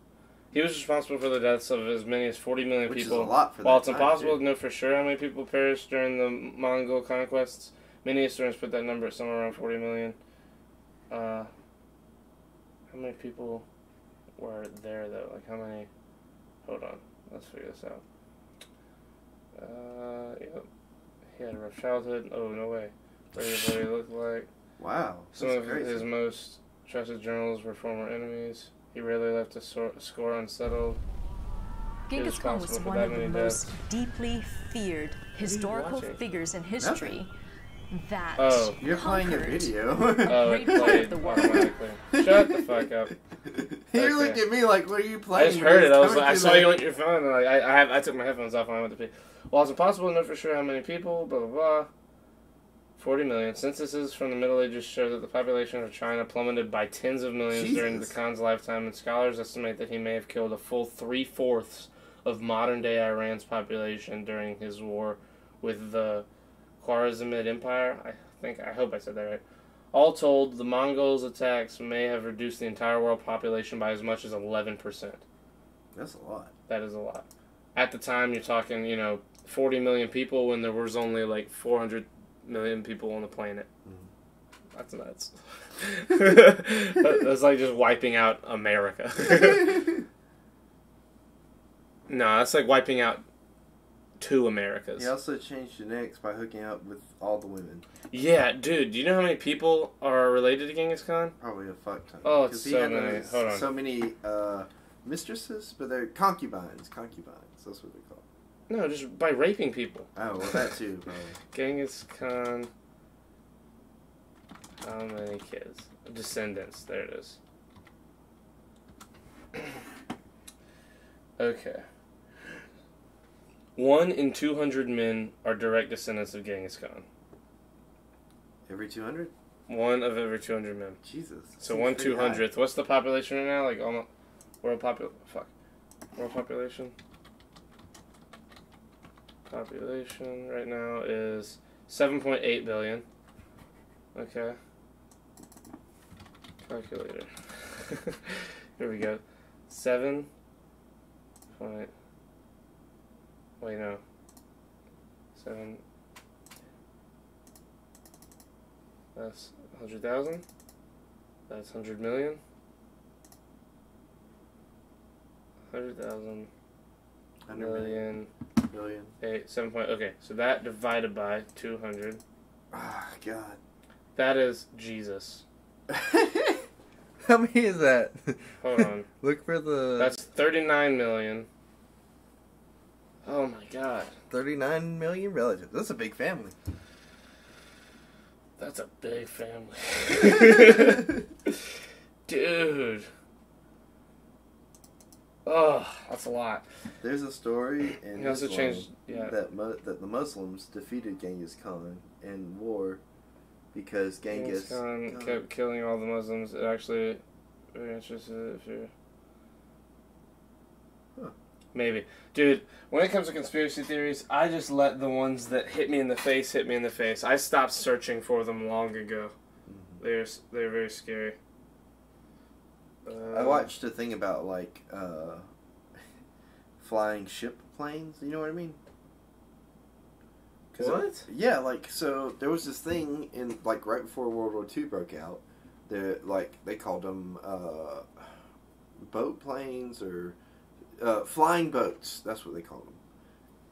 He was responsible for the deaths of as many as 40 million Which people. is a lot for While that it's time, impossible too. to know for sure how many people perished during the Mongol conquests, many historians put that number at somewhere around 40 million. How many people were there, though? Like, how many... Hold on. Let's figure this out. Yep. He had a rough childhood. Oh, no way. What did he look like? Wow. Some That's of crazy. his most trusted generals were former enemies. He rarely left a score unsettled. Genghis Khan was responsible for one that of the many most deeply feared historical watching? figures in history that Oh. You're playing a conquered video. Oh, it Great part of played the world. automatically. Shut the fuck up. You Okay. looked at me like, what are you I playing? just heard it. I was Coming like, I through saw the- you on your phone, and like, I took my headphones off and I went to pee. While it's impossible to know for sure how many people, blah, blah, blah. 40 million. Censuses from the Middle Ages show that the population of China plummeted by tens of millions during the Jesus. Khan's lifetime, and scholars estimate that he may have killed a full 3/4 of modern-day Iran's population during his war with the Khwarizmid Empire. I hope I said that right. All told, the Mongols' attacks may have reduced the entire world population by as much as 11%. That's a lot. That is a lot. At the time, you're talking, 40 million people when there was only like 400 million people on the planet. That's nuts. That's like just wiping out America. No, that's like wiping out two Americas. He also changed genetics by hooking up with all the women. Yeah, dude, do you know how many people are related to Genghis Khan? Probably a fuck ton. Oh, it's 'Cause he so had many. Hold on. so many mistresses, but they're concubines. Concubines. That's what they're called. No, just by raping people. Oh, well, that too, probably. Genghis Khan. How many kids? Descendants. There it is. Okay. 1 in 200 men are direct descendants of Genghis Khan. Every 200? 1 of every 200 men. Jesus. So Seems 1 pretty 200th. What's the population right now? Like almost world population. Population right now is 7.8 billion. Okay. Calculator. Here we go. 7. Wait, no. 7. That's 100,000. That's 100 million. 100,000 100 million. billion. 7 point. Okay, so that divided by 200. Ah, God. That is Jesus. How many is that? Hold on. Look for the... That's 39 million. Oh my god. 39 million relatives. That's a big family. That's a big family. Dude. Oh, that's a lot. There's a story in He also Islam changed. Yeah. that the Muslims defeated Genghis Khan in war because Genghis Khan kept killing all the Muslims. It actually very interested if you're. Huh. Maybe. Dude, when it comes to conspiracy theories, I just let the ones that hit me in the face hit me in the face. I stopped searching for them long ago. They're very scary. I watched a thing about like flying ship planes. You know what I mean? 'Cause What? Yeah, like so there was this thing in like right before World War II broke out. They called them boat planes or flying boats. That's what they called them.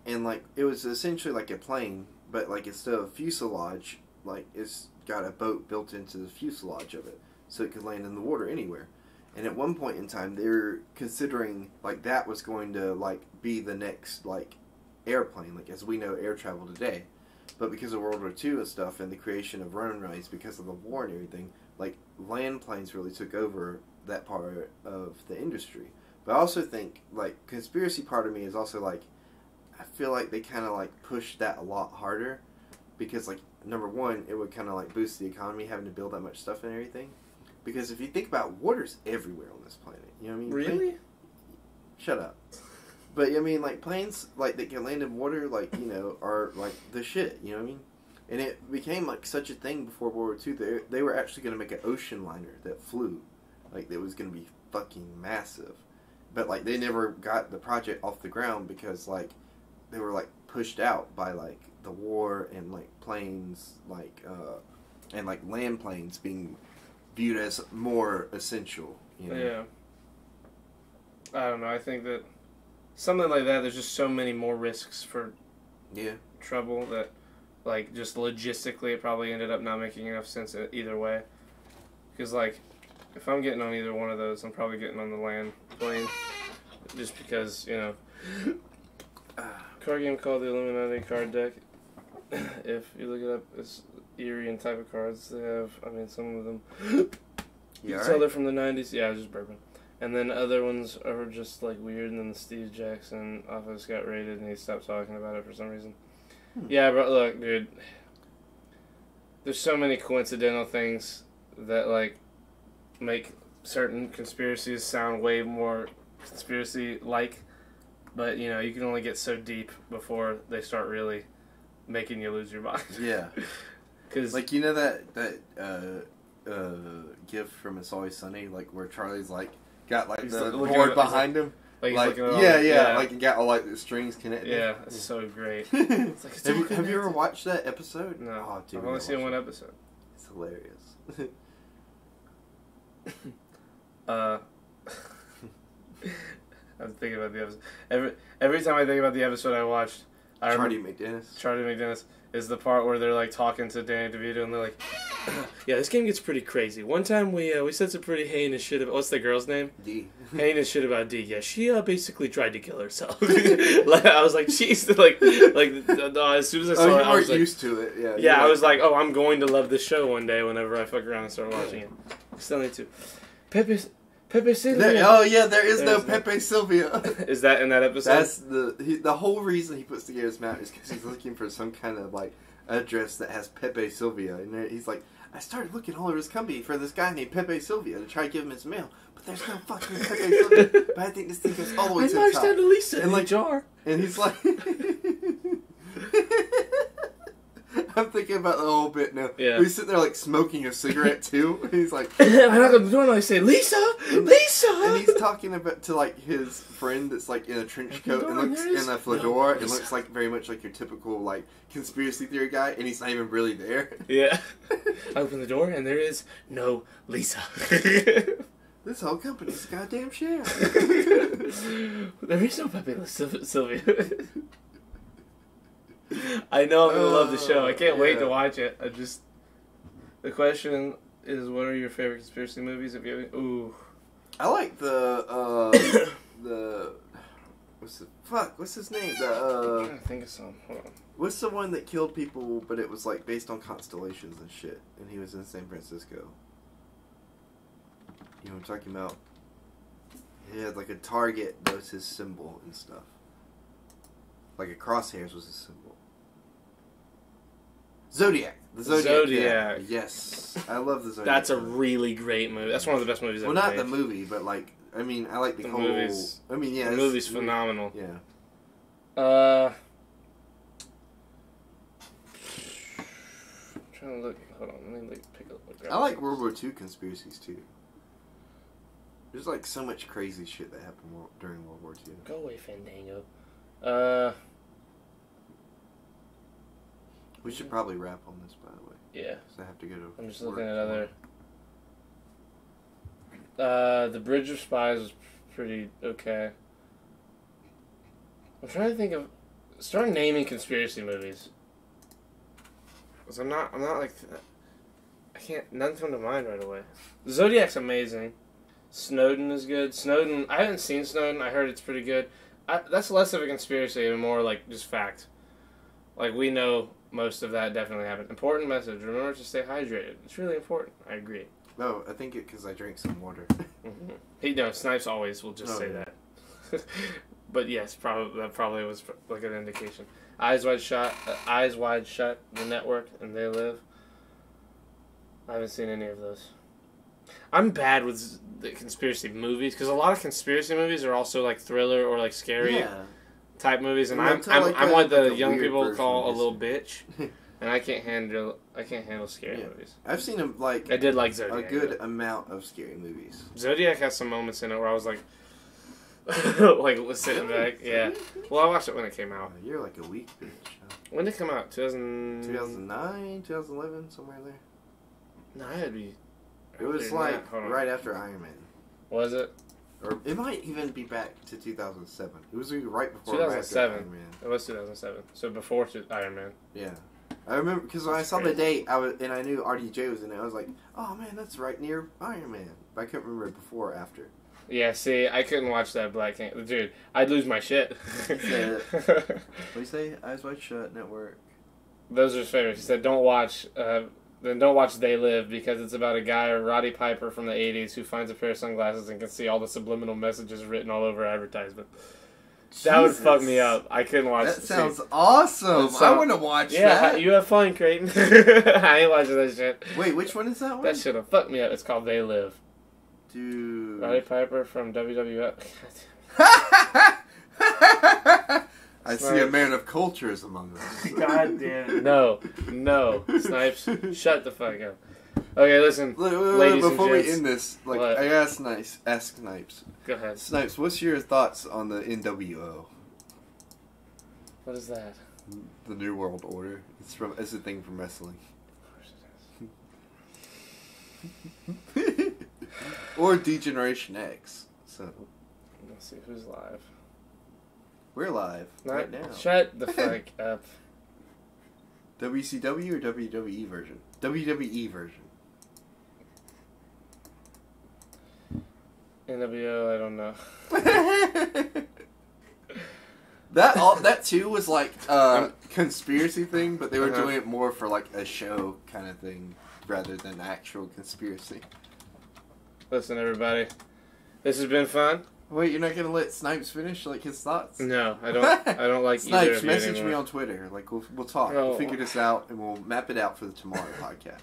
And like it was essentially like a plane, but like instead of a fuselage, like it's got a boat built into the fuselage of it, so it could land in the water anywhere. And at one point in time, they were considering like that was going to like be the next like airplane, like as we know air travel today. But because of World War II and stuff, and the creation of runways because of the war and everything, like land planes really took over that part of the industry. But I also think like conspiracy part of me is also like I feel like they kind of like pushed that a lot harder because like number one, it would kind of like boost the economy having to build that much stuff and everything. Because if you think about water's everywhere on this planet, you know what I mean? Really? Shut up. But I mean, like planes like that can land in water, like you know, are like the shit. You know what I mean? And it became like such a thing before World War II. They were actually going to make an ocean liner that flew, like that was going to be fucking massive. But like they never got the project off the ground because like they were like pushed out by like the war and like planes like and like land planes being viewed as more essential. You know? Yeah. I don't know. I think that something like that, there's just so many more risks for Yeah. trouble that, like, just logistically, it probably ended up not making enough sense either way. Because, like, if I'm getting on either one of those, I'm probably getting on the land plane. Just because, you know. Card game called the Illuminati card deck. If you look it up, it's eerie and type of cards they have. I mean, some of them. You can tell they're from the 90s. Yeah, just bourbon. And then other ones are just like weird, and then the Steve Jackson office got raided and he stopped talking about it for some reason. Yeah, but look, dude. There's so many coincidental things that like make certain conspiracies sound way more conspiracy-like. But, you know, you can only get so deep before they start really making you lose your mind. Yeah. Cause, like, you know that gift from It's Always Sunny, like, where Charlie's, like, got, like, He's the like looking board at- behind him? like, Like, he's looking at all yeah, the- yeah, like, it got all, like, the strings connected. Yeah, it's so great. It's like, it's have, all you, have you ever connected. watched that episode? No, Oh, dude, I've we only gotta seen watch one it. episode. It's hilarious. I'm thinking about the episode. Every time I think about the episode I watched, I Charlie remember McDennis. Charlie McDennis is the part where they're like talking to Danny DeVito and they're like, "Yeah, this game gets pretty crazy. One time we said some pretty heinous shit about what's the girl's name? D. Heinous shit about D. Yeah, she basically tried to kill herself. Like, I was like, jeez, as soon as I saw Oh, it, you I was weren't like, used to it. Yeah, yeah, you're I was like, oh, I'm going to love this show one day whenever I fuck around and start watching it. Still need to. Pepe Sylvia. Oh yeah, there is no There's no- Pepe Sylvia. Is that in that episode? That's the whole reason he puts together his map is because he's looking for some kind of like address that has Pepe Sylvia, and he's like, I started looking all over his company for this guy named Pepe Sylvia to try to give him his mail, but there's no fucking Pepe Sylvia. But I think this thing goes all the way to the top. Lisa And like jar. And he's like, I'm thinking about the whole bit now. Yeah. He's sitting there like smoking a cigarette too. And he's like, I knock on the door and I say, Lisa, Lisa. and he's talking about to like his friend that's like in a trench coat and looks in a fedora and looks like very much like your typical like conspiracy theory guy, and he's not even really there. Yeah. I open the door and there is no Lisa. This whole company's a goddamn sham. There is no Pepe Sylvia. I know I'm gonna love the show. I can't wait to Yeah. watch it. The question is, what are your favorite conspiracy movies? If you ooh, I like the what's his name? I'm trying to think of some. Hold on. What's the one that killed people, but it was like based on constellations and shit, and he was in San Francisco. You know what I'm talking about? He had like a target that was his symbol and stuff. Like a crosshairs was his symbol. Zodiac. The Zodiac. Zodiac. Yeah. Yes. I love the Zodiac. That's a really great movie. That's one of the best movies well, ever not made. the movie, but like, I mean, I like the whole... movies. I mean, yeah. The it's- movie's phenomenal. Yeah. I'm trying to look. Hold on. Let me pick up. I like World War II conspiracies, too. There's like so much crazy shit that happened during World War II. Go away, Fandango. We should probably wrap on this, by the way. Yeah. 'Cause I have to go to I'm just work looking at tomorrow. other. The Bridge of Spies was pretty okay. I'm trying to think of. Start naming conspiracy movies. Cause I'm not like. I can't. None come to mind right away. Zodiac's amazing. Snowden is good. Snowden. I haven't seen Snowden. I heard it's pretty good. That's less of a conspiracy and more like just fact. Like we know most of that definitely happened. Important message. Remember to stay hydrated. It's really important. I agree. No, I think it because I drank some water. Mm-hmm. Snipes always will just Oh, say yeah. that. But yes, that probably was like an indication. Eyes Wide Shut, The Network, and They Live. I haven't seen any of those. I'm bad with the conspiracy movies because a lot of conspiracy movies are also like thriller or like scary Yeah. type movies, and Yeah, I'm what the like a young weird people version call a of little bitch, and I can't handle scary Yeah. movies. I've seen like I did like a Zodiac. good amount of scary movies. Zodiac has some moments in it where I was like, like sitting back. Yeah. Well, I watched it when it came out. You're like a weak bitch. When did it come out? 2009, 2011, somewhere there. No, I had to be. It was earlier than like that. Hold on. right after Iron Man. Was it? Or it might even be back to 2007. It was right before or after 2007. Iron Man. It was 2007. So before Iron Man. Yeah. I remember because when I That's saw the crazy. date, I knew RDJ was in it. I was like, "Oh man, that's right near Iron Man." But I couldn't remember before or after. Yeah, see, I couldn't watch that Black King. Dude, I'd lose my shit. Yeah. What do you say? Eyes Wide Shut, Network. Those are his favorites. He said, don't watch They Live because it's about a guy, Roddy Piper from the 80s, who finds a pair of sunglasses and can see all the subliminal messages written all over advertisement. That would fuck me up. I couldn't watch That see- sounds awesome. That I sound- want to watch Yeah, that. you have fun, Creighton. I ain't watching that shit. Wait, which one is that one? That should have fucked me up. It's called They Live. Dude. Roddy Piper from WWF. I see a man of cultures among us. God damn it. No. Snipes, shut the fuck up. Okay, listen. Wait, Ladies and before we gents. end this, like What? I gotta ask Snipes. Go ahead. Snipes, what's your thoughts on the NWO, What is that? the New World Order? It's a thing from wrestling. Or D-Generation X. So Let's see who's live. we're live right now. Shut the fuck up. WCW or WWE version? WWE version. NWO, I don't know. That too was like a conspiracy thing, but they were Uh-huh. doing it more for like a show kind of thing rather than actual conspiracy. Listen, everybody. This has been fun. Wait, you're not gonna let Snipes finish like his thoughts? No, I don't like either Snipes, of you message anymore. me on Twitter. Like we'll talk. Oh. We'll figure this out and we'll map it out for the tomorrow podcast.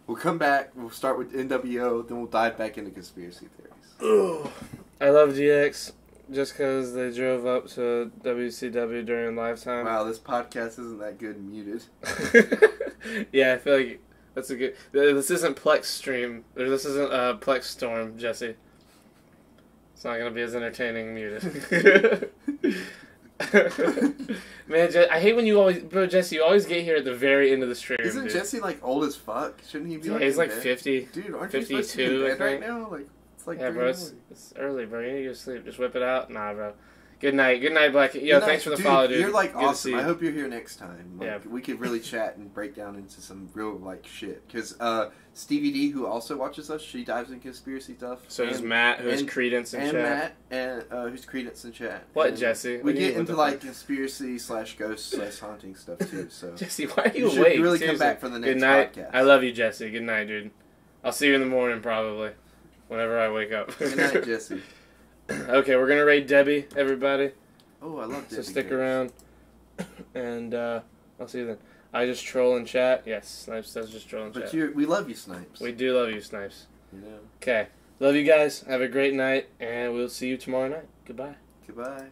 We'll come back. We'll start with NWO, then we'll dive back into conspiracy theories. I love GX just because they drove up to WCW during Lifetime. Wow, this podcast isn't that good muted. Yeah, I feel like that's a good. This isn't Plex Stream. Or this isn't Plex Storm, Jesse. It's not gonna be as entertaining muted. Man, I hate when you always, bro, Jesse. You always get here at the very end of the stream. Isn't dude. Jesse like old as fuck? Shouldn't he be? Yeah, like he's in like bed? 50. Dude, aren't you supposed to be 52, in I bed right think. now? Like it's like Yeah, 3 bro, in the morning. it's early, bro. You need to go to sleep. Just whip it out. Nah, bro. Good night, Black. Yo, Good night. thanks for the follow, dude. You're like Good to see awesome. you. I hope you're here next time. Like, Yeah. we could really chat and break down into some real like shit. Because Stevie D, who also watches us, she dives in conspiracy stuff. So does Matt, who's and- Credence in and chat. Matt, and who's Credence in chat. What, And Jesse? We What do you get mean, into what the like conspiracy / ghost / haunting stuff too. So Jesse, why are you You should awake? really come Seriously. back for the next Good night. podcast. I love you, Jesse. Good night, dude. I'll see you in the morning, probably. Whenever I wake up. good night, Jesse. Okay, we're gonna raid Debbie, everybody. Oh, I love So Debbie stick Gates. around. And I'll see you then. I just troll in chat. Yes, Snipes does just troll in But chat. we love you, Snipes. We do love you, Snipes. You know. Okay. Love you guys. Have a great night, and we'll see you tomorrow night. Goodbye. Goodbye.